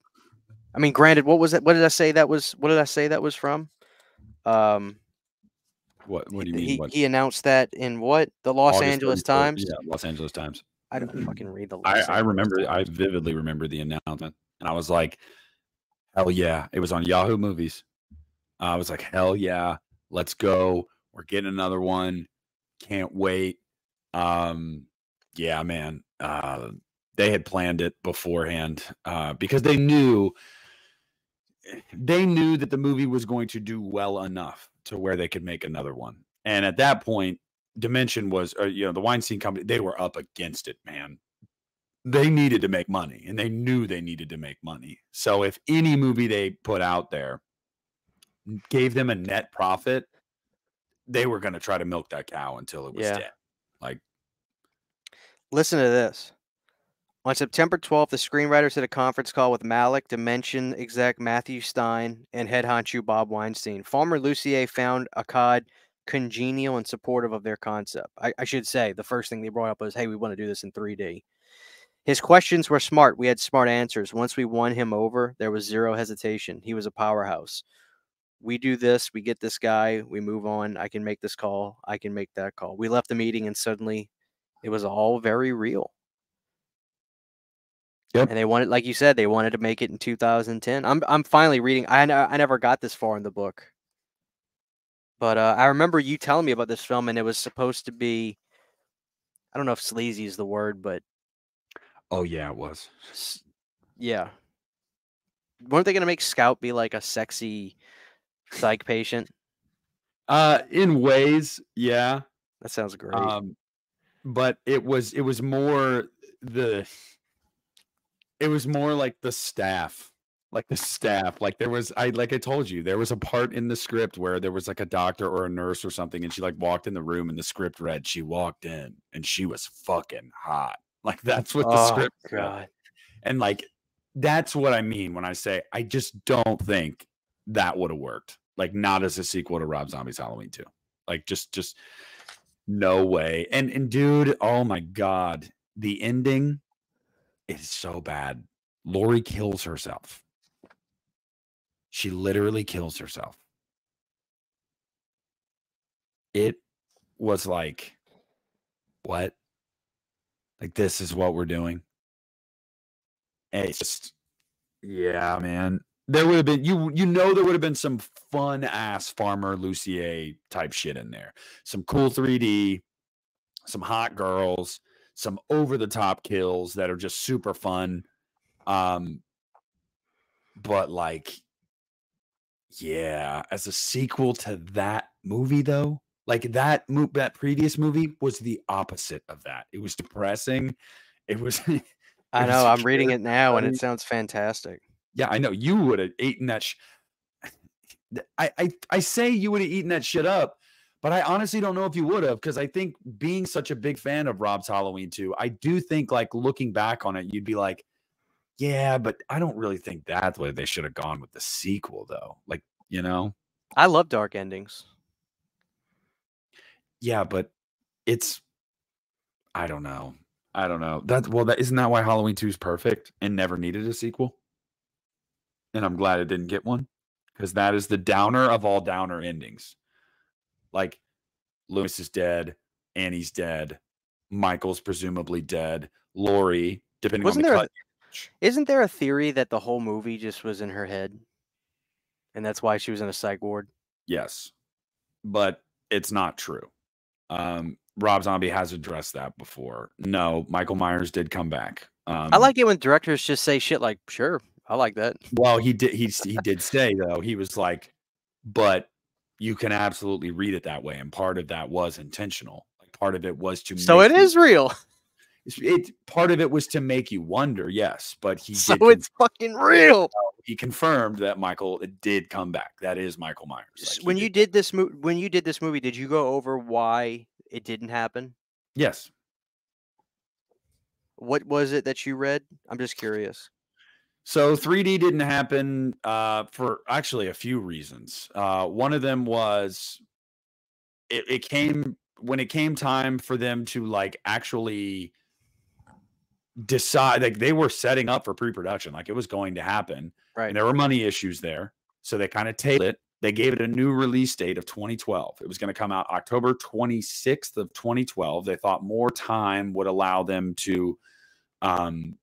I mean, granted, what was it? What did I say that was? What did I say that was from? What do you mean? What? He announced that in what? The Los August Angeles 31st. Times? Yeah, Los Angeles Times. I don't fucking read the I, Los I Angeles remember, I Times. vividly remember the announcement, and I was like, hell yeah. It was on Yahoo Movies. I was like, hell yeah, let's go. We're getting another one. Can't wait. Yeah, man. They had planned it beforehand because they knew that the movie was going to do well enough to where they could make another one. And at that point, Dimension was, the Weinstein Company, they were up against it, man. They needed to make money, and they knew they needed to make money. So if any movie they put out there gave them a net profit, they were going to try to milk that cow until it was dead. Like, listen to this. On September 12th, the screenwriters had a conference call with Malick, Dimension exec Matthew Stein, and head honcho Bob Weinstein. Farmer Lucier found Akkad congenial and supportive of their concept. I should say, the first thing they brought up was, hey, we want to do this in 3D. His questions were smart. We had smart answers. Once we won him over, there was zero hesitation. He was a powerhouse. We do this, we get this guy, we move on. I can make this call. I can make that call. We left the meeting and suddenly it was all very real. yep. And they wanted, like you said, they wanted to make it in 2010. I'm finally reading. I never got this far in the book, but I remember you telling me about this film, and it was supposed to be, I don't know if sleazy is the word, but Oh yeah, it was. yeah. Weren't they gonna make Scout be like a sexy psych patient? In ways, yeah. That sounds great. But it was more the it was more like the staff. Like the staff. Like there was I told you, there was a part in the script where there was like a doctor or a nurse or something, and she like walked in the room and the script read, she walked in and she was fucking hot. Like that's what the script God. said. And like that's what I mean when I say I just don't think that would have worked. Like not as a sequel to Rob Zombie's Halloween 2. Like just no way. And dude, oh my God. The ending is so bad. Lori kills herself. She literally kills herself. It was like, what? Like, this is what we're doing. And it's just, yeah, man. There would have been, there would have been some fun ass Farmer Lucier type shit in there. Some cool 3D, some hot girls, some over the top kills that are just super fun. But like, yeah, as a sequel to that movie though, like that previous movie was the opposite of that. It was depressing. It was I know. I'm reading it now, and it sounds fantastic. Yeah, I know. You would have eaten that. I say you would have eaten that shit up, but I honestly don't know if you would have, because I think being such a big fan of Rob's Halloween 2, I do think like looking back on it, you'd be like, yeah, but I don't really think that's what they should have gone with the sequel though. Like, you know, I love dark endings. Yeah, but it's, I don't know. Isn't that why Halloween 2 is perfect and never needed a sequel? And I'm glad it didn't get one, because that is the downer of all downer endings. Like, Lewis is dead, Annie's dead, Michael's presumably dead, Lori, depending on the cut. Isn't there a theory that the whole movie just was in her head, and that's why she was in a psych ward? Yes, but it's not true. Rob Zombie has addressed that before. No, Michael Myers did come back. I like it when directors just say shit like, "Sure, I like that." Well, he did. He did say though, he was like, "But you can absolutely read it that way," and part of that was intentional. Like part of it was to. So it is real. Part of it was to make you wonder, yes, but he. So it's fucking real. He confirmed that Michael did come back. That is Michael Myers. Like when you did this movie, did you go over why it didn't happen? Yes. What was it that you read? I'm just curious. So 3D didn't happen for actually a few reasons. One of them was it came when it came time for them to like actually decide, like they were setting up for pre-production, like it was going to happen, Right. and there were money issues there, so they kind of tailed it. They gave it a new release date of 2012. It was going to come out October 26th of 2012. They thought more time would allow them to um,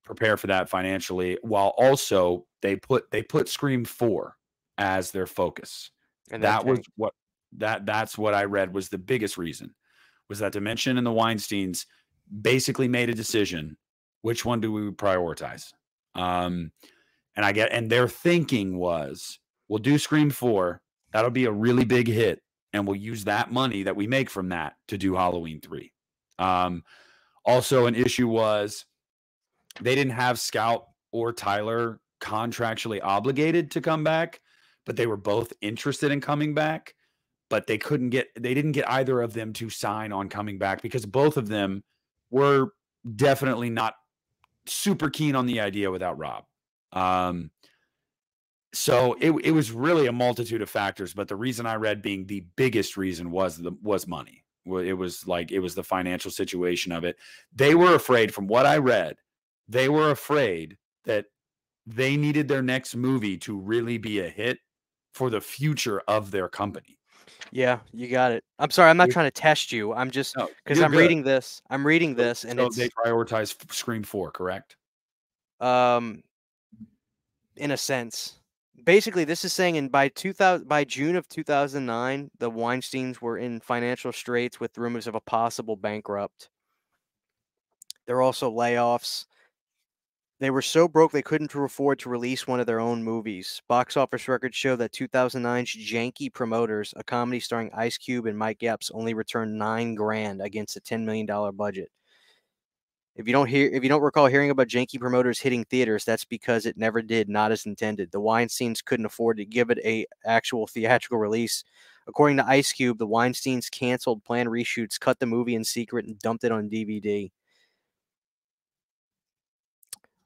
prepare for that financially, while also they put Scream 4 as their focus. And that That was tanked. what that's what I read was the biggest reason, was that Dimension and the Weinsteins basically made a decision, which one do we prioritize? Um, and their thinking was, we'll do Scream 4, that'll be a really big hit, and we'll use that money that we make from that to do Halloween 3. Also, an issue was they didn't have Scout or Tyler contractually obligated to come back, but they were both interested in coming back. But they didn't get either of them to sign on coming back because both of them were definitely not super keen on the idea without Rob. So it was really a multitude of factors, but the reason I read being the biggest reason was money. It was the financial situation of it. They were afraid, from what I read, they were afraid that they needed their next movie to really be a hit for the future of their company. Yeah, you got it. I'm sorry, I'm not trying to test you. I'm just No, because you're I'm good. reading this. I'm reading this, and So they it's prioritize Scream 4, correct? um in a sense. Basically, this is saying by June of 2009, the Weinsteins were in financial straits with rumors of a possible bankrupt. There are also layoffs. They were so broke they couldn't afford to release one of their own movies. Box office records show that 2009's Janky Promoters, a comedy starring Ice Cube and Mike Epps, only returned $9,000 against a $10 million budget. If you don't recall hearing about Janky Promoters hitting theaters, that's because it never did, not as intended. The Weinsteins couldn't afford to give it a actual theatrical release. According to Ice Cube, the Weinsteins canceled planned reshoots, cut the movie in secret, and dumped it on DVD.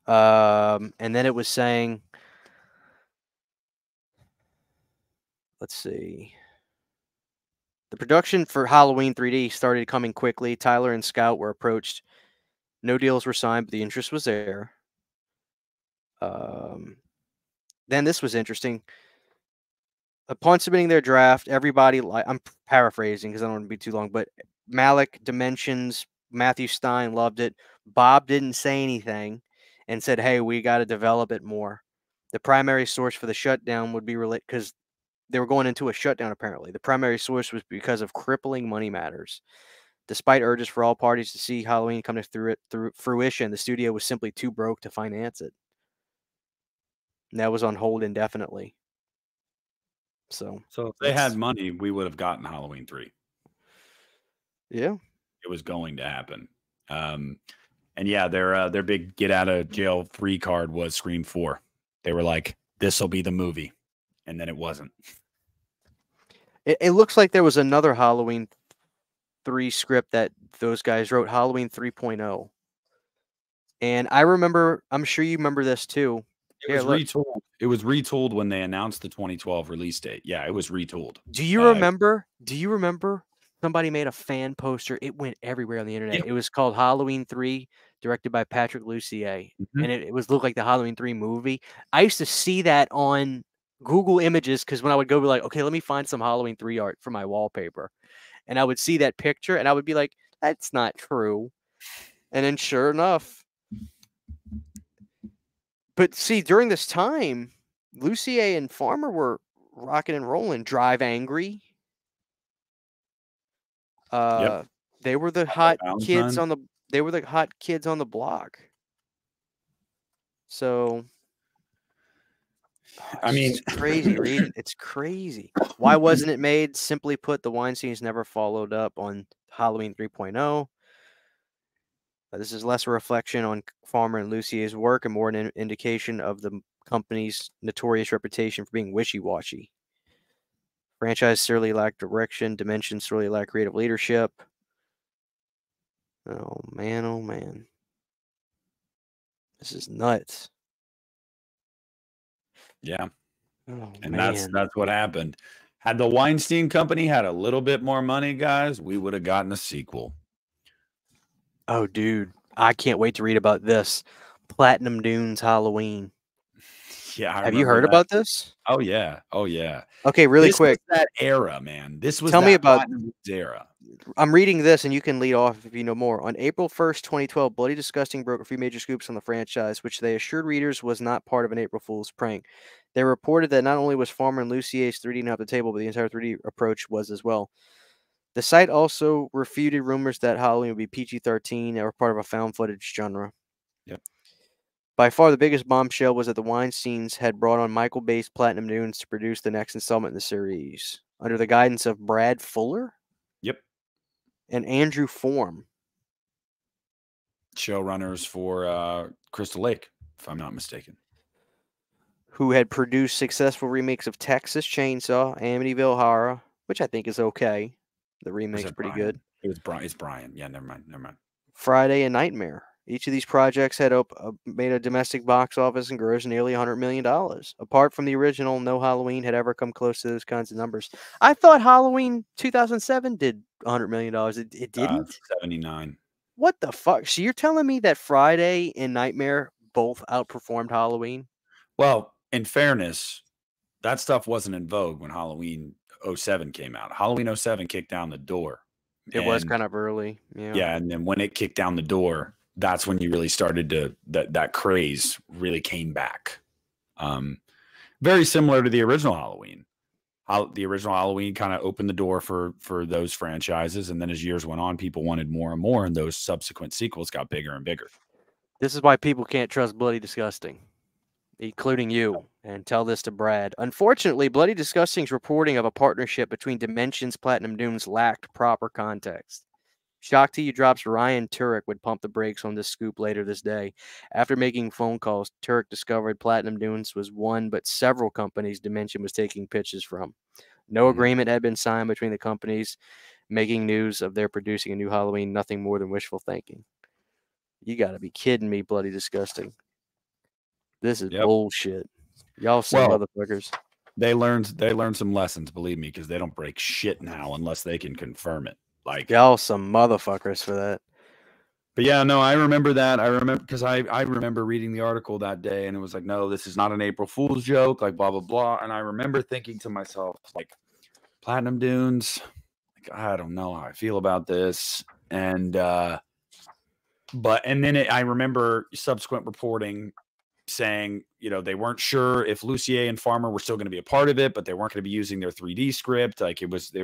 And then it was saying, let's see. The production for Halloween 3D started coming quickly. Tyler and Scout were approached. No deals were signed, but the interest was there. Then this was interesting. Upon submitting their draft, everybody, I'm paraphrasing because I don't want to be too long, but Malik, Dimensions, Matthew Stein loved it. Bob didn't say anything and said, hey, we got to develop it more. The primary source for the shutdown would be related because they were going into a shutdown, apparently. The primary source was because of crippling money matters. Despite urges for all parties to see Halloween come through fruition, the studio was simply too broke to finance it. And that was on hold indefinitely. So if they had money, we would have gotten Halloween 3. Yeah. It was going to happen. And yeah, their big get out of jail free card was Scream 4. They were like, this will be the movie. And then it wasn't. It looks like there was another Halloween 3 script that those guys wrote, Halloween 3.0. And I remember, I'm sure you remember this too. It was retooled. It was retooled when they announced the 2012 release date. Yeah, it was retooled. Do you remember? Somebody made a fan poster? It went everywhere on the internet. Yeah. It was called Halloween 3, directed by Patrick Lussier. Mm-hmm. And it looked like the Halloween 3 movie. I used to see that on Google Images because when I would go be like, okay, let me find some Halloween 3 art for my wallpaper. And I would see that picture and I would be like, that's not true. And then sure enough. But see, during this time, Lussier and Farmer were rocking and rolling. Drive Angry. Yep. They were the hot kids on the block. So I mean, it's crazy reading. It's crazy. Why wasn't it made? Simply put, the Weinsteins never followed up on Halloween 3.0. This is less a reflection on Farmer and Lucier's work and more an indication of the company's notorious reputation for being wishy-washy. Franchise sorely lacked direction. Dimension sorely lacked creative leadership. Oh, man. This is nuts. Yeah. Oh And that's man. what happened. Had the Weinstein Company had a little bit more money, guys, we would have gotten a sequel. Oh, dude, I can't wait to read about this. Platinum Dunes Halloween. Yeah, I Have you remember heard that. about this? Oh, yeah. Oh, yeah. Okay, really This was quick. that era, man. This was Tell me that about Platinum era. I'm reading this and you can lead off if you know more. On April 1st, 2012, Bloody Disgusting broke a few major scoops on the franchise, which they assured readers was not part of an April Fool's prank. They reported that not only was Farmer and Lucier's 3D not the table, but the entire 3D approach was as well. The site also refuted rumors that Halloween would be PG-13 or part of a found footage genre. Yep. By far, the biggest bombshell was that the Weinsteins had brought on Michael-based Platinum Dunes to produce the next installment in the series, under the guidance of Brad Fuller Yep. and Andrew Form. Showrunners for Crystal Lake, if I'm not mistaken. Who had produced successful remakes of Texas Chainsaw, Amityville Horror, which I think is okay. The Or is remake's that pretty Brian? good. It was Brian. It's Brian. Yeah, never mind. Never mind. Friday and Nightmare. Each of these projects had made a domestic box office and grossed nearly $100 million. Apart from the original, no Halloween had ever come close to those kinds of numbers. I thought Halloween 2007 did $100 million. It didn't? 79. What the fuck? So you're telling me that Friday and Nightmare both outperformed Halloween? Well, in fairness, that stuff wasn't in vogue when Halloween 07 came out. Halloween 07 kicked down the door. It was And kind of early. Yeah. yeah, and then when it kicked down the door, that's when you really started to that craze really came back. Very similar to the original Halloween. How the original Halloween kind of opened the door for those franchises, and then as years went on, people wanted more and more, and those subsequent sequels got bigger and bigger. This is why people can't trust Bloody Disgusting, including you, and tell this to Brad. Unfortunately, Bloody Disgusting's reporting of a partnership between Dimensions Platinum Dunes lacked proper context. Shock to you drops Ryan Turek would pump the brakes on this scoop later this day. After making phone calls, Turek discovered Platinum Dunes was one but several companies Dimension was taking pitches from. No agreement had been signed between the companies making news of their producing a new Halloween, nothing more than wishful thinking. You got to be kidding me, Bloody Disgusting. This is Yep. bullshit. Y'all some Well, motherfuckers. they learned some lessons, believe me, because they don't break shit now unless they can confirm it. Like, Y'all some motherfuckers for that. but yeah, no, I remember that. I remember because I remember reading the article that day, and it was like, no, this is not an April Fool's joke, like blah blah blah. And I remember thinking to myself, like, Platinum Dunes, like, I don't know how I feel about this. And and then I remember subsequent reporting saying, you know, they weren't sure if Lucier and Farmer were still going to be a part of it, but they weren't going to be using their 3D script. Like it was, I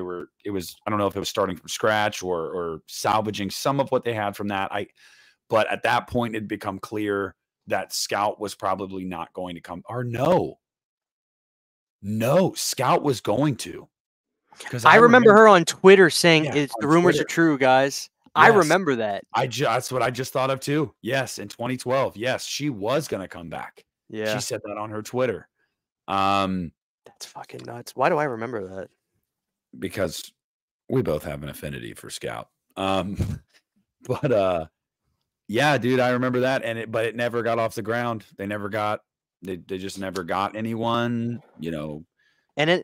don't know if it was starting from scratch or salvaging some of what they had from that. But at that point, it had become clear that Scout was probably not going to come, or no, Scout was going to. Because I remember her on Twitter saying it's the rumors Twitter. are true, guys. I Yes. remember that. That's what I just thought of too. Yes, in 2012. Yes, she was going to come back. Yeah. She said that on her Twitter. That's fucking nuts. Why do I remember that? Because we both have an affinity for Scout. Yeah, dude, I remember that, but it never got off the ground. They just never got anyone, you know. And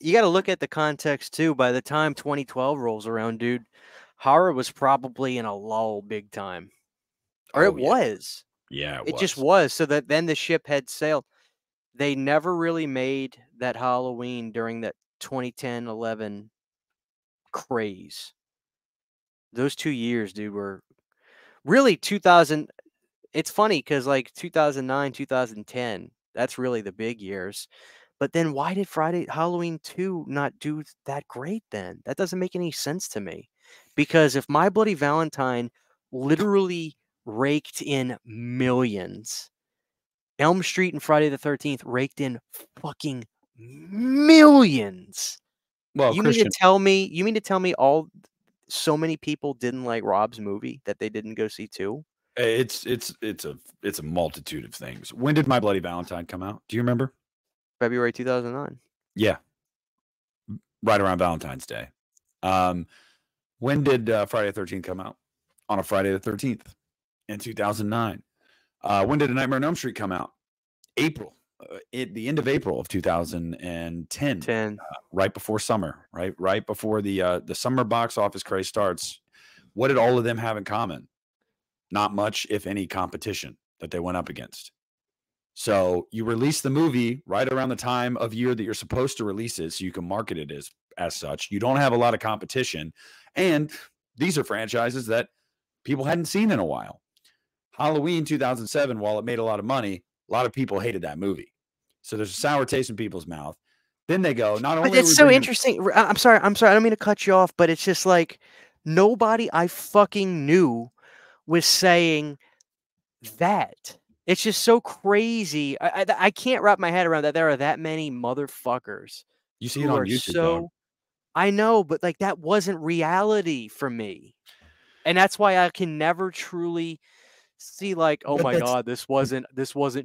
you got to look at the context too. By the time 2012 rolls around, dude, horror was probably in a lull big time. Or it was. Yeah, it just was. So that then the ship had sailed. They never really made that Halloween during that 2010-11 craze. Those 2 years, dude, were really 2000. It's funny because like 2009, 2010, that's really the big years. But then why did Halloween 2 not do that great then? That doesn't make any sense to me. Because if My Bloody Valentine literally raked in millions, Elm Street and Friday the 13th raked in fucking millions. Well, You mean to tell me so many people didn't like Rob's movie that they didn't go see too? It's a multitude of things. When did My Bloody Valentine come out? Do you remember? February 2009. Yeah. Right around Valentine's Day. When did Friday the 13th come out? On a Friday the 13th in 2009. When did A Nightmare on Elm Street come out? April at the end of April of 2010, 10. right before summer, right before the summer box office craze starts. What did all of them have in common? Not much, if any, competition that they went up against. So you release the movie right around the time of year that you're supposed to release it, so you can market it as such. You don't have a lot of competition, and these are franchises that people hadn't seen in a while. Halloween 2007, while it made a lot of money, a lot of people hated that movie. So there's a sour taste in people's mouth. Then they go, not But only are it's we so bringing, interesting. I'm sorry. I'm sorry. I don't mean to cut you off, but it's just like nobody I fucking knew was saying that. It's just so crazy. I can't wrap my head around that there are that many motherfuckers you see it who on are YouTube, dog. so. I know, but like that wasn't reality for me. And that's why I can never truly see like, oh But my God, this wasn't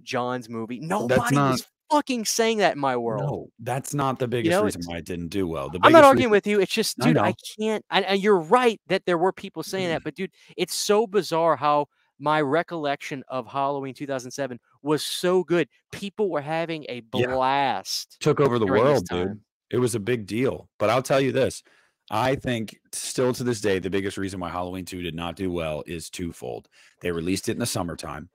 John's movie. that's Nobody not was fucking saying that in my world. no, that's not the You biggest know, reason it's why it didn't do well. The I'm not biggest arguing reason, with you. It's just, I dude, I know. can't. And you're right that there were people saying that, but dude, it's so bizarre how my recollection of Halloween 2007 was so good. People were having a Yeah, blast took over the during this world, dude. time. It was a big deal. But I'll tell you this, I think still to this day, the biggest reason why Halloween 2 did not do well is twofold. They released it in the summertime.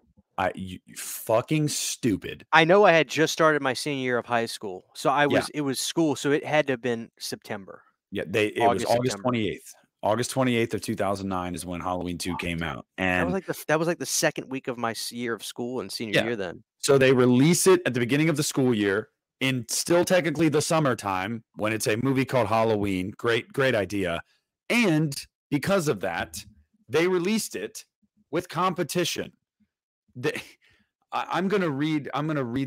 You fucking stupid. I know I had just started my senior year of high school, so Yeah, it was school, so it had to have been September, yeah. It was August, August September. 28th. August 28th of 2009 is when Halloween 2 came out. And That was like the second week of my year of school and senior yeah, year then. so they release it at the beginning of the school year in still technically the summertime when it's a movie called Halloween. Great idea. And because of that, they released it with competition. They, I'm gonna read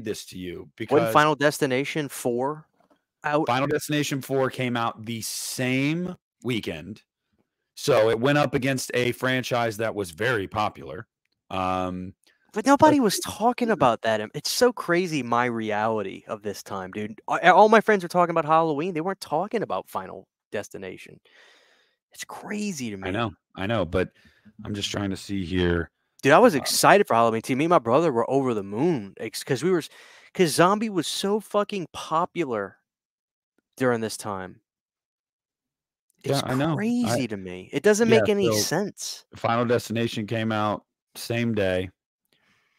this to you Wasn't because Final Destination 4 out? Final Destination 4 came out the same weekend. So it went up against a franchise that was very popular. But nobody was talking about that. It's so crazy, my reality of this time, dude. All my friends were talking about Halloween. They weren't talking about Final Destination. It's crazy to me. I know, but I'm just trying to see here. Dude, I was excited for Halloween too. Me and my brother were over the moon because Zombie was so fucking popular during this time. It's Yeah, I know. crazy to me. It doesn't Yeah, make any so sense. Final Destination came out same day.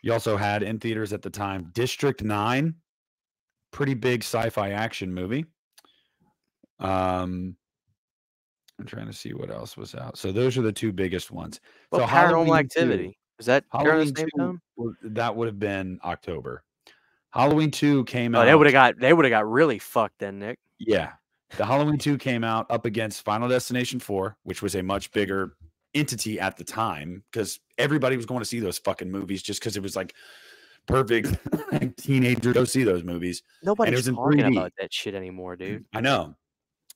You also had in theaters at the time District 9, pretty big sci-fi action movie. I'm trying to see what else was out. So those are the two biggest ones. Well, So Paranormal Halloween 2, Activity. Is that during the Halloween same 2 time? that would have been October. Halloween 2 came Oh, out. they would have got really fucked then, Nick. Yeah. The Halloween 2 came out up against Final Destination 4, which was a much bigger entity at the time because everybody was going to see those fucking movies just because it was like perfect teenager go see those movies. And it Nobody's was in talking 3D. about that shit anymore, dude. I know.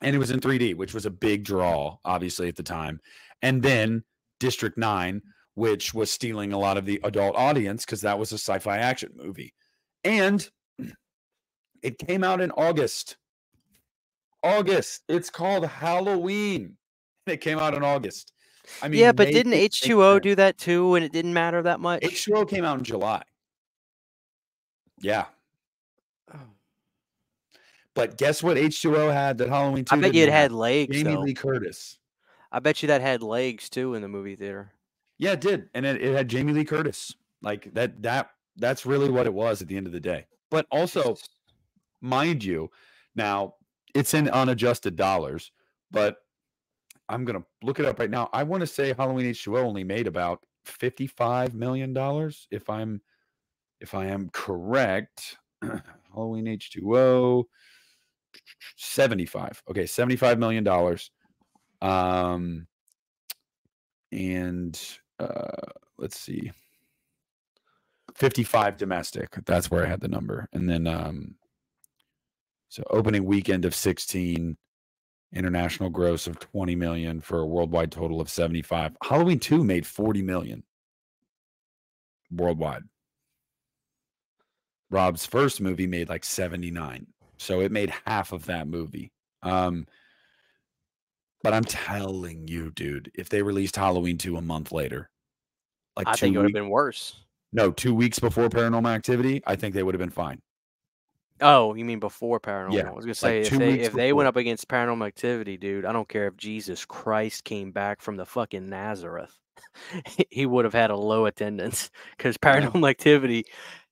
And it was in 3D, which was a big draw, obviously, at the time. And then District 9, which was stealing a lot of the adult audience because that was a sci-fi action movie. And it came out in August. It's called Halloween. It came out in August. I mean, Yeah, but make didn't it make H2O sense. do that too and it didn't matter that much? H2O came out in July. Yeah. Oh. But guess what H2O had that Halloween I 2 bet you it didn't have? had legs Jamie though. Lee Curtis. I bet you that had legs too in the movie theater. Yeah, it did. And it had Jamie Lee Curtis. Like that's really what it was at the end of the day. But also, mind you, now it's in unadjusted dollars, but I'm gonna look it up right now. I want to say Halloween H2O only made about $55 million, if I am correct. Halloween H2O 75. Okay, $75 million. And let's see. 55 domestic. That's where I had the number. And then so opening weekend of 16, international gross of 20 million for a worldwide total of 75. Halloween 2 made 40 million worldwide. Rob's first movie made like 79. So it made half of that movie. But I'm telling you, dude, if they released Halloween 2 a month later, like I think it would have been worse. No, 2 weeks before Paranormal Activity, I think they would have been fine. Oh, you mean before Paranormal? Yeah, I was gonna like say 2 weeks if they before. went up against Paranormal Activity, dude, I don't care if Jesus Christ came back from the fucking Nazareth. He would have had a low attendance because Yeah. Paranormal Activity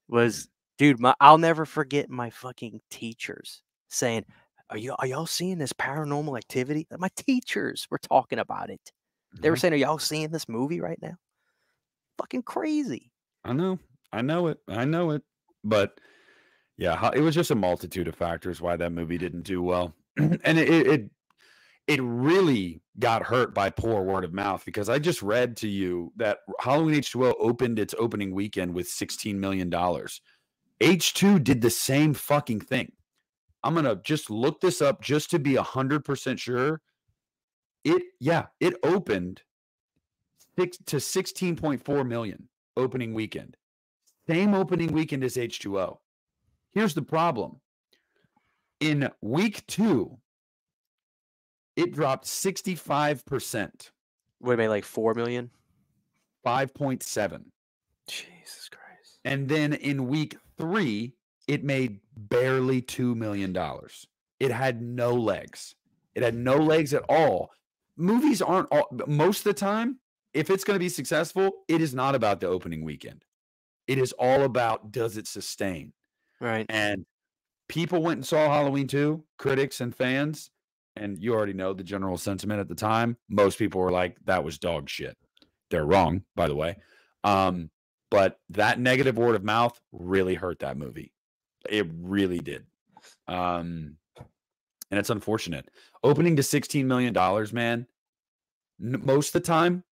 was, dude, I'll never forget my fucking teachers saying, are y'all seeing this Paranormal Activity?" My teachers were talking about it. They were Mhm. saying, "Are y'all seeing this movie right now?" Fucking crazy. I know. I know it. I know it. But yeah, it was just a multitude of factors why that movie didn't do well. And it really got hurt by poor word of mouth because I just read to you that Halloween H2O opened its opening weekend with $16 million. H2 did the same fucking thing. I'm going to just look this up just to be 100% sure. It opened 16.4 million opening weekend. Same opening weekend as H2O. Here's the problem. In week 2, it dropped 65%, Would have made like 4 million. 5.7. Jesus Christ. And then in week 3, it made barely $2 million. It had no legs. It had no legs at all. Movies aren't most of the time, if it's going to be successful, it is not about the opening weekend. It is all about, does it sustain? Right. And people went and saw Halloween 2, critics and fans, and you already know the general sentiment at the time. Most people were like, that was dog shit. They're wrong, by the way. But that negative word of mouth really hurt that movie. It really did. And it's unfortunate. Opening to $16 million, man, most of the time,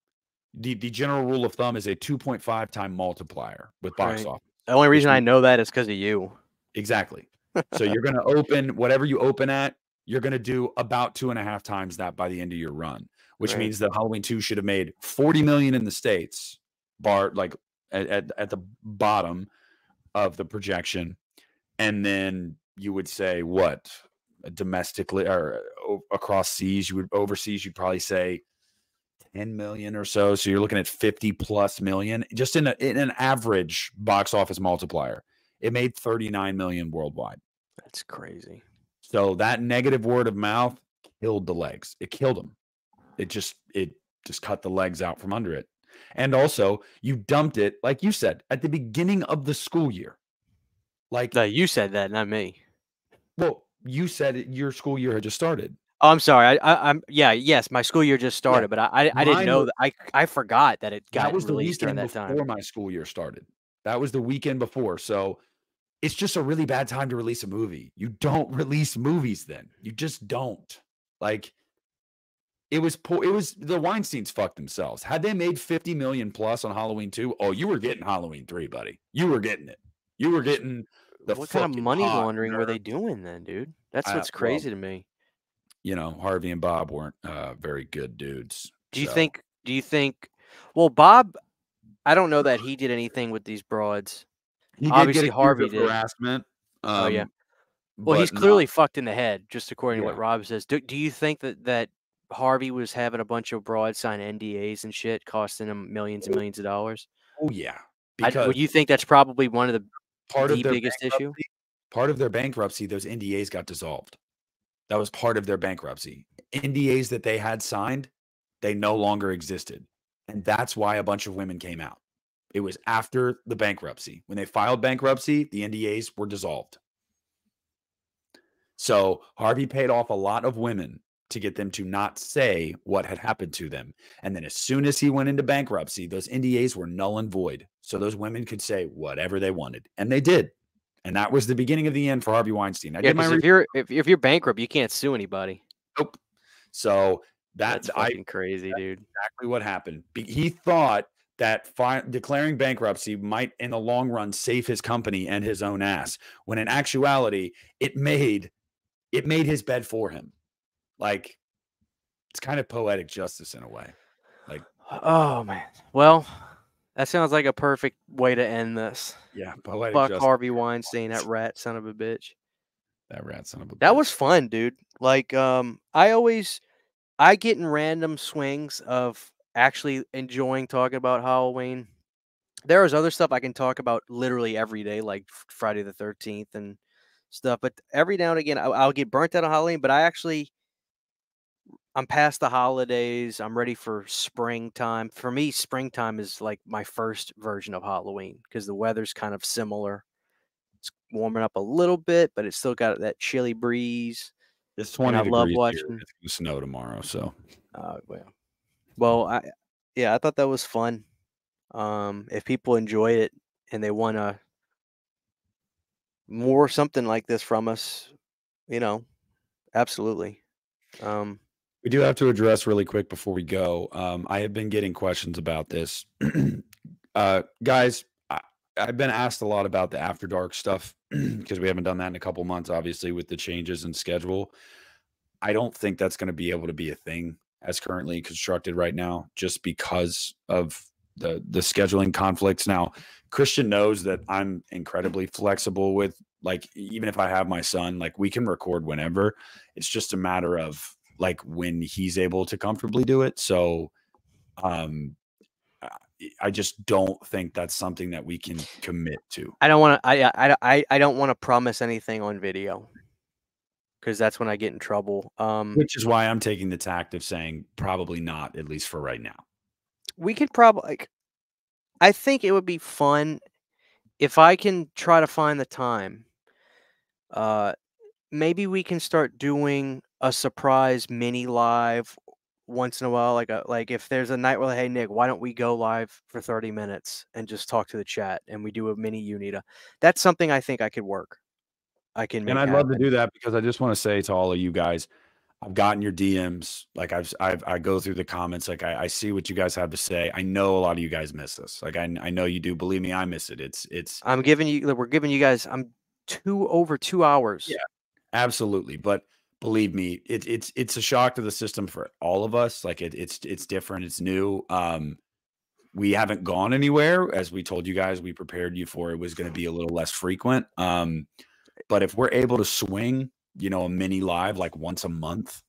the general rule of thumb is a 2.5 time multiplier with box Right. office, The only which reason I means know that is because of you. exactly. So you're going to open whatever you open at, you're going to do about 2.5 times that by the end of your run, which Right. means that Halloween 2 should have made 40 million in the States, like at the bottom of the projection. And then you would say what domestically or across seas, overseas, you'd probably say 10 million or so. So you're looking at 50 plus million just in an average box office multiplier. It made 39 million worldwide. That's crazy. So that negative word of mouth killed the legs. It killed them. It just cut the legs out from under it. And also, you dumped it, like you said, at the beginning of the school year. Like, No, you said that, not me. well, you said your school year had just started. Oh, I'm sorry. I'm yeah, yes, my school year just Yeah. started, but I didn't Mine know was that I forgot that it that got was the released during weekend that time. before my school year started. That was the weekend before. So it's just a really bad time to release a movie. You don't release movies then. You just don't. Like, it was poor. It was the Weinsteins fucked themselves. Had they made 50 million plus on Halloween 2, oh, you were getting Halloween 3, buddy. You were getting it. You were getting the What kind of fucking money hot laundering were they nerve. doing then, dude? That's what's Well, crazy to me. Harvey and Bob weren't very good dudes. So Do you think well, Bob, I don't know that he did anything with these broads. he did get Obviously, accused Harvey of did. harassment, Oh, yeah. Well, he's but not. clearly fucked in the head, just according to what Yeah. Rob says. Do you think that Harvey was having a bunch of broads sign NDAs and shit, costing him millions and millions of dollars? Oh yeah, Would because you think that's probably one of part of the their biggest issue? bankruptcy, part of their bankruptcy, those NDAs got dissolved. That was part of their bankruptcy. NDAs that they had signed, they no longer existed. And that's why a bunch of women came out. It was after the bankruptcy. When they filed bankruptcy, the NDAs were dissolved. So Harvey paid off a lot of women to get them to not say what had happened to them. And then as soon as he went into bankruptcy, those NDAs were null and void. So those women could say whatever they wanted. And they did. And that was the beginning of the end for Harvey Weinstein. I Yeah, did my because research. if you're bankrupt, you can't sue anybody. Nope. So That's fucking crazy, dude. exactly what happened. He thought that declaring bankruptcy might, in the long run, save his company and his own ass. When in actuality, it made his bed for him. Like, it's kind of poetic justice in a way. Like, Oh man. Well, that sounds like a perfect way to end this. yeah, poetic Fuck justice. Harvey Weinstein, that rat son of a bitch. That rat son of a That was bitch. fun, dude. Like, I get in random swings of actually enjoying talking about Halloween. There is other stuff I can talk about literally every day, like Friday the 13th and stuff. But every now and again, I'll get burnt out on Halloween. But I'm past the holidays. I'm ready for springtime. For me, springtime is like my first version of Halloween because the weather's kind of similar. It's warming up a little bit, but it's still got that chilly breeze. It's And I 20 love degrees here. watching. It's gonna snow tomorrow, so Well, yeah, I thought that was fun. If people enjoy it and they want to more something like this from us, you know, absolutely. Um, we do have to address really quick before we go. I have been getting questions about this. Guys, I've been asked a lot about the After Dark stuff because we haven't done that in a couple months, obviously, with the changes in schedule. I don't think that's going to be able to be a thing as currently constructed right now, just because of the scheduling conflicts. Now, Christian knows that I'm incredibly flexible with, like, even if I have my son, like, we can record whenever. It's just a matter of like when he's able to comfortably do it. So um I just don't think that's something that we can commit to. I don't want to. I don't want to promise anything on video because that's when I get in trouble. Which is why I'm taking the tact of saying probably not, at least for right now. We could probably. Like, I think it would be fun if I can try to find the time. Uh, Maybe we can start doing a surprise mini live once in a while. Like if there's a night where, hey Nick, why don't we go live for 30 minutes and just talk to the chat and we do a mini Uneeda? That's something I think I could work. I can And make I'd love to happen. do that because I just want to say to all of you guys, I've gotten your DMs. Like I go through the comments. Like I see what you guys have to say. I know a lot of you guys miss this. Like I know you do. Believe me, I miss it. It's We're giving you guys. I'm over 2 hours. yeah, absolutely. But believe me, it's a shock to the system for all of us. Like it's different. It's new. We haven't gone anywhere. As we told you guys, we prepared you for it was going to be a little less frequent. But if we're able to swing, a mini live like once a month,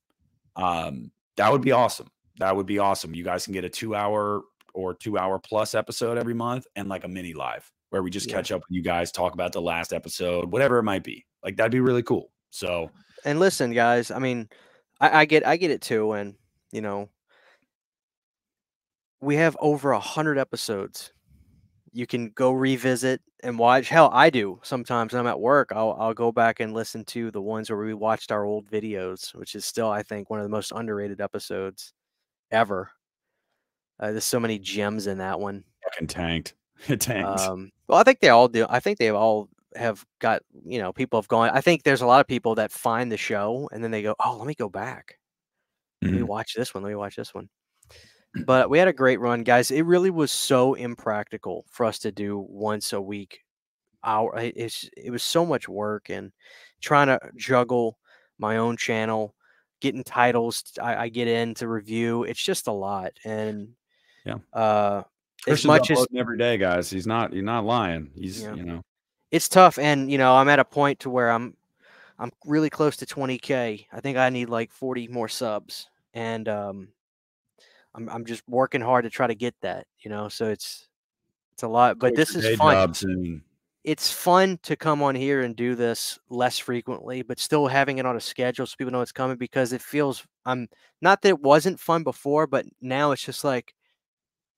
that would be awesome. That would be awesome. You guys can get a 2 hour or 2 hour plus episode every month and like a mini live where we just Yeah. catch up with you guys, talk about the last episode, whatever it might be. Like that'd be really cool. So And listen, guys. I mean, I get it too, and you know, we have over 100 episodes. You can go revisit and watch. Hell, I do sometimes when I'm at work. I'll go back and listen to the ones where we watched our old videos, which is still, I think, one of the most underrated episodes ever. There's so many gems in that one. fucking tanked. It tanked. Well, I think they all do. I think they all have got, people have gone. I think there's a lot of people that find the show and then they go, oh, let me go back. Let me Mhm. watch this one. Let me watch this one. But we had a great run, guys. It really was so impractical for us to do once a week. It was so much work and trying to juggle my own channel, getting titles I get in to review. It's just a lot. And Yeah. uh as Christian's much as uploading every day, guys. He's not lying. He's, yeah, it's tough. And I'm at a point to where I'm really close to 20K. I think I need like 40 more subs. And I'm just working hard to try to get that, so it's a lot, but quit this your is day fun. job soon. It's fun to come on here and do this less frequently, but still having it on a schedule so people know it's coming because it feels I'm not that it wasn't fun before, but now it's just like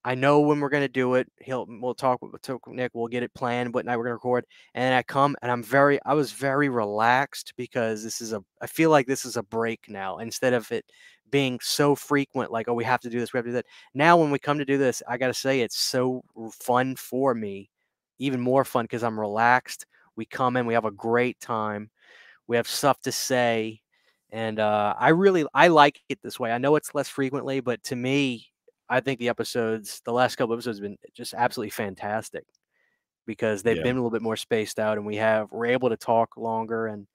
I know when we're gonna do it. We'll talk with Nick. We'll get it planned. What night we're gonna record, and I come and I was very relaxed because I feel like this is a break now instead of it being so frequent. Like, oh, we have to do this, we have to do that. Now, when we come to do this, I gotta say it's so fun for me, even more fun because I'm relaxed. We come in, we have a great time, we have stuff to say, and I like it this way. I know it's less frequently, but to me, I think the last couple episodes have been just absolutely fantastic because they've Yeah. been a little bit more spaced out, and we're able to talk longer, and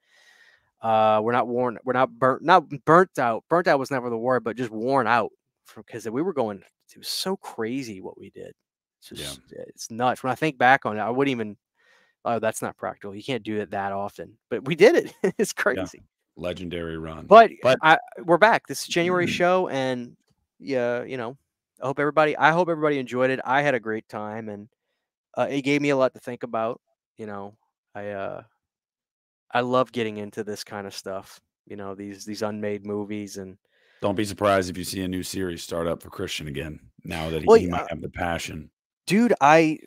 we're not worn, we're not burnt out. Burnt out was never the word, but just worn out because we were going. It was so crazy what we did. Yeah. It's nuts. When I think back on it, I wouldn't even. Oh, that's not practical. You can't do it that often, but we did it. It's Yeah. crazy. Legendary run. But But we're back. This is January show, and yeah, I hope everybody enjoyed it. I had a great time, and it gave me a lot to think about. You know, I I love getting into this kind of stuff. You know, these unmade movies and Don't be surprised if you see a new series start up for Christian again. Now that well, he might have the passion. dude, I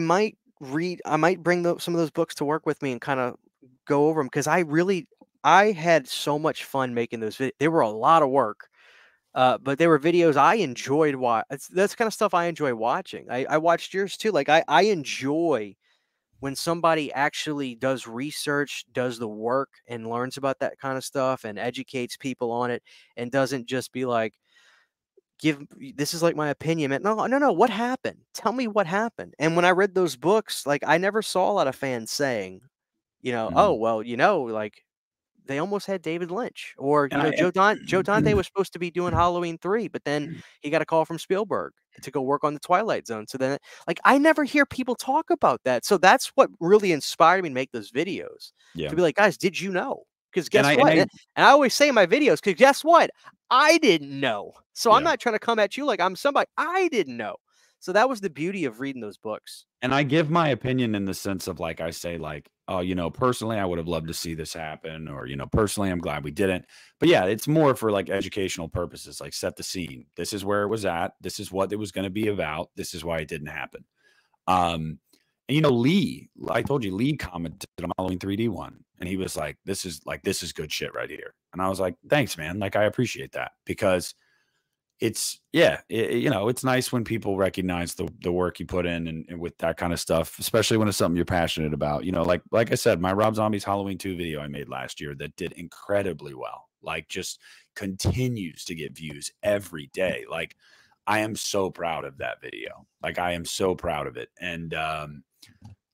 might read. I might bring some of those books to work with me and kind of go over them because I had so much fun making those. They were a lot of work, but they were videos I enjoyed. That's kind of stuff I enjoy watching. I watched yours too. Like I enjoy when somebody actually does research, does the work, and learns about that kind of stuff and educates people on it, and doesn't just be like, give this is like my opinion, man. No, no, no. What happened? Tell me what happened. And when I read those books, like I never saw a lot of fans saying, oh Mhm. well, like they almost had David Lynch, or And I Joe Dante and was supposed to be doing Halloween 3, but then he got a call from Spielberg to go work on the Twilight Zone. So then, like, I never hear people talk about that. So that's what really inspired me to make those videos, yeah. to be like, guys, did you know? Because And guess I and what? I And I always say in my videos, because guess what? I didn't know. So I'm yeah. not trying to come at you like I'm somebody I didn't know. So that was the beauty of reading those books. And I give my opinion in the sense of like I say, like, oh, personally, I would have loved to see this happen, or personally, I'm glad we didn't. But yeah, it's more for like educational purposes, like set the scene. This is where it was at. This is what it was going to be about. This is why it didn't happen. And Lee, I told you, Lee commented on Halloween 3D one, and he was like, this is good shit right here. And I was like, thanks, man. Like, I appreciate that because it's yeah, it's nice when people recognize the work you put in and with that kind of stuff, especially when it's something you're passionate about. Like I said, my Rob Zombie's Halloween 2 video I made last year that did incredibly well. Like just continues to get views every day. Like I am so proud of that video. Like I am so proud of it. And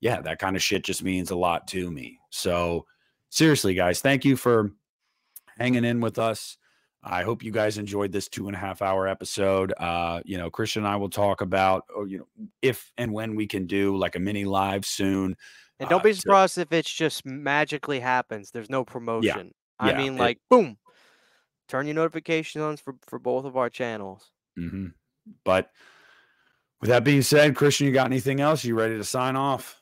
yeah, that kind of shit just means a lot to me. So seriously, guys, thank you for hanging in with us. I hope you guys enjoyed this 2.5 hour episode. Christian and I will talk about, if and when we can do like a mini live soon. And don't be To surprised if it's just magically happens. There's no Yeah, promotion. I yeah. mean, like, boom, turn your notifications on for both of our channels. Mhm. But with that being said, Christian, you got anything else? You ready to sign off?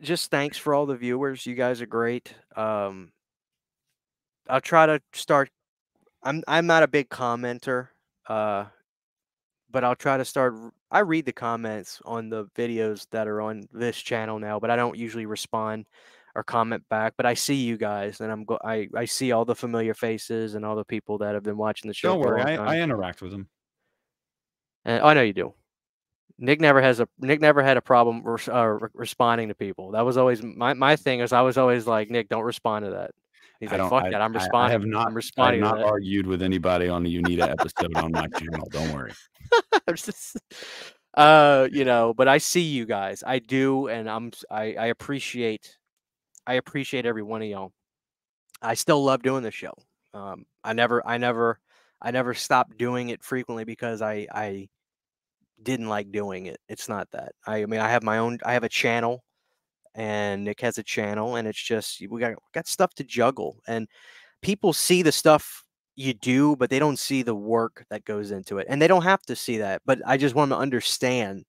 Just thanks for all the viewers. You guys are great. I'll try to start. I'm not a big commenter, uh, but I'll try to start. I read the comments on the videos that are on this channel now, but I don't usually respond or comment back. But I see you guys, and I see all the familiar faces and all the people that have been watching the show Don't for a worry, long I time. interact with them. And I know you do. Nick never had a problem responding to people. That was always my thing. Is I was always like, Nick, don't respond to that. He's I like, don't. fuck that. I have not. I'm I have responding to not that. argued with anybody on the Uneeda episode on my channel. Don't worry. I'm just, but I see you guys. I do, and I appreciate every one of y'all. I still love doing the show. I never stopped doing it frequently because I didn't like doing it. It's not that. I mean, I have a channel, and Nick has a channel, and it's just we got stuff to juggle, and people see the stuff you do, but they don't see the work that goes into it, and they don't have to see that. But I just want them to understand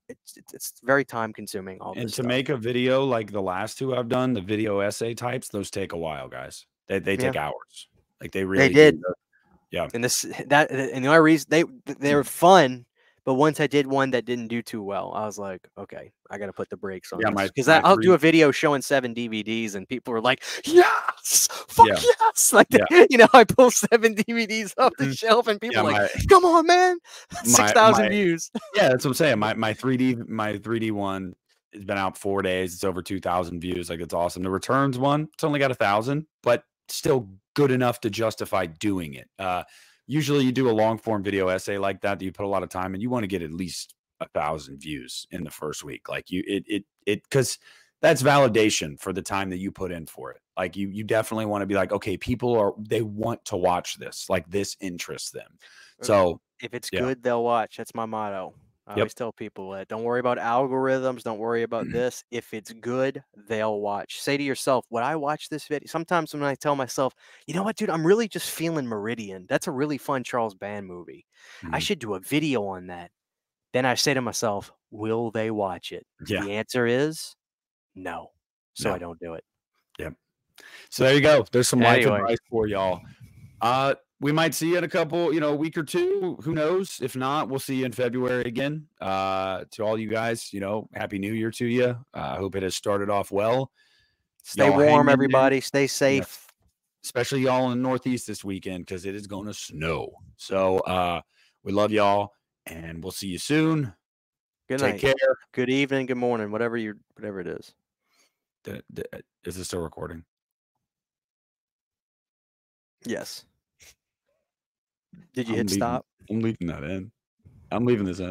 it's very time consuming. All And this to stuff. make a video like the last two I've done, the video essay types, those take a while, guys. They Yeah, take hours. Like they they really do. did. Yeah. And the only reason they were fun, but once I did one that didn't do too well, I was like, okay, I got to put the brakes on Yeah, this because my I'll do three a video showing 7 DVDs, and people were like, yes, fuck yeah, yes, like yeah. I pull 7 DVDs off the Mhm. shelf, and Yeah, people like, come on, man, six my thousand views. yeah, that's what I'm saying. My 3D one has been out 4 days. It's over 2,000 views. Like it's awesome. The returns one, it's only got 1,000, but still good enough to justify doing it. Usually you do a long form video essay like that you put a lot of time and you want to get at least 1,000 views in the first week. Like because that's validation for the time that you put in for it. Like you definitely want to be like, okay, they want to watch this. Like this interests them. So If it's yeah. good, they'll watch. That's my motto. I Yep. always tell people that. Don't worry about algorithms. Don't worry about this. If it's good, they'll watch. Say to yourself, would I watch this video? Sometimes when I tell myself, you know what, dude, I'm really just feeling Meridian. That's a really fun Charles Band movie. I Mhm. should do a video on that. Then I say to myself, will they watch it? Yeah. The answer is no. So I No. don't do it. So there you go. There's some life Anyway. advice for y'all. We might see you in a couple, a week or two. Who knows? If not, we'll see you in February again. To all you guys, Happy New Year to you. I hope it has started off well. Stay Y'all hang warm, in there. everybody. Stay Yes. safe. Especially y'all in the Northeast this weekend because it is going to snow. So we love y'all, and we'll see you soon. Good Take night. care. Good evening. Good morning. Whatever it is. Is this still recording? Yes. Did you hit stop? I'm leaving that in. I'm leaving this in.